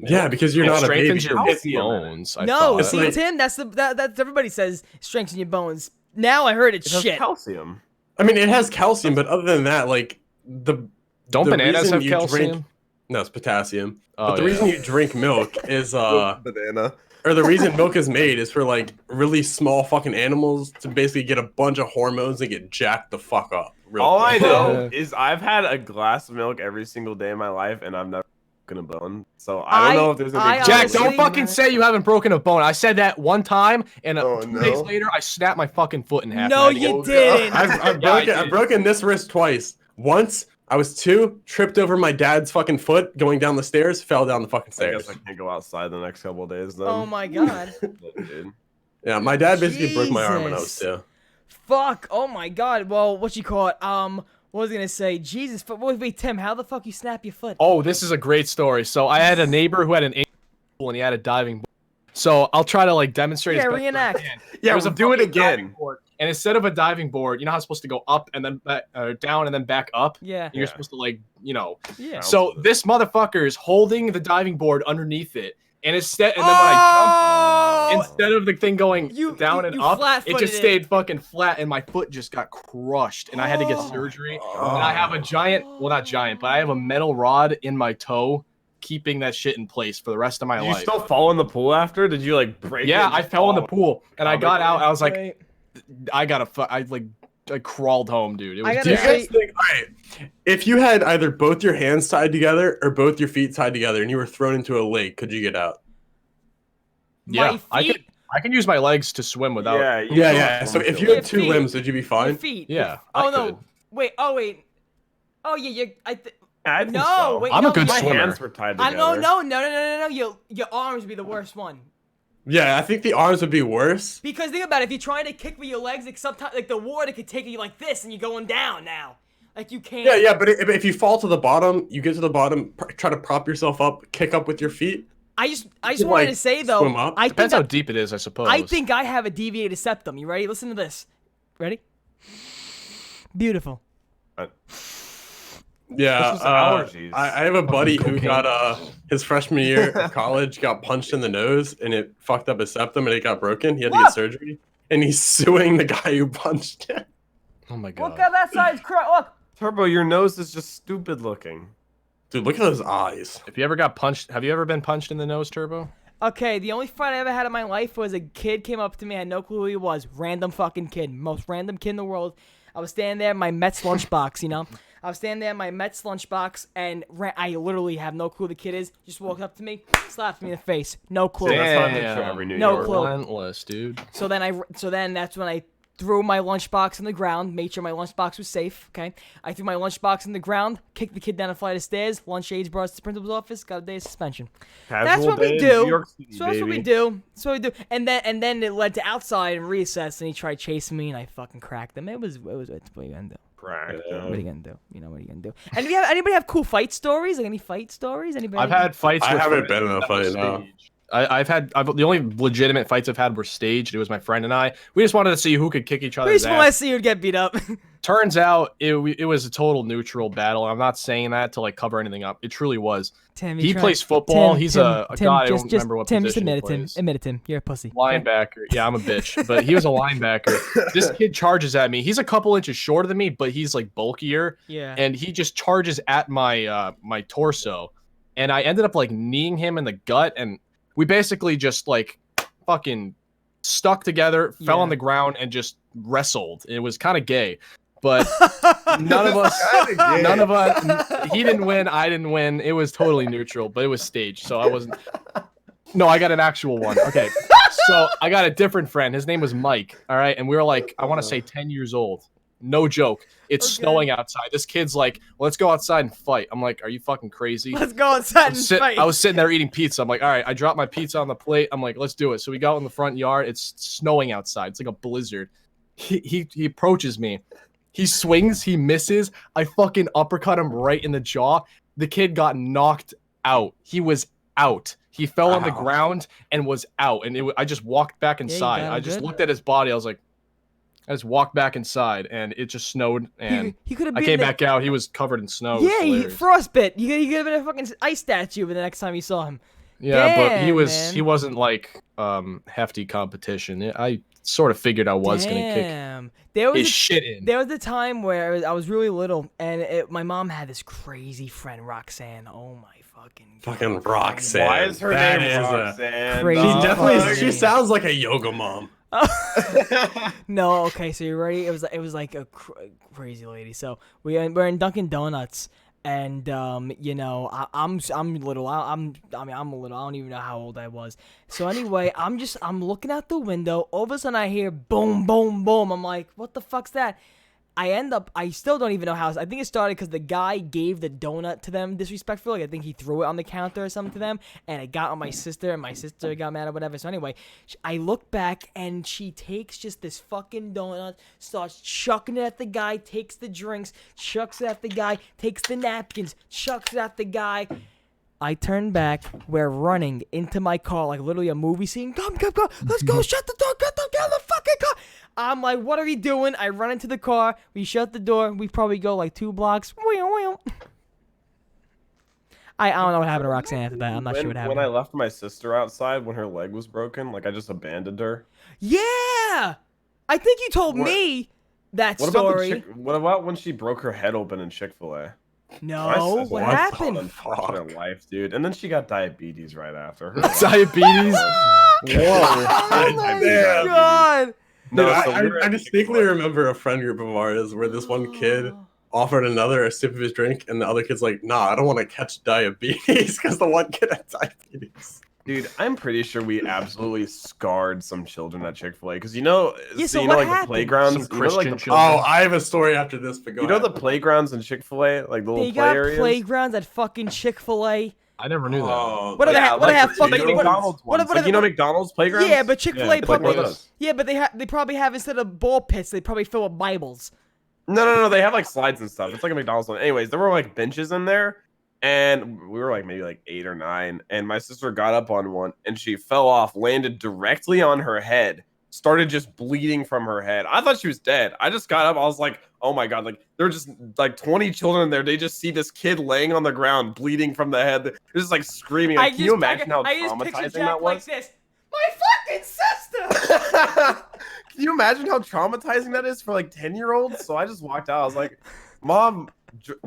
Yeah, because you're It not a baby. strengthens your It's- bones. I No, thought. It's see, like- Tim, that's everybody says strengthens your bones. Now I heard it's It has shit. calcium. I mean, it has calcium, but other than that, like Don't the bananas reason have you calcium? drink- no, it's potassium. Oh, But the yeah. reason you drink milk is Banana. or the reason milk is made is for like really small fucking animals to basically get a bunch of hormones and get jacked the fuck up. real All I quick. know is I've had a glass of milk every single day in my life, and I've never broken a bone. So I don't know if there's I gonna be. Jack, honestly- don't fucking say you haven't broken a bone. I said that one time, and Oh, 2 days no. later, I snapped my fucking foot in half. No, and I had to you get- didn't. I've broken this wrist twice. Once I was 2, tripped over my dad's fucking foot going down the stairs, fell down the fucking I stairs. guess I can't go outside the next couple of days then. Oh my god. Dude. Yeah, my dad basically broke my arm when I was Jesus. 2. Fuck. Oh my god. Well, what you call it? What was I gonna say? Jesus. Wait, Tim. How the fuck you snap your foot? Oh, this is a great story. So I had a neighbor who had an pool and he had a diving board. So I'll try to like demonstrate. Yeah, as best as I reenact. can. Yeah, There was a do it fucking again. diving board, and instead of a diving board, you know how it's supposed to go up and then back, down and then back up. Yeah. You're Yeah. supposed to like, you know. Yeah. So this motherfucker is holding the diving board underneath it, and instead, and then when I jumped, instead of the thing going down and up, it flat-footed just stayed fucking flat, and my foot just got crushed, and I had to get surgery. And I have a giant, well, not giant, but I have a metal rod in my toe, keeping that shit in place for the rest of my Did you life. still fall in the pool after? Did you like break? it Yeah, and I just fell in the fall? pool, and I got out. I was like, Wait. I crawled home, dude. It I was Do you gotta guys think, alright, if you had either both your hands tied together or both your feet tied together and you were thrown into a lake, could you get out? yeah, My feet. I can use my legs to swim without. Yeah, Yeah. So if you Your had 2 feet. limbs, would you be Your fine? feet. Yeah, Oh I no. could. Wait. Oh wait. Oh yeah. I think No, so. wait. I'm a no, good no, My swimmer. hands were tied I together. no. Your arms would be the worst one. Yeah, I think the arms would be worse. Because think about it, if you're trying to kick with your legs, like sometimes like the water could take you like this, and you're going down now. Like you can't. Yeah, but if you fall to the bottom, you get to the bottom, try to prop yourself up, kick up with your feet. I just could, wanted like, to say though. swim up. I Depends think how deep it is, I suppose. I think I have a deviated septum. You ready? Listen to this. Ready? Beautiful. Yeah, This was allergies. I have a buddy who got his freshman year of college got punched in the nose and it fucked up his septum and it got broken. He had to Look! get surgery, and he's suing the guy who punched him. Oh my god. Look at that size crap. Look. Turbo, your nose is just stupid looking. Dude, look at those eyes. If you ever got punched, have you ever been punched in the nose, Turbo? Okay, the only fright I ever had in my life was a kid came up to me. I had no clue who he was. Random fucking kid. Most random kid in the world. I was standing there in my Mets lunchbox, you know? I was standing there in my Mets lunchbox, and I literally have no clue who the kid is. Just walked up to me, slapped me in the face. No clue. Damn. That's not every New No York. clue. Relentless, dude. So then that's when I threw my lunchbox on the ground, made sure my lunchbox was safe, okay? I threw my lunchbox on the ground, kicked the kid down a flight of stairs, lunch aides brought us to the principal's office, got a day of suspension. That's what we do. So that's what we do. So we do. And then it led to outside and recess, and he tried chasing me, and I fucking cracked him. What are you gonna do? What are you gonna do? You know what are you gonna do? And do you have anybody have cool fight stories? Like any fight stories? Anybody? I've had fights. I with haven't friends been in a that fight, were no. staged. The only legitimate fights I've had were staged. It was my friend and I. We just wanted to see who could kick each other's Please, when I ass. see you get beat up. Turns out it was a total neutral battle. I'm not saying that to like cover anything up. It truly was. Tim, He plays football. He's a Tim, guy. I don't remember what Tim, position just he admit it, Tim. plays. Admit it, Tim. You're a pussy. Linebacker. Yeah, I'm a bitch. But he was a linebacker. This kid charges at me. He's a couple inches shorter than me, but he's like bulkier. Yeah. And he just charges at my my torso. And I ended up like kneeing him in the gut, and we basically just like fucking stuck together, fell on the ground, and just wrestled. It was kind of gay. But none of us, he didn't win, I didn't win. It was totally neutral, but it was staged, so I wasn't. No, I got an actual one. Okay, so I got a different friend. His name was Mike, all right? And we were like, I want to say 10 years old. No joke. It's snowing outside. This kid's like, well, let's go outside and fight. I'm like, are you fucking crazy? Let's go outside and fight. I was sitting there eating pizza. I'm like, all right, I dropped my pizza on the plate. I'm like, let's do it. So we go out in the front yard. It's snowing outside. It's like a blizzard. He approaches me. He swings, he misses. I fucking uppercut him right in the jaw. The kid got knocked out. He was out. He fell on the ground and was out. And I just walked back inside. I just looked at his body. I was like, I just walked back inside, and it just snowed. And he could have. I came back out. He was covered in snow. Yeah, frostbite. You could have been a fucking ice statue the next time you saw him. Yeah, Damn, but he wasn't like hefty competition. I sort of figured I was gonna kick his shit in. There was a time where I was really little, and my mom had this crazy friend, Roxanne. Oh my fucking Roxanne. Why is her name Roxanne? Crazy. She sounds like a yoga mom. No, okay, so you're ready. It was like a crazy lady. So we're in Dunkin' Donuts. And you know, I'm little. I'm little. I don't even know how old I was. So anyway, I'm looking out the window. All of a sudden, I hear boom, boom, boom. I'm like, what the fuck's that? I still don't even know how. I think it started because the guy gave the donut to them disrespectfully. I think he threw it on the counter or something to them, and it got on my sister, and my sister got mad or whatever. So anyway, I look back, and she takes just this fucking donut, starts chucking it at the guy, takes the drinks, chucks it at the guy, takes the napkins, chucks it at the guy. I turn back. We're running into my car like literally a movie scene. Come, let's go. Shut the door. Get in the fucking car. I'm like, what are we doing? I run into the car. We shut the door. We probably go like 2 blocks. I don't know what happened to Roxanne after that. I'm not sure what happened. When I left my sister outside when her leg was broken, like I just abandoned her. Yeah, I think you told me that story. What about when she broke her head open in Chick-fil-A? No, what happened? Her life, dude. And then she got diabetes right after. Diabetes? Whoa. Oh my god. No, I distinctly remember a friend group of ours where this one kid offered another a sip of his drink, and the other kid's like, nah, I don't want to catch diabetes because the one kid had diabetes. Dude, I'm pretty sure we absolutely scarred some children at Chick-fil-A because you know, happened? The playgrounds. I have a story after this, but go ahead. You know the playgrounds in Chick-fil-A, like the little play areas. Playgrounds at fucking Chick-fil-A. I never knew that. What do they have? What do they have? Fucking McDonald's ones. Like, you know McDonald's playgrounds? Yeah, but Chick-fil-A probably. Yeah, but they probably have instead of ball pits, they probably fill with Bibles. No. They have like slides and stuff. It's like a McDonald's one. Anyways, there were like benches in there, and we were like maybe like 8 or 9, and my sister got up on one, and she fell off, landed directly on her head, started just bleeding from her head. I thought she was dead. I just got up. I was like, oh my god, like there were just like 20 children in there. They just see this kid laying on the ground, bleeding from the head. They're just like screaming. Like, can you imagine how traumatizing that was? Like this. My fucking sister! Can you imagine how traumatizing that is for like 10-year-olds? So I just walked out. I was like, Mom,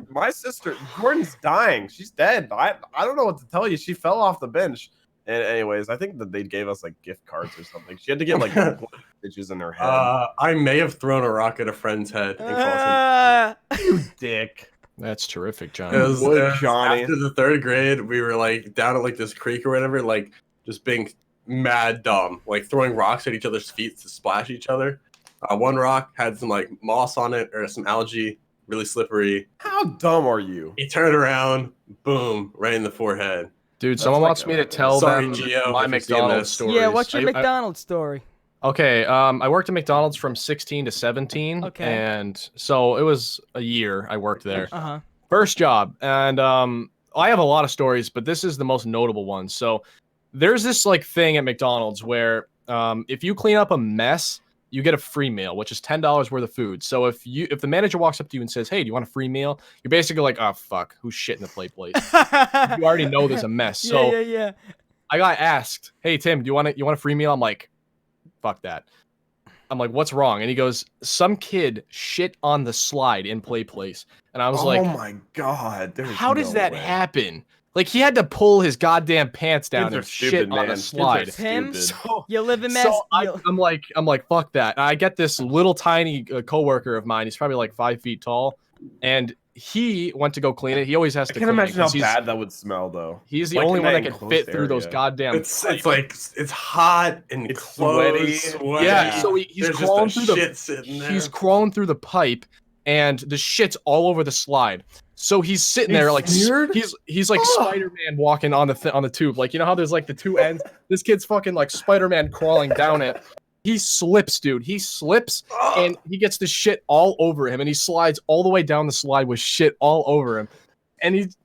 my sister, Jordan's dying. She's dead. I don't know what to tell you. She fell off the bench. And anyways, I think that they gave us like gift cards or something. She had to get like stitches in her head. I may have thrown a rock at a friend's head and caused him. You dick. That's terrific, John. It was Johnny. after the 3rd grade. We were like down at like this creek or whatever, like just being mad dumb, like throwing rocks at each other's feet to splash each other. One rock had some like moss on it or some algae, really slippery. How dumb are you? He turned around, boom, right in the forehead. Dude, someone wants me to tell them Gio, my if you've seen McDonald's this. stories. Yeah, what's your McDonald's story? Okay, I worked at McDonald's from 16 to 17. Okay. And so it was a year I worked there. Uh-huh. First job. And I have a lot of stories, but this is the most notable one. So there's this like thing at McDonald's where if you clean up a mess, you get a free meal, which is $10 worth of food. So if the manager walks up to you and says, "Hey, do you want a free meal?" You're basically like, "Oh fuck, who's shit in the plate, please?" You already know there's a mess. So Yeah. I got asked, "Hey Tim, do you want a free meal?" I'm like, "Fuck that." I'm like, "What's wrong?" And he goes, "Some kid shit on the slide in play place." And I was like, "Oh my god, how does that happen?" Like he had to pull his goddamn pants down and shit on the slide. Tim, so, you live in mess. So I'm like, fuck that. And I get this little tiny coworker of mine. He's probably like 5 feet tall, and he went to go clean it. He always has to. I can't imagine how bad that would smell, though. He's the only one that can fit through those goddamn. It's like it's hot and it's sweaty. Yeah, so he's crawling through he's crawling through the pipe, and the shit's all over the slide. So he's sitting there like he's like Spider-Man walking on the tube. Like, you know how there's like the two ends? This kid's fucking like Spider-Man crawling down it. He slips, dude. He slips and he gets the shit all over him, and he slides all the way down the slide with shit all over him. And it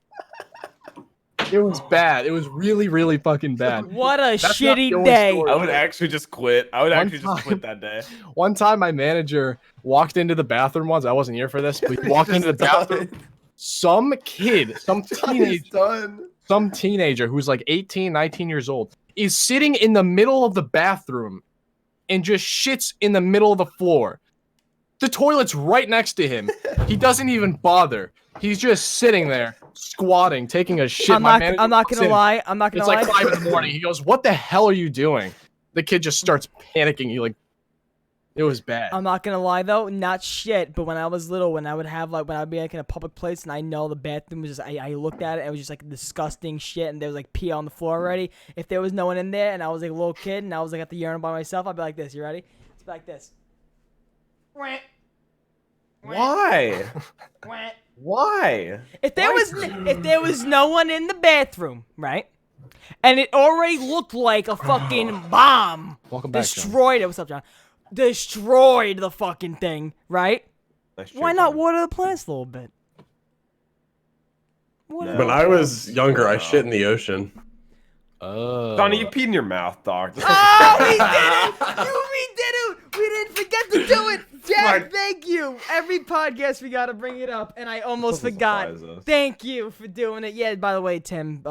was bad. It was really, really fucking bad. What a shitty day. I would actually just quit. I would actually just quit that day. One time my manager walked into the bathroom once. I wasn't here for this, but he walked into the bathroom. Some kid, some teenager who's like 18, 19 years old is sitting in the middle of the bathroom and just shits in the middle of the floor. The toilet's right next to him. He doesn't even bother. He's just sitting there, squatting, taking a shit. I'm not gonna lie. It's like 5 in the morning. He goes, "What the hell are you doing?" The kid just starts panicking. It was bad. I'm not gonna lie though, not shit. But when I was little, when I would be like in a public place and I know the bathroom was just, I looked at it, it was just like disgusting shit, and there was like pee on the floor already. If there was no one in there and I was like a little kid and I was like at the urinal by myself, I'd be like this. You ready? It's like this. Why? Why? If there was no one in the bathroom, right? And it already looked like a fucking bomb. Welcome back, destroyed John. it. What's up, John? Destroyed the fucking thing, right? Why not water the plants a little bit? When I was younger, I shit in the ocean. Donnie, you peed in your mouth, dog. Oh, we did it! We didn't forget to do it! Jack, thank you! Every podcast we gotta bring it up, and I almost forgot. Thank you for doing it. Yeah, by the way, Tim,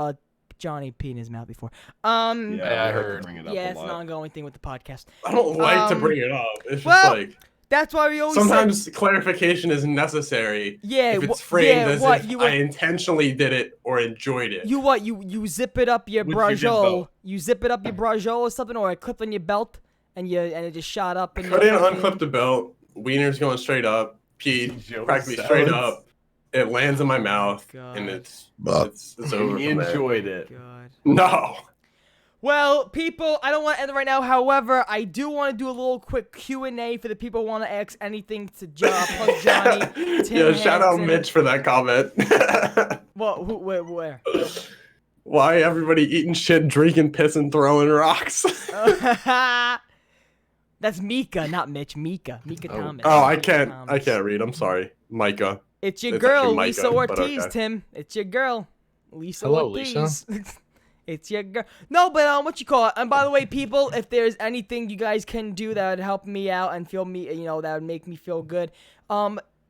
Johnny peed in his mouth before. Yeah, I heard. Yeah, it's an ongoing thing with the podcast. I don't like to bring it up. It's just like... That's why we always sometimes clarification is necessary. Yeah, if it's framed as if I intentionally did it or enjoyed it. You zip it up your brajol. You zip it up your brajol or something, or a clip on your belt, and it just shot up. And I didn't unclip the belt. Wiener's going straight up. Peed practically straight up. It lands in my mouth, and it's over. You enjoyed it. God. No. Well, people, I don't want to end it right now. However, I do want to do a little quick Q&A for the people who want to ask anything to PLUSJOHNNY, Tim shout out Mitch for that comment. Well, where? Why everybody eating shit, drinking piss, and throwing rocks? That's Mika, not Mitch. Mika Thomas. Oh, I can't read. I'm sorry, Micah. It's your girl, Micah, Lisa Ortiz, okay. Tim. It's your girl, Lisa Hello, Ortiz. Lisa. It's your girl. No, but what you call it? And by the way, people, if there's anything you guys can do that would help me out and feel me, that would make me feel good,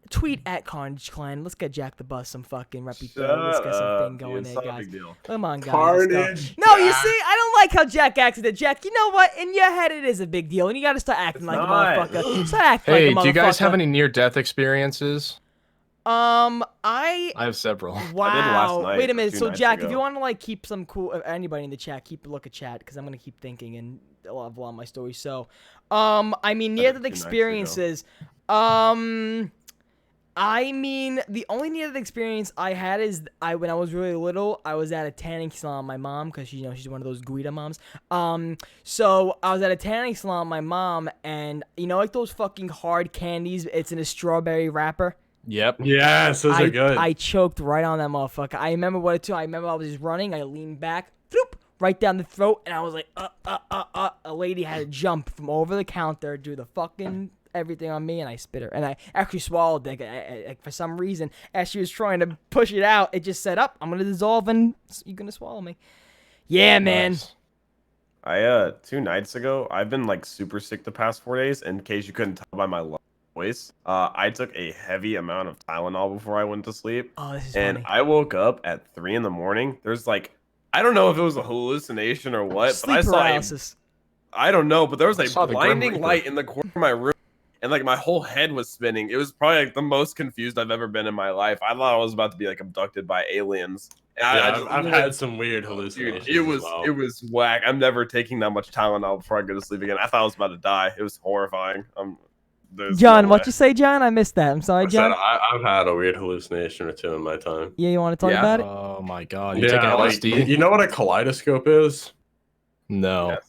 tweet at Carnage Clan. Let's get Jack the Bus some fucking reputation. Let's get something going there, guys. Come on, guys. Carnage. No, you see, I don't like how Jack acts it. Jack, you know what? In your head, it is a big deal, and you got to start acting like a motherfucker. Start acting like a motherfucker. Hey, do you guys have any near-death experiences? I have several. Wow. I did last night Wait a or minute. 2 So nights Jack, ago. if you want to like keep some cool, anybody in the chat, keep a look at chat because I'm gonna keep thinking and a lot of my stories. So, I mean, near did the 2 nights ago. experiences, I mean, the only near-death experience I had is when I was really little, I was at a tanning salon with my mom because she's one of those Guida moms. So I was at a tanning salon with my mom, and like those fucking hard candies. It's in a strawberry wrapper. Yep. Yes, those are good. I choked right on that motherfucker. I remember what it took. I remember I was just running. I leaned back, bloop, right down the throat, and I was like, A lady had to jump from over the counter, do the fucking everything on me, and I spit her. And I actually swallowed it. Like, for some reason, as she was trying to push it out, it just said, I'm going to dissolve, and you're going to swallow me. Yeah, man. Nice. I 2 nights ago, I've been like super sick the past 4 days. In case you couldn't tell by my voice, I took a heavy amount of Tylenol before I went to sleep. Oh, this is and funny. I woke up at 3 in the morning. There's like, I don't know if it was a hallucination or what, Sleep but I saw paralysis. I don't know, but there was I a saw the Grim blinding Reaper. light in the corner of my room, and like my whole head was spinning. It was probably like the most confused I've ever been in my life. I thought I was about to be like abducted by aliens. And Yeah, I've had some weird dude, hallucinations. it was as well. it was whack. I'm never taking that much Tylenol before I go to sleep again. I thought I was about to die. It was horrifying. There's John, no what way. you say, John? I missed that. I'm sorry, I said John. I've had a weird hallucination or two in my time. Yeah, you want to talk Yeah. about it? Oh my god. You take like, LSD? you know what a kaleidoscope is? No. Yes.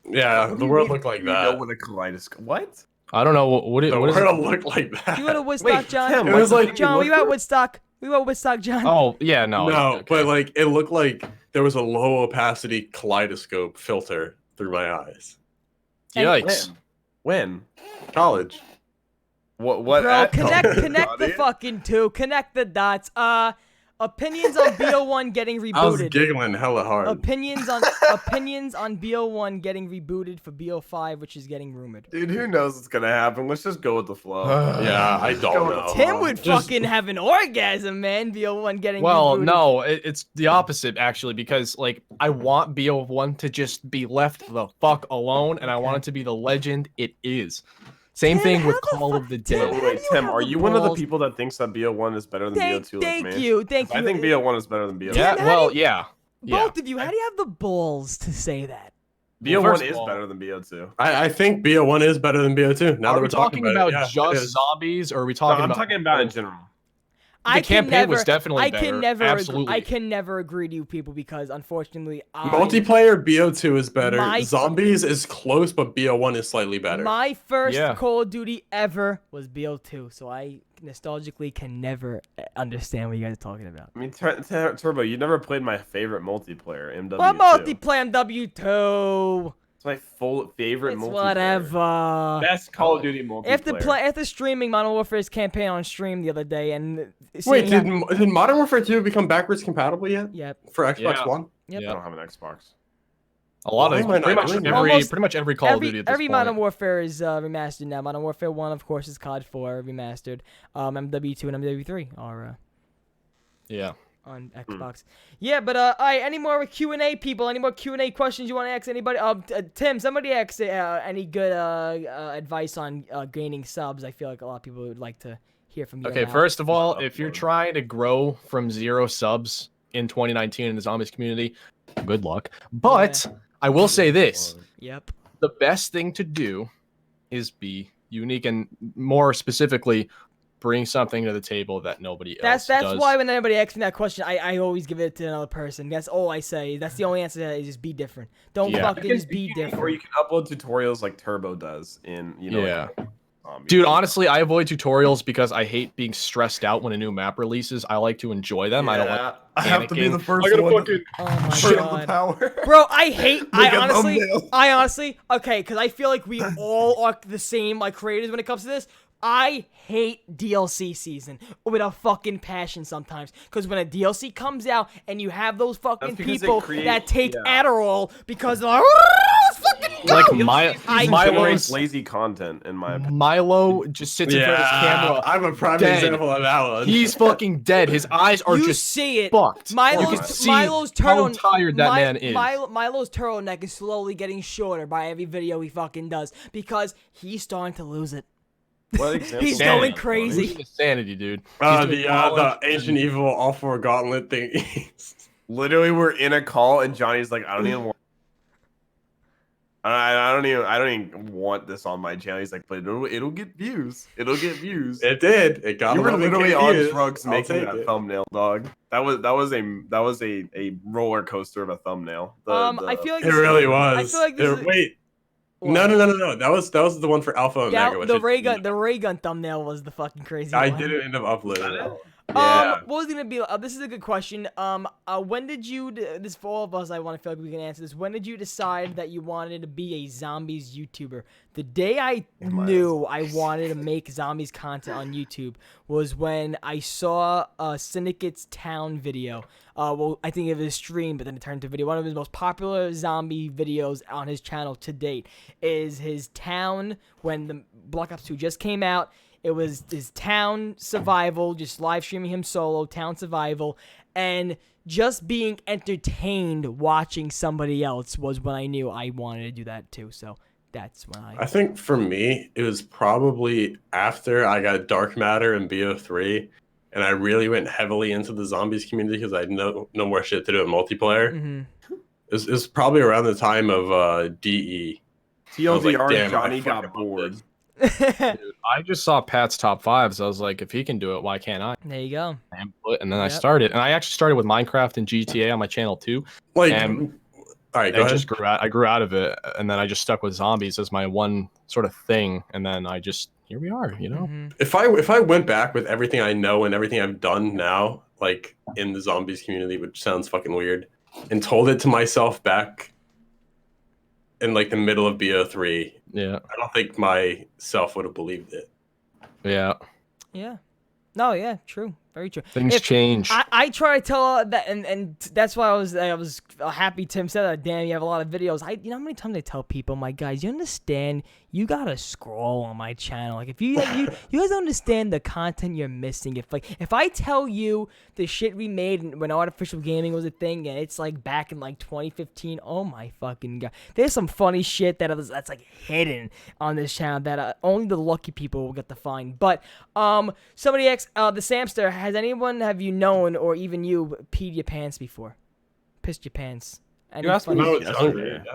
Yeah, What do the you world mean looked like you know that. what a kaleidoscope? What? I don't know what The is world it? looked like that. You go to Woodstock, Wait, John? Tim, It was like- John, were you look at for- Woodstock? We were at Woodstock, John. Oh yeah, no. No, okay. but like it looked like there was a low opacity kaleidoscope filter through my eyes. Yikes. When? College. What? Bro, at connect college? the fucking two. Connect the dots. Opinions on BO1 getting I was rebooted. giggling hella hard. Opinions on BO1 getting rebooted for BO5, which is getting rumored. Dude, who knows what's gonna happen? Let's just go with the flow. Yeah, I don't know. Tim would Just- fucking have an orgasm, man. BO1 getting Well, rebooted. no, it's the opposite actually, because like I want BO1 to just be left the fuck alone, and I want it to be the legend it is. Same Tim, thing with how the Call fuck- of the Tim, Dead. how Wait, do you Tim, have are the you one of the balls? people that thinks that BO1 is better than BO2 Thank like me? you. I think BO1 is better than BO2. Yeah, Tim, well, how do yeah. Yeah. Both of you, how do you have the balls to say that? BO1 Well, first of is all- better than BO2. I think BO1 is better than BO2. Now Are that we we're talking about, it, yeah, it just is. zombies, or are we No, talking I'm about? talking about in general. I can campaign was never- definitely I better. can never Absolutely. I can never agree to you people because unfortunately Multiplayer BO2 is better. My- Zombies is close, but BO1 is slightly better. my first Yeah. Call of Duty ever was BO2, so I nostalgically can never understand what you guys are talking about. I mean, Turbo, you never played my favorite multiplayer, MW2. What multiplayer on W2? It's my favorite It's multiplayer. whatever. Best Call of Duty multiplayer. After streaming Modern Warfare's campaign on stream the other day and Wait, seeing did Modern Warfare 2 become backwards compatible yet? Yep. For Xbox Yeah. One? Yep. I don't have an Xbox. A lot Why of am I not pretty much doing every that? Almost pretty much every Call of Duty at this every point. Modern Warfare is remastered now. Modern Warfare 1, of course, is COD 4 remastered. MW2 and MW3 are Yeah. on Xbox. Yeah, but all right, any more Q&A people? Any more Q&A questions you want to ask anybody? Tim, somebody asked any good advice on gaining subs. I feel like a lot of people would like to hear from you. Okay, now. first of all, Just if you're upload. trying to grow from 0 subs in 2019 in the zombies community, good luck. But I will say this. Yep. The best thing to do is be unique, and more specifically, bring something to the table that nobody else That's does. why when anybody asks me that question, I always give it to another person. That's all I say. That's the only answer to that is just be different. Don't Yeah. fucking just be Or different. you can upload tutorials like Turbo does in, Yeah. zombies. Dude, honestly, I avoid tutorials because I hate being stressed out when a new map releases. I like to enjoy them. I don't like I have to be the panicking. first I gotta one fucking- Oh my to god. power. Bro, I hate. Make a honestly, thumbnail. okay, because I feel like we all are the same, like creators when it comes to this. I hate DLC season with a fucking passion sometimes. Because when a DLC comes out and you have those fucking That's because they people create- that take yeah. Adderall because they're like, "Oh, it's fucking Like dope." I Milo's lazy content in my opinion. Milo just sits in front of his camera. I'm a prime dead. example of that one. He's fucking dead. His eyes are You just see it. fucked. You can Milo's see Milo's how turtle tired that man is. Milo's turtleneck is slowly getting shorter by every video he fucking does because he's starting to lose it. What example? He's Sanity. going crazy. Who's insanity, dude. The ancient evil all four gauntlet thing. Literally, we're in a call and Johnny's like, I don't even want. I don't even want this on my channel. He's like, but it'll get views. It'll get views. It did. It got. You were literally on views. drugs I'll making take that it. thumbnail, dog. That was a roller coaster of a thumbnail. I feel like It really was. I feel like this is... Wait. What? No. That was the one for Alpha Yeah, Omega. the ray gun thumbnail was the fucking crazy I one. didn't end up uploading it. Yeah. What was it gonna be? This is a good question. When did you? This for all of us, I want to feel like we can answer this. When did you decide that you wanted to be a zombies YouTuber? The day I knew I wanted to make zombies content on YouTube was when I saw Syndicate's Town video. Well, I think it was a stream, but then it turned to video. One of his most popular zombie videos on his channel to date is his Town when the Black Ops 2 just came out. It was his town survival, just live streaming him solo, town survival, and just being entertained watching somebody else was when I knew I wanted to do that too. So that's when I think for me, it was probably after I got Dark Matter and BO3, and I really went heavily into the zombies community because I had no more shit to do in multiplayer. Mm-hmm. It was probably around the time of DE. TLDR, damn, Johnny I got fucking bored. Dude, I just saw Pat's top 5s. So I was like, if he can do it, why can't I? There you go. And then I started, and I actually started with Minecraft and GTA on my channel too. Like, And all right, go ahead. just grew out. I grew out of it, and then I just stuck with zombies as my one sort of thing. And then I just here we are, you know. Mm-hmm. If I went back with everything I know and everything I've done now, like in the zombies community, which sounds fucking weird, and told it to myself back in like the middle of BO3, Yeah. I don't think myself would have believed it. Yeah. Yeah. No, yeah, true. Very true. Things change. I try to tell that, and that's why I was happy Tim said that. Damn, you have a lot of videos. You know how many times I tell people, my guys, you understand? You gotta scroll on my channel. Like if you guys don't understand the content you're missing. If I tell you the shit we made when artificial gaming was a thing, and it's like back in like 2015. Oh my fucking god, there's some funny shit that's like hidden on this channel that only the lucky people will get to find. But somebody asked the Samster, have you known or even you peed your pants before? Pissed your pants? You asked me No, this it's hungry. yesterday.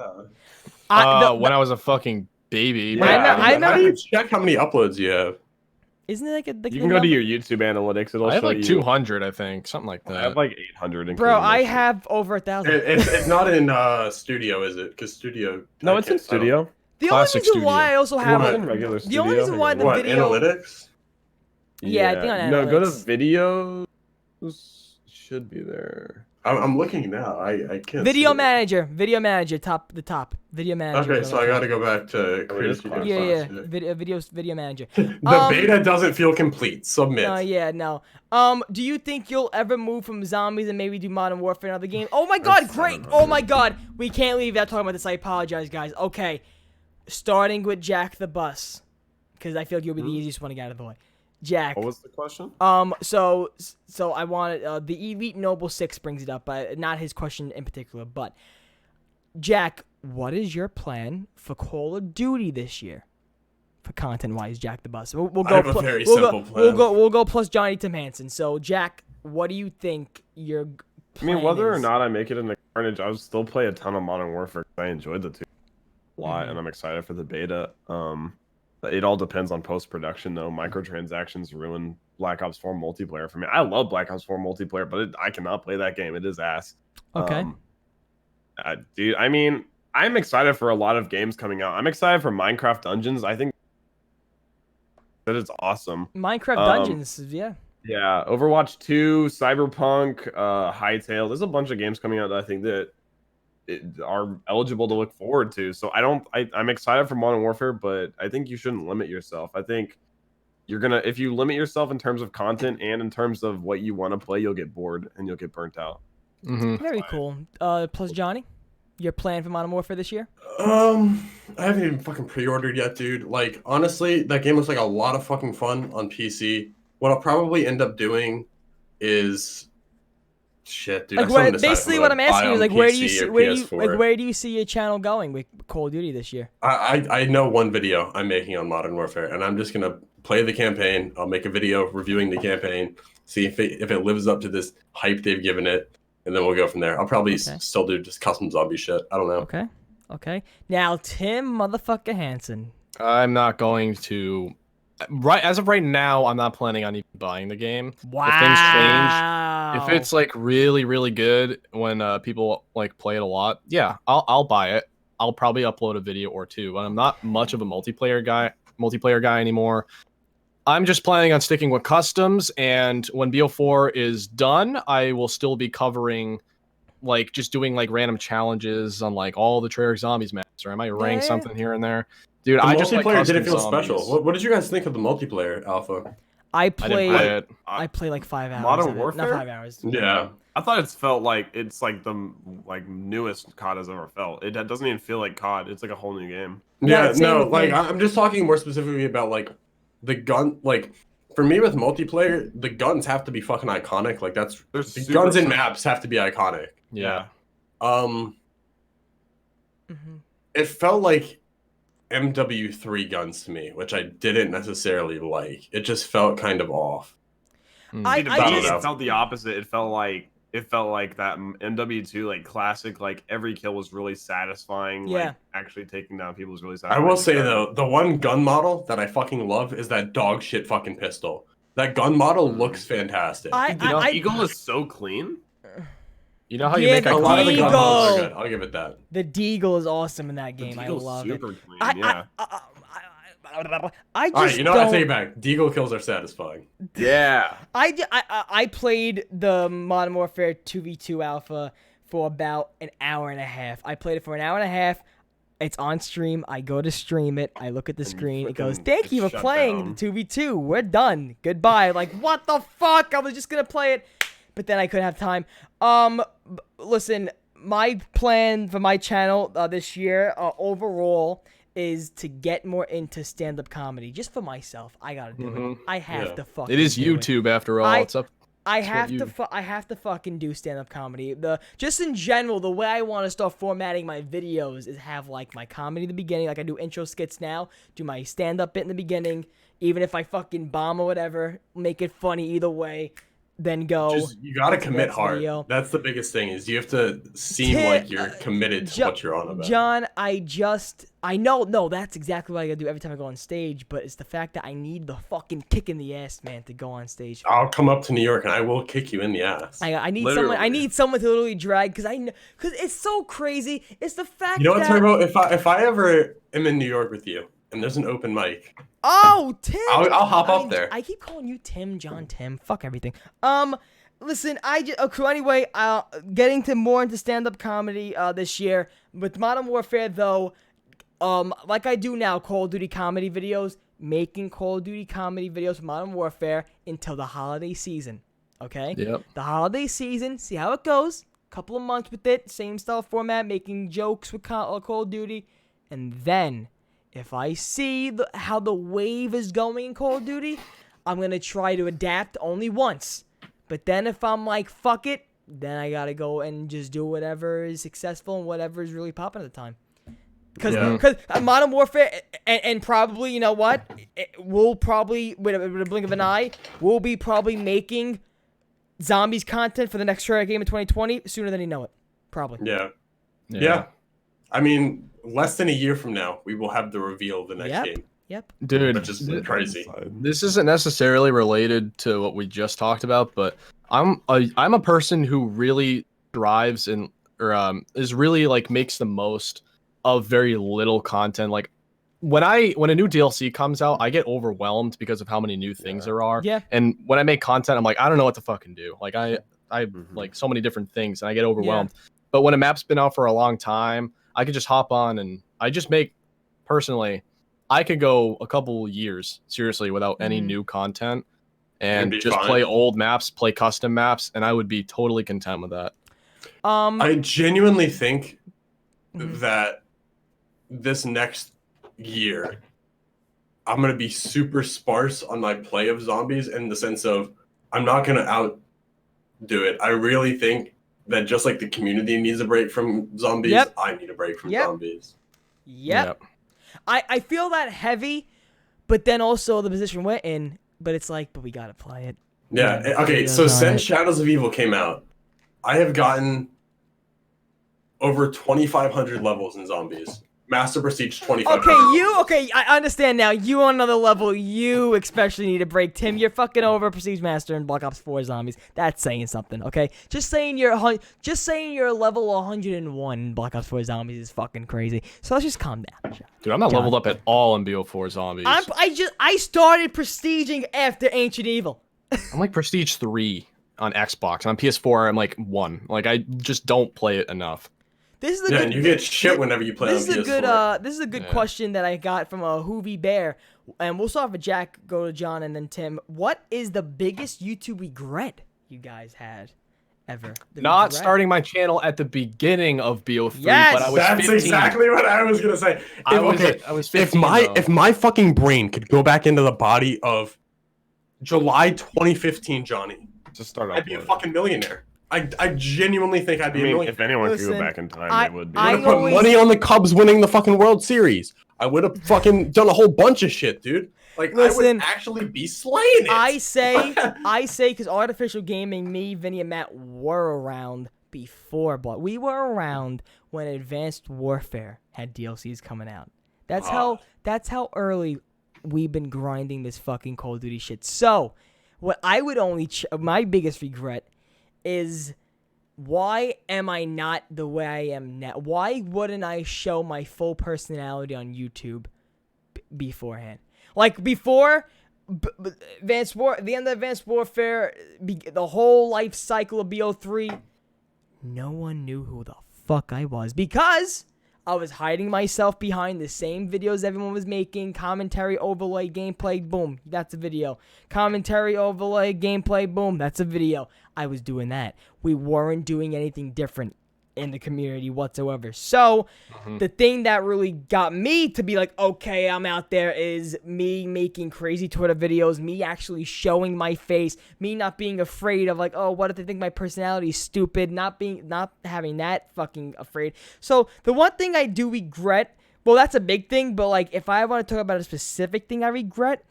Yeah. When I was a fucking baby. Yeah. I know How do you. you check how many uploads you have? Isn't it like a? You can go to your YouTube analytics. It'll I have show like you. 200, I think, something like that. I have like 800. Bro, I including have over 1,000. It's not in Studio, is it? Because Studio. No, it's in Studio. The only Classic reason why Studio. I also have What? It's in regular the Studio. only reason why the What, video. analytics? Yeah, I think on No, go to analytics. videos. Should be there. I'm looking now. I can't. Video see it. manager, video manager, the top, video manager. Okay, so I got to go back to Creative Studio. Yeah, Classic. video manager. The beta doesn't feel complete. Submit. No. Do you think you'll ever move from zombies and maybe do Modern Warfare another game? Oh my god, great! Oh my god, we can't leave without talking about this. I apologize, guys. Okay, starting with Jack the Bus, because I feel like you'll be the easiest one to get out of the way. Jack. What was the question? So I wanted the Elite Noble 6 brings it up, but not his question in particular. But Jack, what is your plan for Call of Duty this year, for content-wise? Jack the Bus. We'll go. I have a very simple plan. We'll go plus Johnny Tim Hansen. So Jack, what do you think your plan I mean, whether or is? not I make it in the Carnage, I would still play a ton of Modern Warfare. I enjoyed the two a lot, and I'm excited for the beta. It all depends on post-production, though. Microtransactions ruin Black Ops 4 multiplayer for me. I love Black Ops 4 multiplayer, but I cannot play that game. It is ass. Okay. Dude, I mean, I'm excited for a lot of games coming out. I'm excited for Minecraft Dungeons. I think that it's awesome. Minecraft Dungeons, yeah. Yeah, Overwatch 2, Cyberpunk, Hytale. There's a bunch of games coming out that I think that are eligible to look forward to. So I'm excited for Modern Warfare, but I think you shouldn't limit yourself. I think if you limit yourself in terms of content and in terms of what you want to play, you'll get bored and you'll get burnt out. Very cool. Plus Johnny, your plan for Modern Warfare this year? I haven't even fucking pre-ordered yet, dude. Like, honestly, that game looks like a lot of fucking fun on PC. What I'll probably end up doing is Shit, dude. Like basically what I'm asking you is like where do you see your channel going with Call of Duty this year? I know one video I'm making on Modern Warfare, and I'm just gonna play the campaign. I'll make a video reviewing the campaign, see if it lives up to this hype they've given it, and then we'll go from there. I'll probably still do just custom zombie shit. I don't know. Okay. Now Tim motherfucker Hansen. I'm not going to. As of right now, I'm not planning on even buying the game. Wow. If things change, if it's like really, really good when people like play it a lot, yeah, I'll buy it. I'll probably upload a video or two, but I'm not much of a multiplayer guy anymore. I'm just planning on sticking with customs, and when BO4 is done, I will still be covering, like, just doing like random challenges on like all the Treyarch Zombies maps, or I might rank something here and there. Dude, I just like multiplayer didn't feel zombies. special. What did you guys think of the multiplayer alpha? I play like 5 hours. Modern Warfare? Not 5 hours. Yeah. I thought it's felt like it's like the newest COD has ever felt. It doesn't even feel like COD. It's like a whole new game. Yeah, no, like I'm just talking more specifically about like the gun. Like for me with multiplayer, the guns have to be fucking iconic. Like the guns in maps have to be iconic. Yeah. It felt like MW3 guns to me, which I didn't necessarily like. It just felt kind of off. It felt the opposite. It felt like that MW2 like classic, like every kill was really satisfying. Yeah. Like actually taking down people was really satisfying. I will say though, the one gun model that I fucking love is that dog shit fucking pistol. That gun model looks fantastic. Eagle is so clean. You know how you make a lot of the gun models are good. Deagle. I'll give it that. The Deagle is awesome in that game. I love it. Super clean. Yeah. I just Alright, you know what? I take it back. Deagle kills are satisfying. Yeah. I played the Modern Warfare 2v2 alpha for about an hour and a half. I played it for an hour and a half. It's on stream. I go to stream it. I look at the screen. It goes, "Thank you for playing the 2v2. We're done. Goodbye." Like, what the fuck? I was just gonna play it, but then I couldn't have time. Listen, my plan for my channel this year overall is to get more into stand-up comedy. Just for myself, I gotta do it. I have to fucking. It is YouTube after all. It's up. I have to fucking do stand-up comedy. Just in general, the way I want to start formatting my videos is have like my comedy in the beginning, like I do intro skits now, do my stand-up bit in the beginning, even if I fucking bomb or whatever, make it funny either way. Then go. You gotta commit hard. Video. That's the biggest thing. Is you have to seem like you're committed to what you're on about. John, I know. No, that's exactly what I gotta do every time I go on stage. But it's the fact that I need the fucking kick in the ass, man, to go on stage. I'll come up to New York and I will kick you in the ass. I need someone. I need someone to literally drag because it's so crazy. It's the fact. You know what, Turbo? If I ever am in New York with you and there's an open mic. Oh, Tim! I'll hop up there. I keep calling you Tim, John, Tim. Fuck everything. Listen, anyway, getting more into stand-up comedy this year. With Modern Warfare, though, like I do now, Call of Duty comedy videos, making Call of Duty comedy videos for Modern Warfare until the holiday season. Okay? Yep. The holiday season, see how it goes. Couple of months with it, same style format, making jokes with Call of Duty. And then, if I see how the wave is going in Call of Duty, I'm going to try to adapt only once. But then if I'm like, fuck it, then I got to go and just do whatever is successful and whatever is really popping at the time. Because Modern Warfare, and probably, you know what, we'll probably, with a blink of an eye, we'll be probably making Zombies content for the next Treyarch game of 2020 sooner than you know it. Probably. Yeah. I mean, less than a year from now, we will have the reveal of the next game. Yep. Dude, which is crazy. This isn't necessarily related to what we just talked about, but I'm a person who really thrives is really like makes the most of very little content. Like when a new DLC comes out, I get overwhelmed because of how many new things there are. Yeah. And when I make content, I'm like, I don't know what to fucking do. Like I like so many different things and I get overwhelmed. Yeah. But when a map's been out for a long time, I could just hop on and I just make, personally, I could go a couple years seriously without any new content and just play old maps, play custom maps, and I would be totally content with that. I genuinely think that this next year, I'm going to be super sparse on my play of zombies in the sense of I'm not going to do it. I really think that just like the community needs a break from zombies, I need a break from zombies. Yep. I feel that heavy, but then also the position we're in, but it's like, but we gotta play it. Yeah, okay, so since Shadows of Evil came out, I have gotten over 2,500 levels in zombies. Master Prestige 2,500. Okay, I understand now. You on another level, you especially need a break. Tim, you're fucking over Prestige Master in Black Ops 4 Zombies. That's saying something, okay? Just saying you're level 101 in Black Ops 4 Zombies is fucking crazy. So let's just calm down. Dude, I'm not leveled up at all in BO4 Zombies. I started prestiging after Ancient Evil. I'm like Prestige 3 on Xbox. On PS4, I'm like 1. Like, I just don't play it enough. This is and you get shit whenever you play on PS4. This is a good question that I got from a Hoovy Bear. And we'll start with Jack, go to John, and then Tim. What is the biggest YouTube regret you guys had ever? Not starting my channel at the beginning of BO3, yes! but I was That's 15. exactly what I was going to say. I was 15, if my fucking brain could go back into the body of July 2015 Johnny, just start I'd be a fucking millionaire. I genuinely think I'd be a millionaire. If anyone could go back in time, it would be. I would have put money on the Cubs winning the fucking World Series. I would have fucking done a whole bunch of shit, dude. Like, I would actually be slaying it. I say, because Artificial Gaming, me, Vinny, and Matt were around before, but we were around when Advanced Warfare had DLCs coming out. That's how early we've been grinding this fucking Call of Duty shit. So, what I would my biggest regret is, why am I not the way I am now? Why wouldn't I show my full personality on YouTube beforehand? Like, before the end of Advanced Warfare, the whole life cycle of BO3, no one knew who the fuck I was, because I was hiding myself behind the same videos everyone was making. Commentary, overlay, gameplay, boom, that's a video. Commentary, overlay, gameplay, boom, that's a video. I was doing that. We weren't doing anything different in the community whatsoever. So, the thing that really got me to be like, okay, I'm out there, is me making crazy Twitter videos, me actually showing my face, me not being afraid of like, oh, what if they think my personality is stupid, not having that fucking afraid. So, the one thing I do regret, well, that's a big thing, but like, if I want to talk about a specific thing I regret,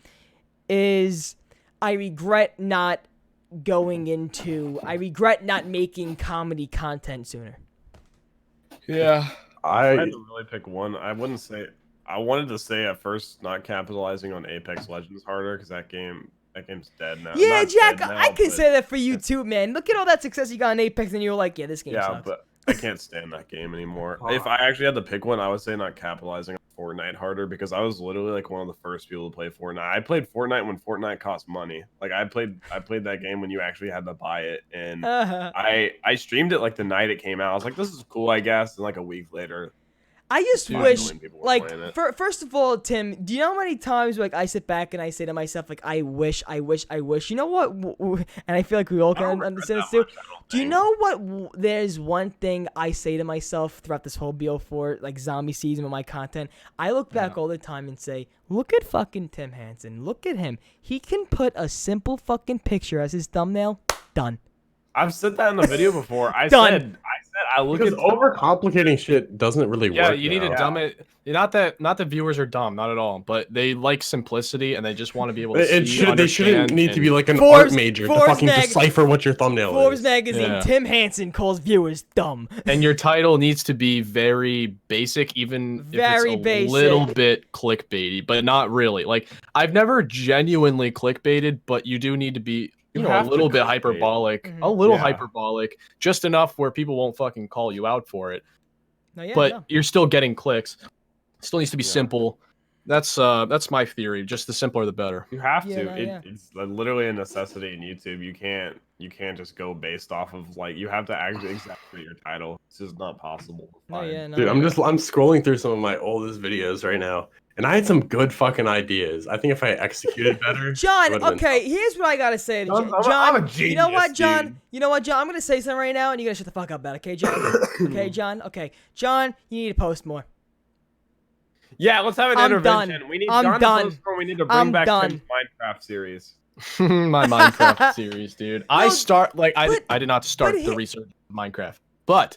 is I regret not making comedy content sooner. Yeah, I had to really pick one. I wanted to say at first not capitalizing on Apex Legends harder, because that game's dead now. Yeah, Jack, I can say that for you too, man. Look at all that success you got in Apex, and you were like, yeah, this game sucks. Yeah, but I can't stand that game anymore. If I actually had to pick one, I would say not capitalizing on Fortnite harder, because I was literally like one of the first people to play Fortnite. I played Fortnite when Fortnite cost money. Like, I played that game when you actually had to buy it, and I streamed it like the night it came out. I was like, this is cool, I guess. And like a week later, I just wish, like, first of all, Tim, do you know how many times like I sit back and I say to myself, like, I wish. You know what? And I feel like we all can understand this too. Do you know what? There's one thing I say to myself throughout this whole BO4 like zombie season with my content. I look back all the time and say, look at fucking Tim Hansen. Look at him. He can put a simple fucking picture as his thumbnail. Done. I've said that in the video before. I said I look at overcomplicating shit doesn't really work. Yeah, you need to dumb it. Not that viewers are dumb, not at all, but they like simplicity and they just want to be able to They shouldn't need to be like an art major to fucking decipher what your thumbnail is. Forbes magazine, Tim Hansen calls viewers dumb. And your title needs to be very basic, even if it's a little bit clickbaity, but not really. Like, I've never genuinely clickbaited, but you do need to be a little bit hyperbolic, hyperbolic, just enough where people won't fucking call you out for it. You're still getting clicks. Still needs to be simple. That's my theory. Just the simpler, the better. You have to. It's literally a necessity in YouTube. You can't just go based off of like. You have to actually exactly your title. It's just not possible. Dude, I'm scrolling through some of my oldest videos right now. And I had some good fucking ideas. I think if I executed better, John. Okay, here's what I gotta say to John. I'm a genius, you know what, John? Dude. You know what, John? I'm gonna say something right now, and you're gonna shut the fuck up about it, okay, John? Okay, John. Okay, John. You need to post more. Yeah, let's have an intervention. We need John to post more. We need to bring back Tim's Minecraft series. My Minecraft series, dude. I did not start the research of Minecraft, but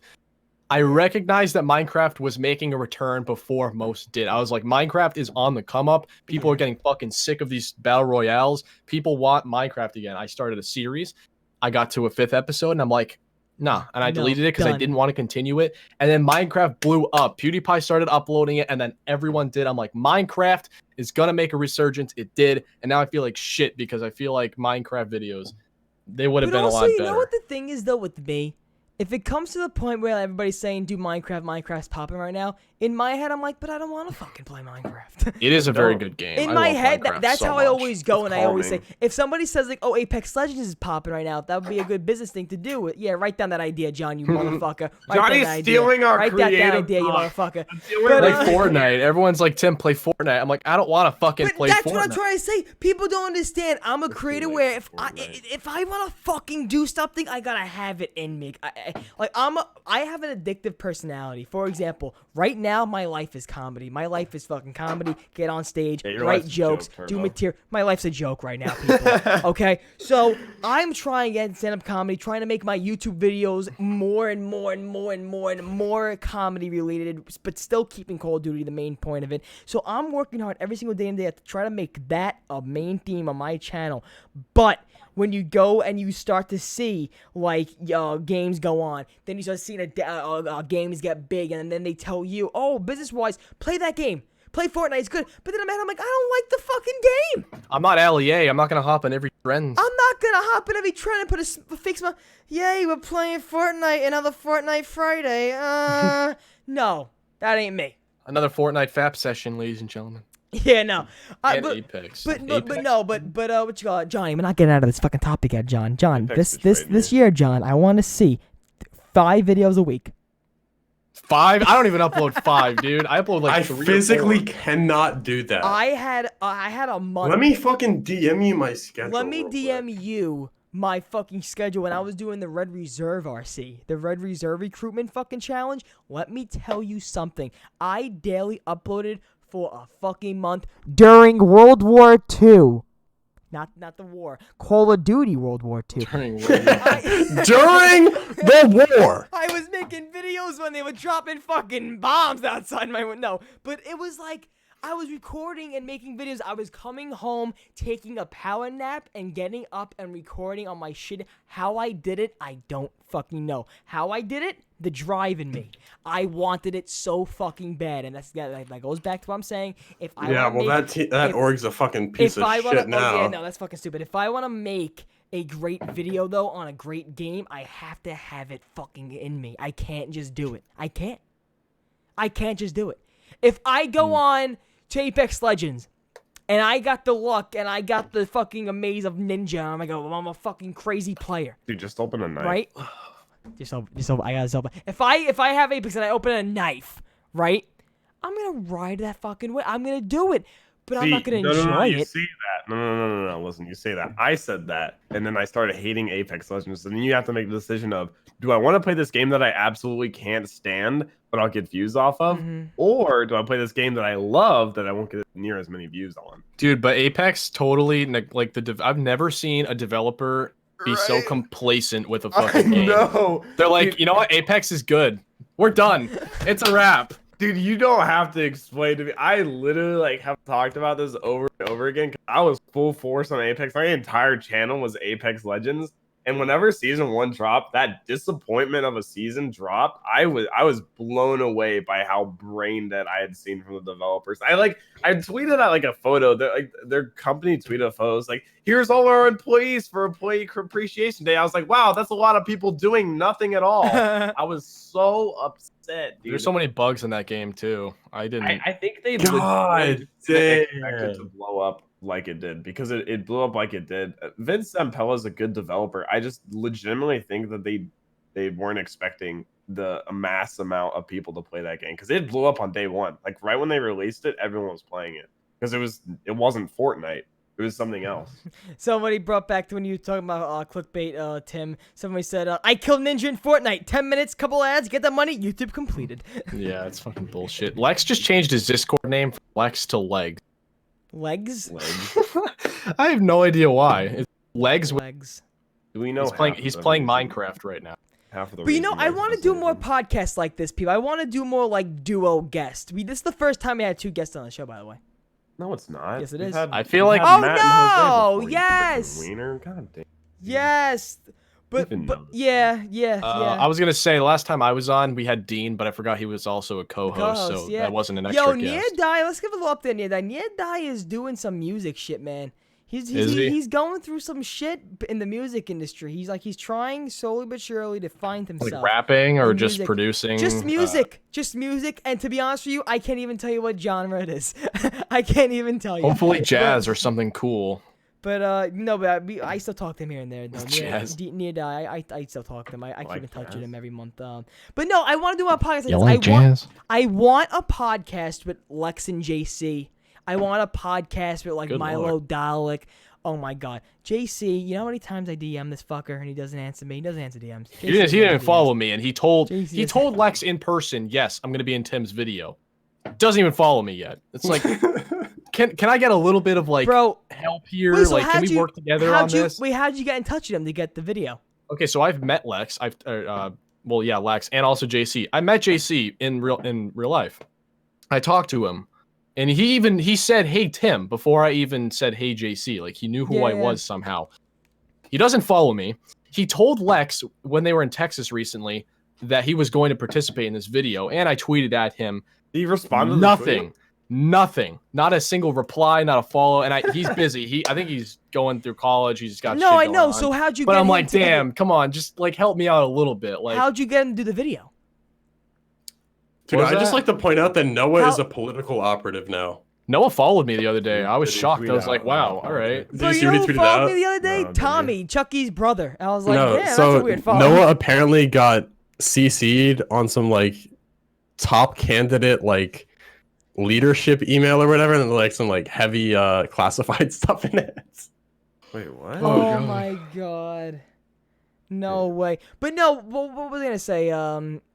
I recognized that Minecraft was making a return before most did. I was like, Minecraft is on the come up. People are getting fucking sick of these battle royales. People want Minecraft again. I started a series. I got to a 5th episode, and I'm like, nah. And I deleted it because I didn't want to continue it. And then Minecraft blew up. PewDiePie started uploading it, and then everyone did. I'm like, Minecraft is going to make a resurgence. It did. And now I feel like shit because I feel like Minecraft videos, they would have been a lot better. You know what the thing is, though, with me? If it comes to the point where everybody's saying, do Minecraft's popping right now, in my head, I'm like, but I don't want to fucking play Minecraft. It is a very good game. In my head, that's how I always go, and I always say, if somebody says, like, oh, Apex Legends is popping right now, that would be a good business thing to do. Yeah, write down that idea, John, you motherfucker. Johnny's stealing our creative Write that idea, you motherfucker. Like Fortnite. Everyone's like, Tim, play Fortnite. I'm like, I don't want to fucking play Fortnite. That's what I'm trying to say. People don't understand. I'm a creator where if I want to fucking do something, I gotta have it in me. I have an addictive personality. For example, right now, my life is comedy. My life is fucking comedy. Get on stage, write jokes, do material. My life's a joke right now, people. Okay? So, I'm trying to get stand-up comedy, trying to make my YouTube videos more and more comedy related, but still keeping Call of Duty the main point of it. So, I'm working hard every single day and day to try to make that a main theme on my channel. But when you go and you start to see, like, games go on, then you start seeing games get big, and then they tell you, oh, business-wise, play that game. Play Fortnite, it's good. But then I'm like, I don't like the fucking game. I'm not LEA. I'm not going to hop on every trend. I'm not going to hop on every trend and put a fix my, yay, we're playing Fortnite, another Fortnite Friday. No, that ain't me. Another Fortnite FAP session, ladies and gentlemen. Yeah, no. Apex. But what you call it, Johnny? We're not getting out of this fucking topic yet, John. John, this year, John, I want to see 5 videos a week. 5? I don't even upload 5, dude. I upload like 3 I physically cannot do that. I had a month. Let me fucking DM you my schedule. Let me DM you my fucking schedule when I was doing the Red Reserve RC, the Red Reserve recruitment fucking challenge. Let me tell you something. I daily uploaded for a fucking month during World War II. Not the war. Call of Duty World War II. During the war. I was making videos when they were dropping fucking bombs outside my window. But it was like, I was recording and making videos. I was coming home, taking a power nap, and getting up and recording on my shit. How I did it, I don't fucking know. How I did it? The drive in me. I wanted it so fucking bad, and that goes back to what I'm saying. That org's a fucking piece of shit now. Oh, yeah, no, that's fucking stupid. If I want to make a great video, though, on a great game, I have to have it fucking in me. I can't just do it. I can't just do it. If I go on to Apex Legends, and I got the luck, and I got the fucking amaze of ninja, I'm a fucking crazy player. Dude, just open a knife. Right? Just open. I gotta open. If I have Apex and I open a knife, right? I'm gonna ride that fucking way. I'm gonna do it, but I'm not gonna enjoy it. You see that? No. Listen, you say that. I said that, and then I started hating Apex Legends. And then you have to make the decision of, do I want to play this game that I absolutely can't stand, but I'll get views off of, or do I play this game that I love that I won't get near as many views on? Dude, but Apex totally like I've never seen a developer be so complacent with a fucking game. No, they're like, you know what? Apex is good. We're done. It's a wrap. Dude, you don't have to explain to me. I literally have talked about this over and over again. I was full force on Apex. My entire channel was Apex Legends. And whenever season 1 dropped, that disappointment of a season dropped, I was blown away by how brain dead I had seen from the developers. I tweeted out a photo. Their company tweeted a photo. It's like, here's all our employees for Employee Appreciation Day. I was like, wow, that's a lot of people doing nothing at all. I was so upset, dude. There's so many bugs in that game too. I think they God expected to blow up like it did, because it blew up like it did. Vince Zampella is a good developer. I just legitimately think that they weren't expecting a mass amount of people to play that game, because it blew up on day 1. Like right when they released it, everyone was playing it, because it wasn't Fortnite. It was something else. Somebody brought back to when you were talking about clickbait, Tim. Somebody said, I killed Ninja in Fortnite. 10 minutes, couple ads, get that money, YouTube completed. Yeah, it's fucking bullshit. Lex just changed his Discord name from Lex to Legs. Legs? I have no idea why. It's legs. Do we know? He's playing Minecraft right now. Half of the But you know, reason I Legs want to doesn't do more even- podcasts like this, people. I want to do more like duo guests. This is the first time we had 2 guests on the show, by the way. No, it's not. Yes, it We've is. I feel like- Oh, Matt and no! Jose before, you Yes! freaking Wiener. God damn. Yes, but Even know. yeah. I was gonna say last time I was on, we had Dean, but I forgot he was also a co-host, so yeah. that wasn't an extra Yo, guest. Niedai, let's give a little update. Niedai is doing some music shit, man. Is he? He's going through some shit in the music industry. He's trying slowly but surely to find himself. Like rapping or in just music. producing? Just music. Just music. And to be honest with you, I can't even tell you what genre it is. I can't even tell you. Hopefully jazz or something cool. But no, but I still talk to him here and there. No, Jazz. Niedai, I still talk to him. I keep like in touch jazz. with him every month. But no, I want to do a podcast. You Like like this. jazz? I want a podcast with Lex and JC. I want a podcast with like Good Milo Dalek. Oh my god. JC, you know how many times I DM this fucker and he doesn't answer me? He doesn't answer DMs. He didn't even follow me, and he told JC told Lex in person, yes, I'm gonna be in Tim's video. Doesn't even follow me yet. It's like, can I get a little bit of like Bro, help here? wait, so Like, can we work together on this? Wait, how'd you get in touch with him to get the video? Okay, so I've met Lex. Lex and also JC. I met JC in real life. I talked to him, and he said, "Hey Tim," before I even said, "Hey JC." Like he knew who I was somehow. He doesn't follow me. He told Lex when they were in Texas recently that he was going to participate in this video, and I tweeted at him. He responded. Nothing. Not a single reply. Not a follow. And he's busy. I think he's going through college. He's got. No, shit I going know. on. So how'd you? But get I'm him like, to the- damn, come on, just like help me out a little bit. Like, how'd you get him to do the video? Dude, What was I just that? like to point out that Noah is How- a political operative now. Noah followed me the other day. I was Did he shocked. tweet I was out? like, wow, all right. Did Bro, you see you what know he who tweeted followed out? me the other day? No, did Tommy, Chucky's brother. I was like, No, yeah, that's so a weird follow. Noah apparently got CC'd on some like top candidate like leadership email or whatever, and like some like heavy classified stuff in it. Wait, what? Oh, God. my god. No way. But no, what was I gonna say?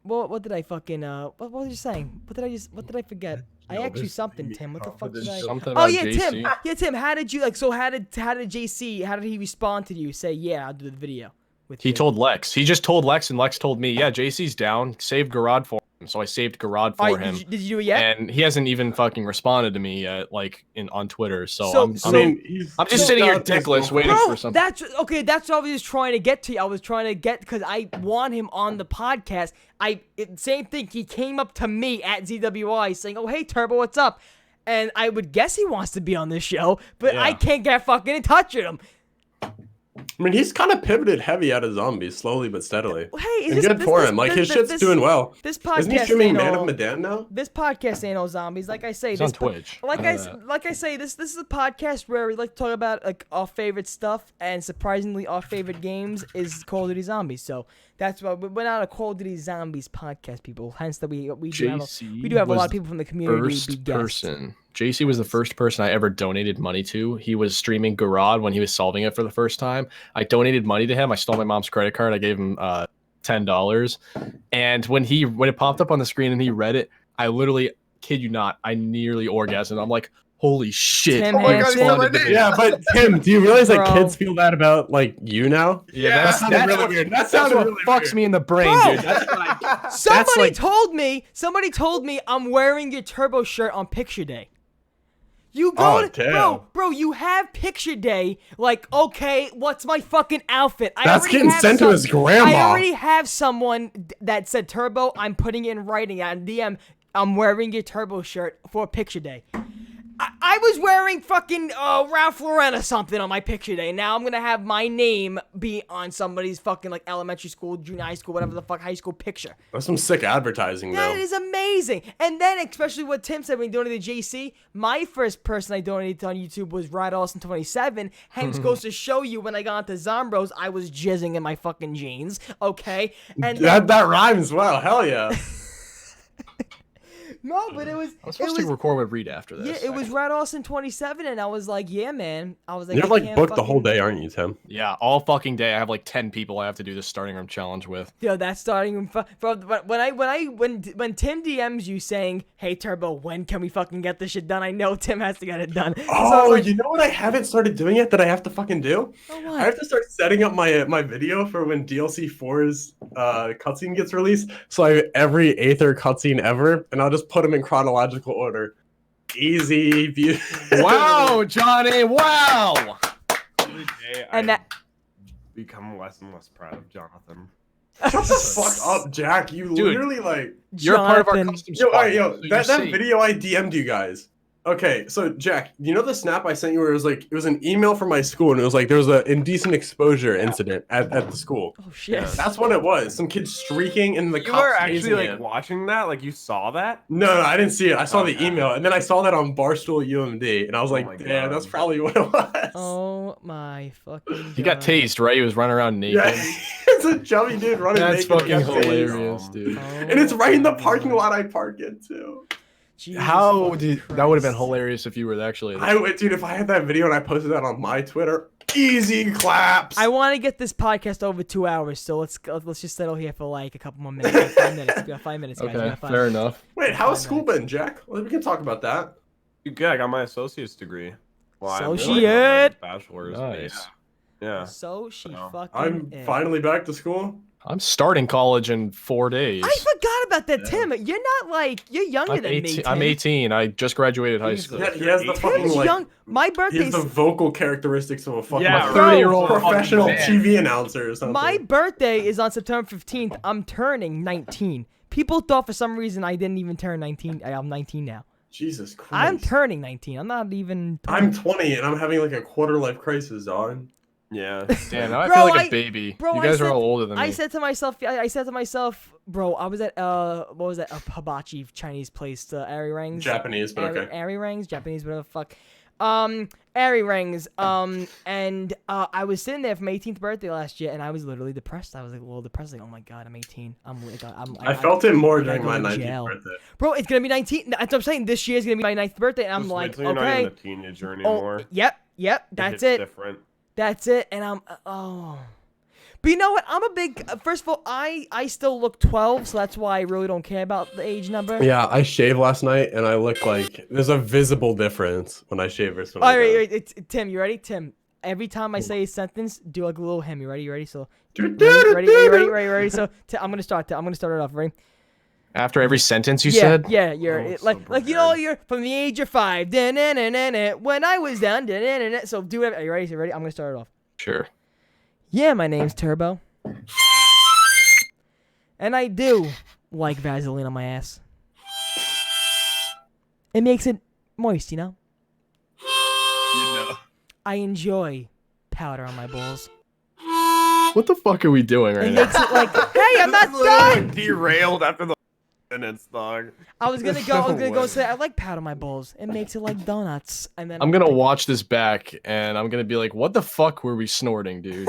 What did I fucking what was you saying? What did I forget? I asked you something, Tim. What the fuck did I? Something Oh about yeah, JC. Tim. Yeah, Tim. How did you like? So how did JC? How did he respond to you? Say yeah, I'll do the video. With He you. told Lex. He just told Lex, and Lex told me, yeah, JC's down. Save Garad for him. So I saved Garad for Alright, him. did you do it yet? And he hasn't even fucking responded to me yet, like on Twitter. So, So- I'm so- I'm just sitting here dickless waiting Bro, for something. that's okay. That's what I was just trying to get to. I was trying to get because I want him on the podcast. Same thing. He came up to me at ZWI saying, "Oh hey Turbo, what's up?" And I would guess he wants to be on this show, but I Yeah. can't get fucking in touch with him. I mean, he's kind of pivoted heavy out of zombies, slowly but steadily. Hey, it's And just- good for him. Like his shit's doing well. This podcast Isn't he streaming ain't Man of all- Medan now? This podcast ain't all zombies. Like I say, He's this on Twitch. Like I I, know that. like I say, this is a podcast where we like to talk about like our favorite stuff, and surprisingly, our favorite games is Call of Duty Zombies. So that's why we're not a Call of Duty Zombies podcast, people. Hence that we do have a lot of people from the community be First guests. person. JC was the first person I ever donated money to. He was streaming Garad when he was solving it for the first time. I donated money to him. I stole my mom's credit card. I gave him $10. And when it popped up on the screen and he read it, I literally, kid you not, I nearly orgasmed. I'm like, holy shit. Tim Oh my God, Hansen. he responded to me. Yeah, but Tim, do you realize that Bro. kids feel that about like you now? Yeah, That sounded really what- weird. That That's sounded what really fucks weird. me in the brain, Bro. dude. That's what I, Somebody like- somebody told me I'm wearing your Turbo shirt on picture day. You go Oh, to, damn. bro, you have picture day. Like, okay, what's my fucking outfit? That's getting sent to his grandma. I already have someone that said, Turbo, I'm putting it in writing on DM. I'm wearing your Turbo shirt for picture day. I was wearing fucking Ralph Lauren or something on my picture day. Now I'm gonna have my name be on somebody's fucking like elementary school, junior high school, whatever the fuck, high school picture. That's some sick advertising, though. That is amazing. And then, especially what Tim said when he donated to JC, my first person I donated to on YouTube was Ride Austin 27. Hence goes to show you when I got into Zombros, I was jizzing in my fucking jeans. Okay, and that rhymes well. Hell yeah. No, but it was. I'm supposed to record with Reed after this. Yeah, it was Red Austin 27, and I was like, yeah, man. I was like, You're like booked the whole day, aren't you, Tim? Yeah, all fucking day. I have like 10 people I have to do this starting room challenge with. Yo, that's starting room. When Tim DMs you saying, "Hey Turbo, when can we fucking get this shit done?" I know Tim has to get it done. Oh, like, you know what I haven't started doing yet that I have to fucking do? Oh, what? I have to start setting up my video for when DLC 4's cutscene gets released. So I have every Aether cutscene ever, and I'll just put them in chronological order. Easy, beautiful. Wow, Johnny! Wow. Every day And I that- become less and less proud of Jonathan. Shut the fuck up, Jack. You Dude, literally like. You're part of our Jonathan. custom Yo, squad. alright, yo, so that see. video I DM'd you guys. Okay, so Jack, you know the snap I sent you where it was like it was an email from my school and it was like there was an indecent exposure incident at the school. Oh shit. That's what it was. Some kid streaking and the You cops were actually chasing like him. watching that? Like you saw that? No, I didn't see it. I saw the Okay. email and then I saw that on Barstool UMD and I was Oh like, my damn, God. that's probably what it was. Oh my fucking. He got God. tased, right? He was running around naked. Yeah, it's a chubby dude running That's naked. fucking with a face. hilarious, dude. Oh And it's right in the my parking God. lot I park in too. Jesus How fucking did that would have been Christ. hilarious if you were actually there. I would, dude, if I had that video and I posted that on my Twitter, easy claps. I want to get this podcast over 2 hours, so let's just settle here for like a couple more minutes. We got 5 minutes. We got 5 minutes, guys. We Okay, got 5 fair minutes. enough. Wait, how's school been, Jack? Well, we can talk about that. Good. I got my associate's degree. Well, I'm Associate. working on my bachelor's. but Nice. Yeah. So she No. fucking. I'm is. finally back to school. I'm starting college in 4 days. I forgot about that, Tim. You're not like you're younger I'm than me. 18. Tim. I'm 18. I just graduated high school. Yeah, he has the fucking Tim's like. young. My He has birthday's the vocal characteristics of a fucking Yeah, like, bro. 30-year-old professional fucking man. TV announcer or something. my birthday is on September 15th. I'm turning 19. People thought for some reason I didn't even turn 19. I'm 19 now. Jesus Christ. I'm turning 19. I'm not even. I'm 20 and I'm having like a quarter life crisis, dog. Yeah. Damn, now I Bro, feel like I- a baby. bro, you I guys said- are all older than me. I said to myself, bro. I was at what was that? A hibachi Chinese place, the Airy Rings. Japanese, but okay. Airy Rings, Japanese, whatever the fuck. Airy Rings. And I was sitting there for my 18th birthday last year, and I was literally depressed. I was like a little depressed. Like, oh my god, I'm 18. I felt it more I during gotta my go to 19th jail. birthday. Bro, it's gonna be 19. That's what I'm saying. This year's gonna be my 9th birthday, and I'm Just wait like, till you're not okay. even a teenager Oh, anymore. yep. It That's hits it. Different. That's it. And I'm oh. But you know what? I'm a big. First of all, I still look 12, so that's why I really don't care about the age number. Yeah, I shaved last night and I look like there's a visible difference when I shave versus when All I right, don't. wait, it's, Tim, you ready? Tim, every time I say a sentence, do like a little him. You ready? You ready? So ready? So I'm gonna start. I'm gonna start it off. Ready? After every sentence you Yeah, said? yeah. You're Oh, it, so like you know prepared. you're from the age of 5. When I was down. So do it. Are you ready? I'm gonna start it off. Sure. Yeah, my name's Turbo. And I do like Vaseline on my ass. It makes it moist, you know? I enjoy powder on my balls. What the fuck are we doing right It now? makes it like, hey, I'm not This is literally done! Derailed after the minutes, dog. I was gonna There's go no and way. say I like powder on my balls. It makes it like donuts. And then I'm gonna watch this back and I'm gonna be like, what the fuck were we snorting, dude?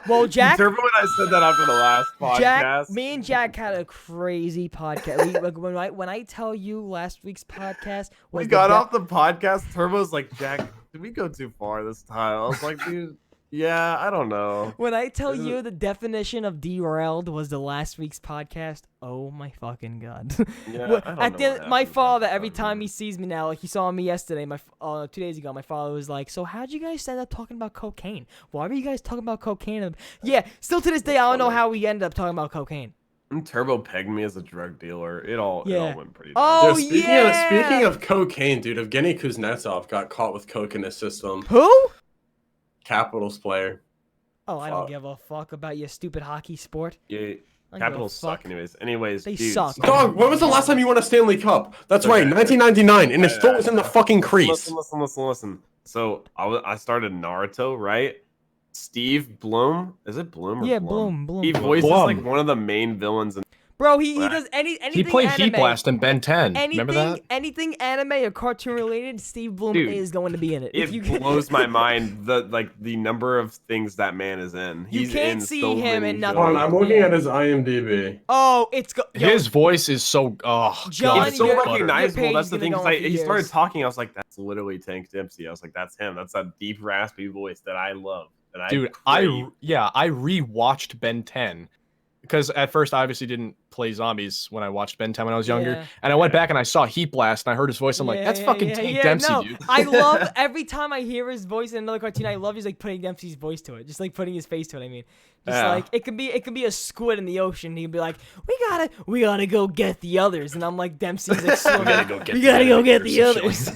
Well, Jack, Turbo and I said that after the last podcast. me and Jack had a crazy podcast. When I tell you last week's podcast was we the got be- off the podcast. Turbo's like, Jack, did we go too far this time? I was like, dude, yeah, I don't know. When I tell Is it- you the definition of derailed was the last week's podcast, oh my fucking god! Yeah, Well, I don't at know the what end, my happened father last every time. time he sees me now, like he saw me yesterday, 2 days ago. My father was like, "So how'd you guys end up talking about cocaine? Why were you guys talking about cocaine?" Yeah, still to this day, I don't know how we ended up talking about cocaine. And Turbo pegged me as a drug dealer. It all Yeah. went pretty. Oh, Yo, yeah! speaking of cocaine, dude, Evgeny Kuznetsov got caught with coke in his system. Who? Capitals player. Oh, I don't Fuck. give a fuck about your stupid hockey sport. Yeah, I don't give a Capitals suck, fuck. anyways. They dude, suck. Dog, when was the last time you won a Stanley Cup? That's right, Okay. 1999, and his Yeah, foot was in the fucking crease. Listen. So I started Naruto, right? Steve Bloom, is it Bloom or Yeah, Blum? Bloom. He voices Blum. like one of the main villains in Bro, he does anything. He played anime, Heat Blast in Ben 10. Anything, Remember that? anything anime or cartoon related, Steve Bloom Dude, is going to be in it. It blows my mind the number of things that man is in. You He's can't in see so him many and nothing. Hold on, shows. I'm looking at his IMDb. Oh, His voice is so John, God, It's so your recognizable. page That's is the gonna thing. go 'Cause on for he started years. talking. I was like, "That's literally Tank Dempsey." I was like, "That's him. That's that deep, raspy voice that I love." That Dude, I rewatched Ben 10 because at first I obviously didn't play zombies when I watched Ben 10 when I was younger, Yeah. and I went back and I saw Heat Blast and I heard his voice. I'm like, that's fucking Tank Dempsey, no. dude. I love every time I hear his voice in another cartoon. I love he's like putting Dempsey's voice to it, just like putting his face to it. I mean, just Yeah. like it could be a squid in the ocean. He'd be like, we gotta go get the others, and I'm like, Dempsey's like, swimming. we gotta go get the others.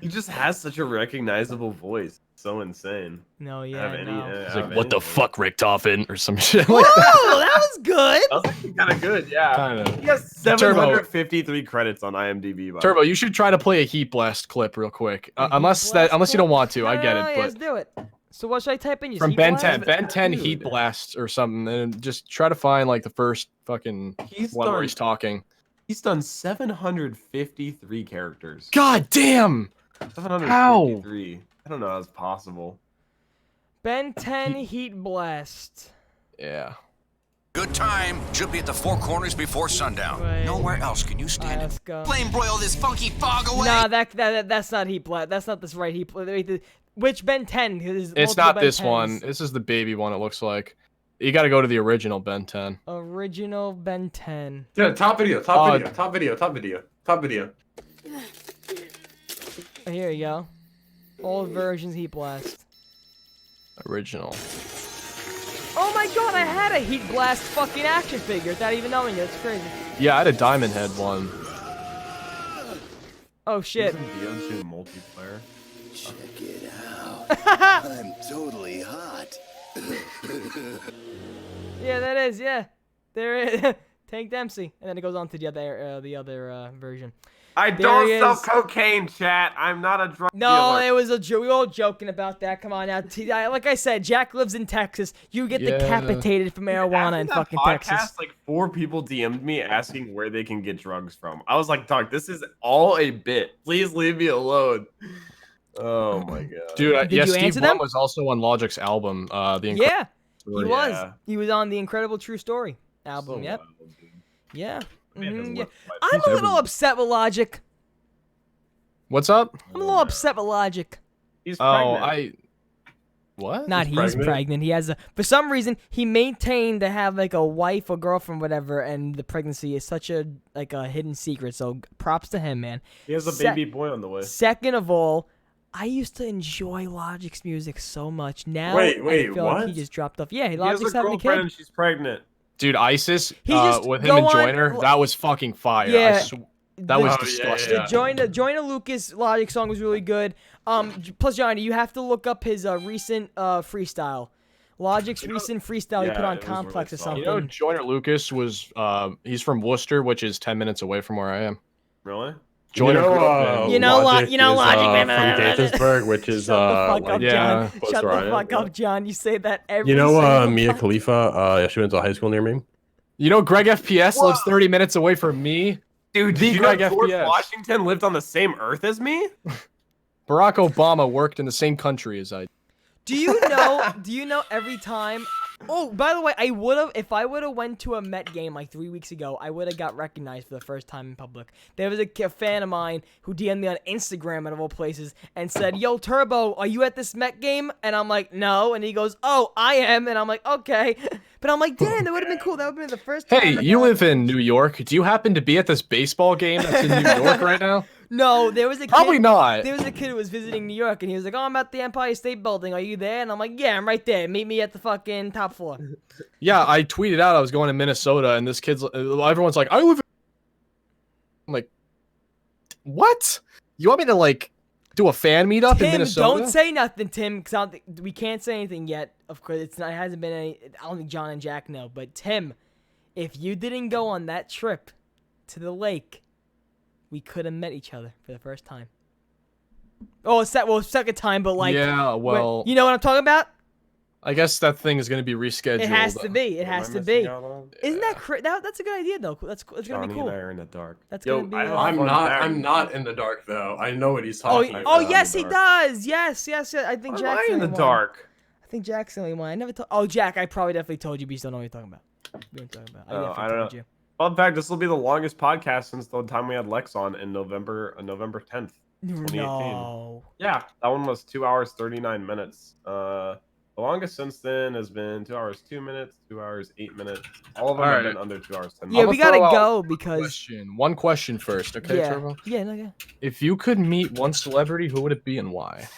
He just has such a recognizable voice. So insane. No, Have yeah, any- no. He's have like, what the anything. fuck, Richtofen, or some shit Whoa, like that. that was good. That was actually kind of good, yeah. Kinda. He has 753 credits on IMDb. By Turbo, you should try to play a Heat Blast clip real quick. Unless you don't want to, I get it. Yeah, let's But do it. So what should I type in? Just from Heat Ben Blast? 10, Ben 10 Dude. Heat Blast or something, and just try to find like the first fucking one where he's talking. He's done 753 characters. God damn! 753. I don't know how that's possible. Ben 10 Heat Blast. Yeah. Good time. Should be at the Four Corners before sundown. Right. Nowhere else can you stand Let's it. go. Flame broil this funky fog away. Nah, that's not Heat Blast. That's not this right Heat Blast. Which Ben 10? It's not this one. This is the baby one, it looks like. You gotta go to the original Ben 10. Original Ben 10. Yeah, top video. Oh, here you go. Old versions Heat Blast. Original. Oh my god, I had a Heat Blast fucking action figure without even knowing it. It's crazy. Yeah, I had a Diamond Head one. Oh shit. Isn't Beyonce multiplayer? Check it out. I'm totally hot. Yeah, that is, yeah. There is. Tank Dempsey. And then it goes on to the other version. I There don't he sell is. cocaine, chat. I'm not a drug No, dealer. it was a joke. We were all joking about that. Come on now. Like I said, Jack lives in Texas. You get Yeah. decapitated for marijuana in After that fucking podcast, Texas. like 4 people DM'd me asking where they can get drugs from. I was like, dog, this is all a bit. Please leave me alone. Oh my god. Dude, Did you Steve answer Blum them? was also on Logic's album. Yeah, he Yeah. was. He was on the Incredible True Story album. So yep. wild, dude. Yeah. Man has Mhm, yeah. left my- I'm a little upset with Logic. What's up? I'm a little upset with Logic. He's Oh, pregnant. What? Not He's he's pregnant? pregnant. He has for some reason he maintained to have like a wife or girlfriend, whatever, and the pregnancy is such a hidden secret. So props to him, man. He has a Sec- baby boy on the way. Second of all, I used to enjoy Logic's music so much. Now Wait, I feel like he what? just dropped off. Yeah, He has Logic's a having a girlfriend kid. and she's pregnant. Dude, ISIS, He just with him go and on- Joyner, that was fucking fire. Yeah. That was Oh, yeah, disgusting. yeah. The Join a Lucas Logic song was really good. Plus Johnny, you have to look up his recent freestyle. Logic's recent freestyle he yeah, put on it was Complex really or solid. something. You know, Joyner Lucas was, he's from Worcester, which is 10 minutes away from where I am. Really? Joyner grew up Logic, is, man, from Gaithersburg, which is Shut the fuck up, yeah, John. close Shut to the where I am, fuck yeah. up, John. You say that every You know, single Mia time. Khalifa, she went to a high school near me. You know, Greg FPS lives 30 minutes away from me. Dude, The did you know Greg George FPS. Washington lived on the same earth as me? Barack Obama worked in the same country as I. Do you know every time? Oh, by the way, if I would have went to a Met game like 3 weeks ago, I would have got recognized for the first time in public. There was a fan of mine who DM'd me on Instagram out of all places and said, "Yo, Turbo, are you at this Met game?" And I'm like, "No." And he goes, "Oh, I am." And I'm like, "Okay." But I'm like, "Damn, that would have been cool. That would have been the first time." Hey, you live in New York. Do you happen to be at this baseball game that's in New York right now? No, there was a Probably kid, not. There was a kid who was visiting New York, and he was like, "Oh, I'm at the Empire State Building. Are you there?" And I'm like, "Yeah, I'm right there. Meet me at the fucking top floor." Yeah, I tweeted out I was going to Minnesota, and this kid's everyone's like, I live. I'm like, what? You want me to like do a fan meetup in Tim, Minnesota? don't say nothing, Tim, because I don't think we can't say anything yet. Of course, it hasn't been any. I don't think John and Jack know, but Tim, if you didn't go on that trip to the lake, we could have met each other for the first time. Oh, second time, but like, Yeah, well, you know what I'm talking about? I guess that thing is going to be rescheduled. It has to be. It has to be. Isn't that that's a good idea though? That's gonna be Johnny cool. and I are in the dark. That's Yo, gonna be. I'm not in the dark though. I know what he's talking about. Oh yes, he does. Yes. I think Why am I Jack's in the dark? I think Jack's the only one. I never told. Oh, Jack, I probably definitely told you, but you still know what you're talking about. We don't talk about. I don't know. You. Fun fact: this will be the longest podcast since the time we had Lex on in November 10th, 2018. No. Yeah, that one was 2 hours 39 minutes. The longest since then has been 2 hours 2 minutes, 2 hours 8 minutes. All of them have been under 2 hours 10 minutes. Yeah, we gotta go because. One question first, okay, Turbo? Yeah, no, yeah. If you could meet one celebrity, who would it be and why?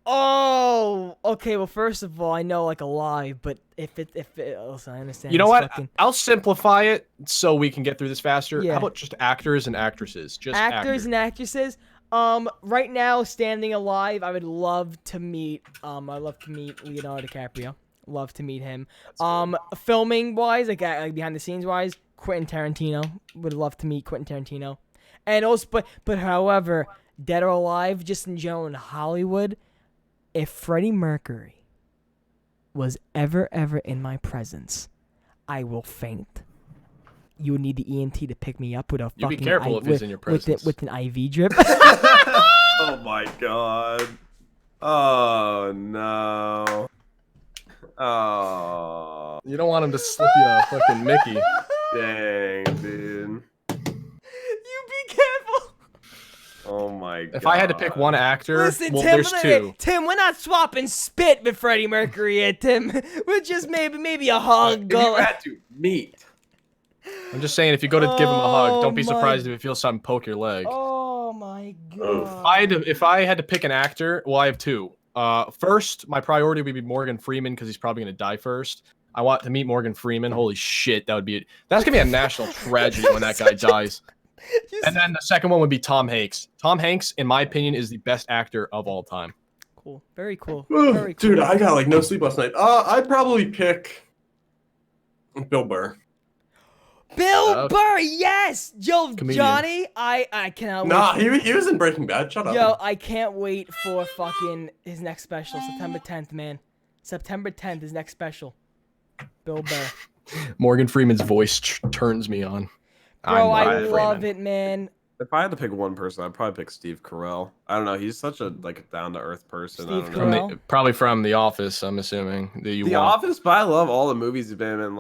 Oh, okay. Well, first of all, I know like alive, but if it, listen, I understand. You know what? I'll simplify it so we can get through this faster. Yeah. How about just actors and actresses? Just actors and actresses. Right now, standing alive, I would love to meet. Leonardo DiCaprio. Love to meet him. Filming wise, like behind the scenes wise, Quentin Tarantino. Would love to meet Quentin Tarantino. And also, but however, dead or alive, just in general in Hollywood. If Freddie Mercury was ever in my presence, I will faint. You would need the ENT to pick me up with a fucking. You be careful if he's in your presence. With an IV drip. Oh my god. Oh no. Oh. You don't want him to slip you a fucking Mickey. Dang, dude. You be careful. Oh my god. If I had to pick one actor, Listen, well, Tim, there's two. Tim, we're not swapping spit with Freddie Mercury here, Tim. We're just maybe a hug. If you had to meet. I'm just saying, if you go to give him a hug, don't be surprised if you feel something poke your leg. Oh my god. If I had to pick an actor, well, I have two. First, my priority would be Morgan Freeman because he's probably gonna die first. I want to meet Morgan Freeman. Holy shit, that's gonna be a national tragedy when that guy dies. And then the second one would be Tom Hanks. Tom Hanks, in my opinion, is the best actor of all time. Cool. Very cool. Very cool. Dude, I got like no sleep last night. I'd probably pick Bill Burr. Bill Burr, yes! Comedian. Johnny, I cannot wait. Nah, he was in Breaking Bad. Shut up. Yo, I can't wait for fucking his next special, September 10th, man. September 10th, his next special. Bill Burr. Morgan Freeman's voice turns me on. Bro, I love it, man. If I had to pick one person, I'd probably pick Steve Carell. I don't know. He's such a down-to-earth person. Steve I don't know. Carell? Probably from The Office, I'm assuming. The Office, but I love all the movies he's been in.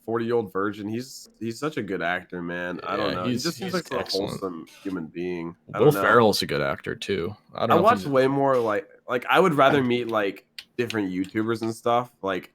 40-Year-Old Virgin. He's such a good actor, man. I don't know. He just seems like a wholesome human being. Will Ferrell's a good actor too. I watch way more like I would rather meet like different YouTubers and stuff.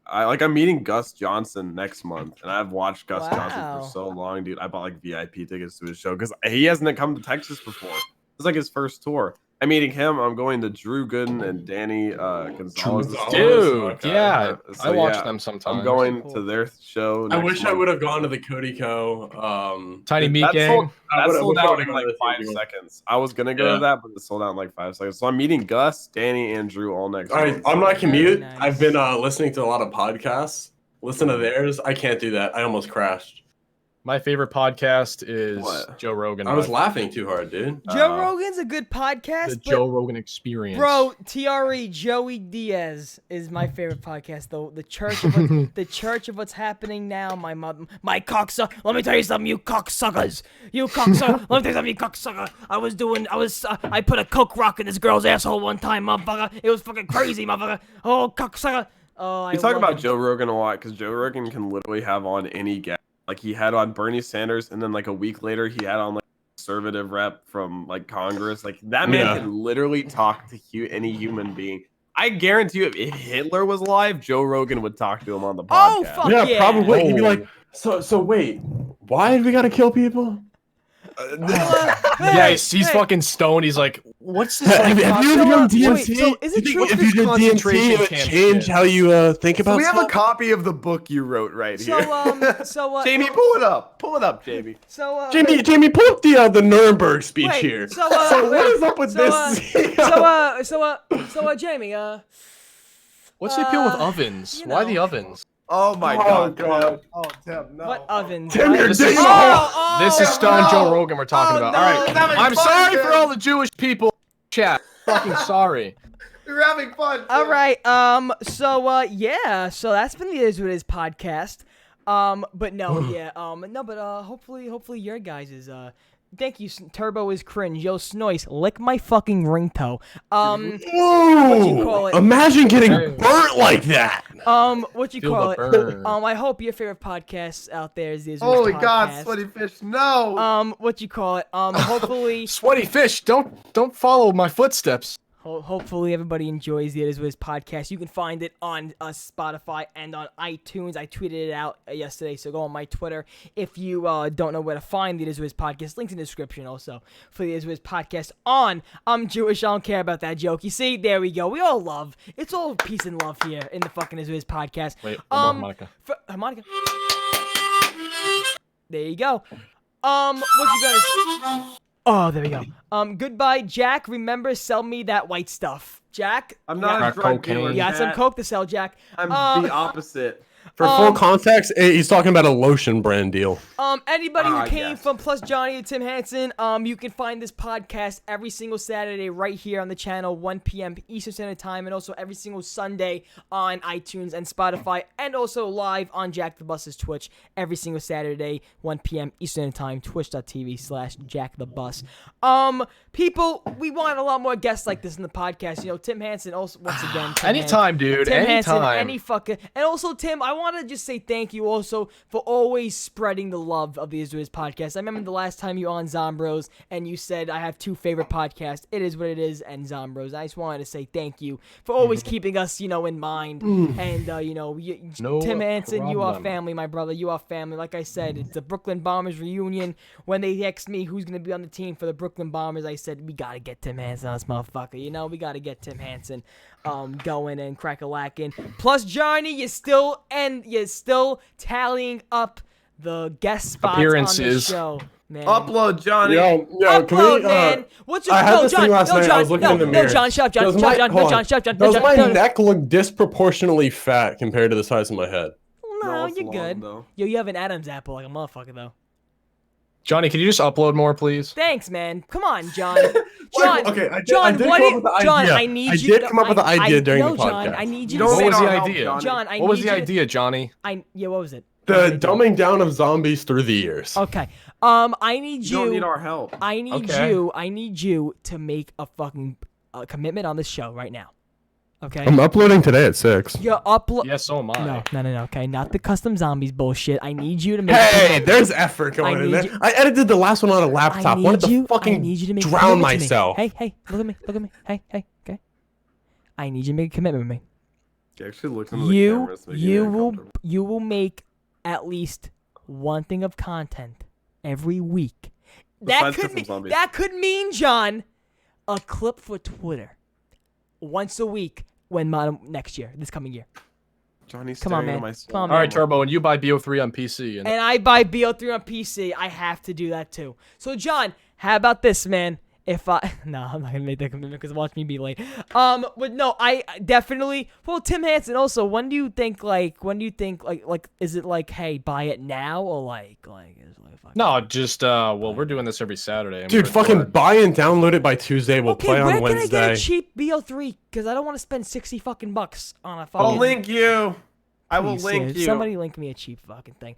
I'm meeting Gus Johnson next month, and I've watched Gus Johnson for so long, dude. I bought like VIP tickets to his show because he hasn't come to Texas before. It's like his first tour. I'm meeting him. I'm going to Drew Gooden and Danny Gonzalez. Dude, yeah. I watch them sometimes. I'm going to their show. I wish I would have gone to the Cody Co. Tiny Meat Gang. That sold out in like 5 seconds. I was gonna go to that, but it sold out in like 5 seconds. So I'm meeting Gus, Danny, and Drew all next. All right, on my commute, I've been listening to a lot of podcasts. Listen to theirs. I can't do that. I almost crashed. My favorite podcast is Joe Rogan. I was laughing too hard, dude. Joe Rogan's a good podcast. The Joe Rogan Experience. Bro, TRE, Joey Diaz is my favorite podcast, though. The church of what's happening now, my cocksucker. Let me tell you something, you cocksuckers. You cocksucker. Let me tell you something, you cocksucker. I put a coke rock in this girl's asshole one time, motherfucker. It was fucking crazy, motherfucker. Oh, cocksucker. Oh, we talk about Joe Rogan a lot because Joe Rogan can literally have on any guest. Like he had on Bernie Sanders, and then like a week later he had on like a conservative rep from like Congress. Like that man can literally talk to any human being. I guarantee you, if Hitler was alive, Joe Rogan would talk to him on the podcast. Oh fuck yeah! Probably. He'd be like, so wait, why did we gotta kill people? Yeah, he's fucking stoned. He's like, what's this? Have you ever done DMT? So is it true? If you did DMT, it would change how you think about we stuff? have a copy of the book you wrote right here. So Jamie, pull it up. Pull it up, Jamie. Jamie, pull up the Nuremberg speech here. So what is up with this? Jamie, what's the appeal with ovens? Why the ovens? Oh my god. Oh, Tim, no. what ovens? Tim, you're This digging is Stone Joe Rogan we're talking about. no. All right, I'm sorry for all the Jewish people. Chat, fucking sorry. We're having fun. All right. Yeah. So that's been the Is What It Is podcast. But no, yeah. No, but hopefully your guys is Thank you, Turbo is cringe. Yo, Snoice, lick my fucking ring toe. What you call it? Imagine getting burnt like that. What you call it? I hope your favorite podcast out there is the Holy podcast. God, Sweaty Fish, no. What you call it? Hopefully. Sweaty Fish, don't follow my footsteps. Hopefully everybody enjoys the It Is What It Is podcast. You can find it on Spotify and on iTunes. I tweeted it out yesterday, so go on my Twitter. If you don't know where to find the It Is What It Is podcast, links in the description also for the It Is What It Is podcast on I'm Jewish, I don't care about that joke. You see, there we go. We all love. It's all peace and love here in the fucking It Is What It Is podcast. Wait, harmonica. Harmonica. There you go. What you guys... Oh, there we go. Goodbye, Jack. Remember, sell me that white stuff. Jack? I'm not a drug dealer. You got some coke to sell, Jack. I'm the opposite. For full context, he's talking about a lotion brand deal. Anybody who came from Plus Johnny and Tim Hansen, you can find this podcast every single Saturday right here on the channel, 1 p.m. Eastern Standard Time, and also every single Sunday on iTunes and Spotify, and also live on Jack the Bus's Twitch every single Saturday, 1 p.m. Eastern Standard Time, twitch.tv/JackTheBus. People, we want a lot more guests like this in the podcast. You know, Tim Hansen also, once again. Anytime, dude. Tim Anytime. Hansen, any fucking, and also Tim, I want to just say thank you also for always spreading the love of the Is What It Is podcast. I remember the last time you were on Zombros and you said I have two favorite podcasts, It Is What It Is and Zombros. I just wanted to say thank you for always keeping us, in mind. And Tim Hansen, you are family, my brother. You are family. Like I said, it's the Brooklyn Bombers reunion. When they asked me who's gonna be on the team for the Brooklyn Bombers, I said we gotta get Tim Hansen on this motherfucker. We gotta get Tim Hansen going and crack-a-lacking. Plus, Johnny, you're still tallying up the guest spots appearances on the show, man. Upload, Johnny. Yo, Upload, can we, man. What's your I had this John? thing last night. I was looking in the mirror. No, John, shut up, John. Does my neck look disproportionately fat compared to the size of my head? No, you're good. Yo, you have an Adam's apple like a motherfucker, though. Johnny, can you just upload more, please? Thanks, man. Come on, John. John, okay, I did come up with the idea. John, I need you. I did come up with the idea during the podcast. John, I need you. What was the idea? John, what was the idea, Johnny? What was it? The dumbing down of zombies through the years. Okay. I need you. You don't need our help. I need you to make a fucking commitment on this show right now. Okay. I'm uploading today at 6. You're upload. Yes, so am I. No. Okay, not the custom zombies bullshit. I need you to make. Hey, there's effort going in there. I edited the last one on a laptop. Wanted to fucking drown myself. Hey, look at me. Hey, okay. I need you to make a commitment with me. Actually, look into the cameras. You will make at least one thing of content every week. That could mean, John, a clip for Twitter once a week this coming year. Johnny's Come on, man. All right, Turbo, and you buy BO3 on PC. And I buy BO3 on PC. I have to do that too. So, John, how about this, man? I'm not gonna make that commitment because watch me be late. But no, I definitely. Well, Tim Hansen. Also, when do you think is it like, hey, buy it now or like is it like no, just we're doing this every Saturday. Dude, fucking buy and download it by Tuesday. We'll play on Wednesday. Where can I get a cheap BO3? Because I don't want to spend $60 fucking bucks on a fucking. I'll link you. I will link you. Somebody link me a cheap fucking thing.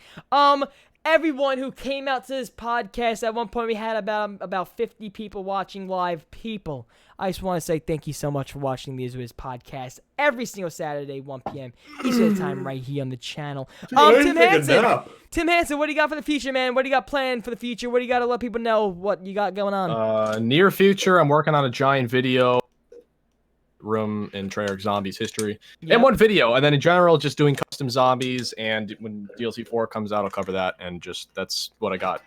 Everyone who came out to this podcast, at one point we had about 50 people watching live. People, I just want to say thank you so much for watching the Is What It Is podcast every single Saturday, 1 p.m. Eastern Time, right here on the channel. Tim Hansen, what do you got for the future, man? What do you got planned for the future? What do you got to let people know what you got going on? Near future, I'm working on a giant video room in Treyarch Zombies history and one video, and then in general just doing custom zombies, and when DLC 4 comes out I'll cover that, and just that's what I got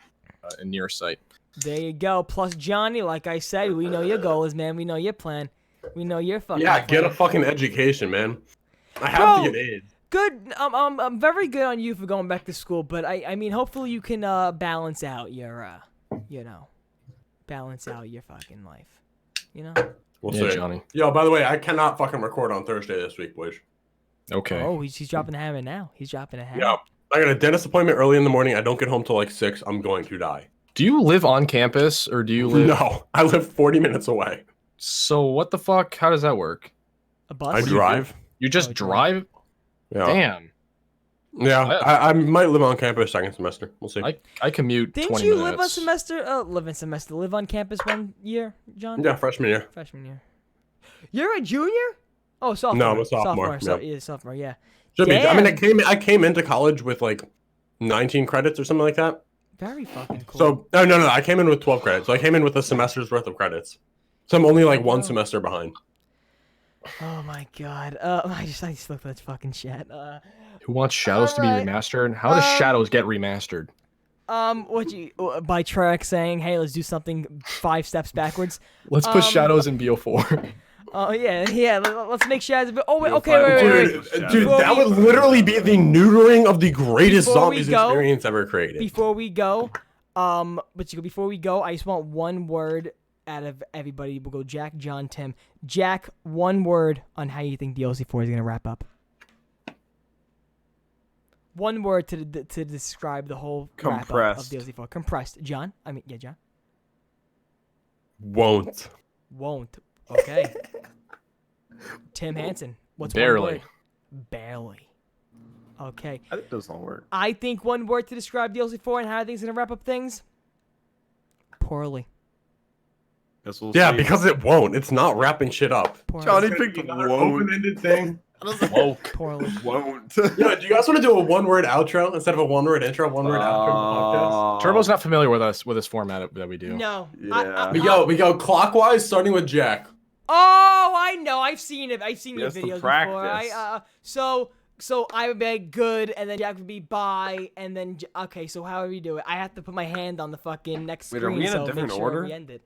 in near sight. There you go. Plus Johnny, like I said, we know your goals, man. We know your plan. We know your fucking plan. Get a fucking education, man. I have to get AIDS. Good. I'm very good on you for going back to school, but I mean hopefully you can balance out your balance out your fucking life. We'll see. Johnny. Yo, by the way, I cannot fucking record on Thursday this week, boys. Okay. Oh, he's dropping the hammer now. He's dropping a hammer. Yeah. I got a dentist appointment early in the morning. I don't get home till like 6. I'm going to die. Do you live on campus or do you live? No, I live 40 minutes away. So what the fuck? How does that work? A bus? I drive. You just drive? Yeah. Damn. Yeah, I might live on campus second semester. We'll see. I commute. Didn't 20 you minutes. live on campus 1 year, John? Yeah, freshman year. Freshman year. You're a junior? Oh, sophomore. No, I'm a sophomore. Sophomore. Yeah. Should be. I Damn. mean, I came into college with like 19 credits or something like that. Very fucking cool. So no, I came in with 12 credits. So I came in with a semester's worth of credits. So I'm only like one semester behind. Oh my god. I just looked at that fucking chat. Who wants Shadows to be remastered? How does Shadows get remastered? By Trek saying, "Hey, let's do something 5 steps backwards." Let's put Shadows in BO4. Oh yeah. Let's make Shadows. Oh wait, okay, wait. Dude, that would literally be the neutering of the greatest zombies experience ever created. Before we go, I just want one word out of everybody. We'll go Jack, John, Tim. Jack, one word on how you think DLC 4 is gonna wrap up. One word to describe the whole wrap up of DLC 4. Compressed. John? John. Won't. Okay. Tim Hansen. What's Barely. one word? Barely. Okay. I think this all work. I think one word to describe DLC 4 and how I think it's gonna wrap up things. Poorly. Guess we'll Yeah, see. because it won't. It's not wrapping shit up. Poorly. Johnny picked Another won't. open-ended thing. Woke. Poorly. Won't. Yeah, do you guys want to do a one-word outro instead of a one-word intro? One-word outro podcast. Turbo's not familiar with this format that we do. No. Yeah. We go clockwise, starting with Jack. Oh, I know. I've seen it. I've seen the Yes, the videos practice. before. So I would be good, and then Jack would be bye, and then okay. So how do we do it? I have to put my hand on the fucking next Wait, screen. are we in a so different make sure order? we end it.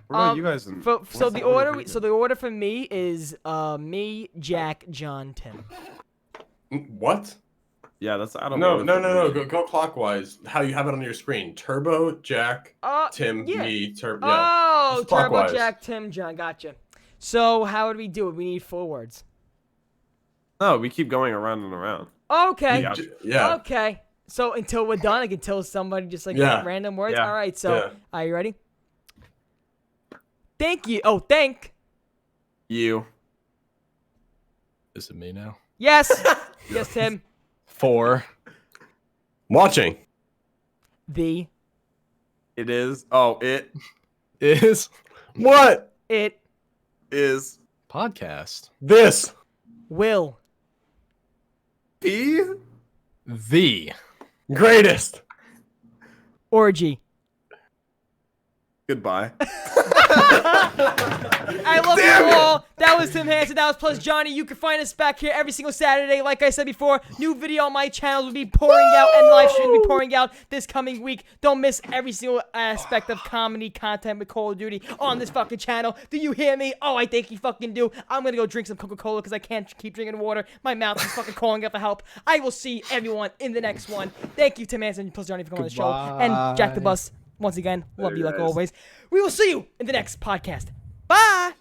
What about you guys? So the order for me is me, Jack, John, Tim. What? Yeah, that's out of No. order. Go clockwise. How you have it on your screen? Turbo, Jack, Tim, yeah. me, Turbo. Oh, Just Turbo, clockwise. Jack, Tim, John. Gotcha. So how do we do it? We need 4 words. No, we keep going around and around. Okay. Yeah. Okay. So until we're done, I can tell somebody just like random words. Yeah. All right. So are you ready? Thank you. Oh, thank You. Is it me now? Yes. Yes, Tim. 4. Watching. The. It is. Oh, it Is What? It. is. podcast. This. Will. P. The Greatest. Orgy. Goodbye. I love you all. That was Tim Hansen. That was Plus Johnny. You can find us back here every single Saturday. Like I said before, new video on my channel will be pouring out and live stream will be pouring out this coming week. Don't miss every single aspect of comedy content with Call of Duty on this fucking channel. Do you hear me? Oh, I think you fucking do. I'm gonna go drink some Coca-Cola because I can't keep drinking water. My mouth is fucking calling out for help. I will see everyone in the next one. Thank you, Tim Hansen and Plus Johnny, for coming on the show. And Jack the Bus. Once again, love you like always. We will see you in the next podcast. Bye!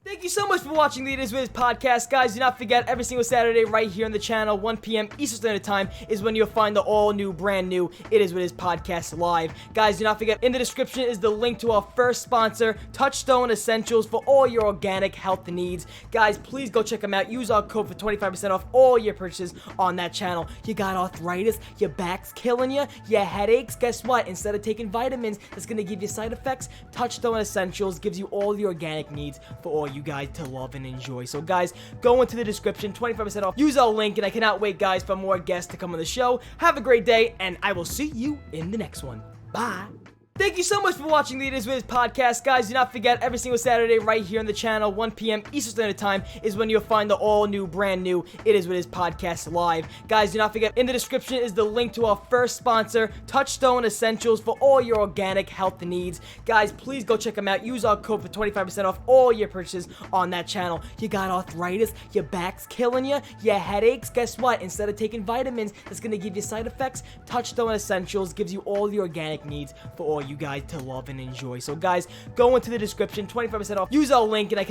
Thank you so much for watching the It Is What It Is podcast. Guys, do not forget, every single Saturday right here on the channel, 1 p.m. Eastern Standard Time, is when you'll find the all-new, brand-new It Is What It Is podcast live. Guys, do not forget, in the description is the link to our first sponsor, Touchstone Essentials, for all your organic health needs. Guys, please go check them out. Use our code for 25% off all your purchases on that channel. You got arthritis, your back's killing you, your headaches. Guess what? Instead of taking vitamins that's going to give you side effects, Touchstone Essentials gives you all the organic needs for all you guys to love and enjoy. So guys, go into the description, 25% off. Use our link, and I cannot wait, guys, for more guests to come on the show. Have a great day, and I will see you in the next one. Bye. Thank you so much for watching the It Is What It Is podcast. Guys, do not forget, every single Saturday right here on the channel, 1 p.m. Eastern Standard Time, is when you'll find the all-new, brand-new It Is What It Is podcast live. Guys, do not forget, in the description is the link to our first sponsor, Touchstone Essentials, for all your organic health needs. Guys, please go check them out. Use our code for 25% off all your purchases on that channel. You got arthritis, your back's killing you, your headaches. Guess what? Instead of taking vitamins that's going to give you side effects, Touchstone Essentials gives you all the organic needs for all you guys to love and enjoy. So guys, go into the description, 25% off. Use our link, and I cannot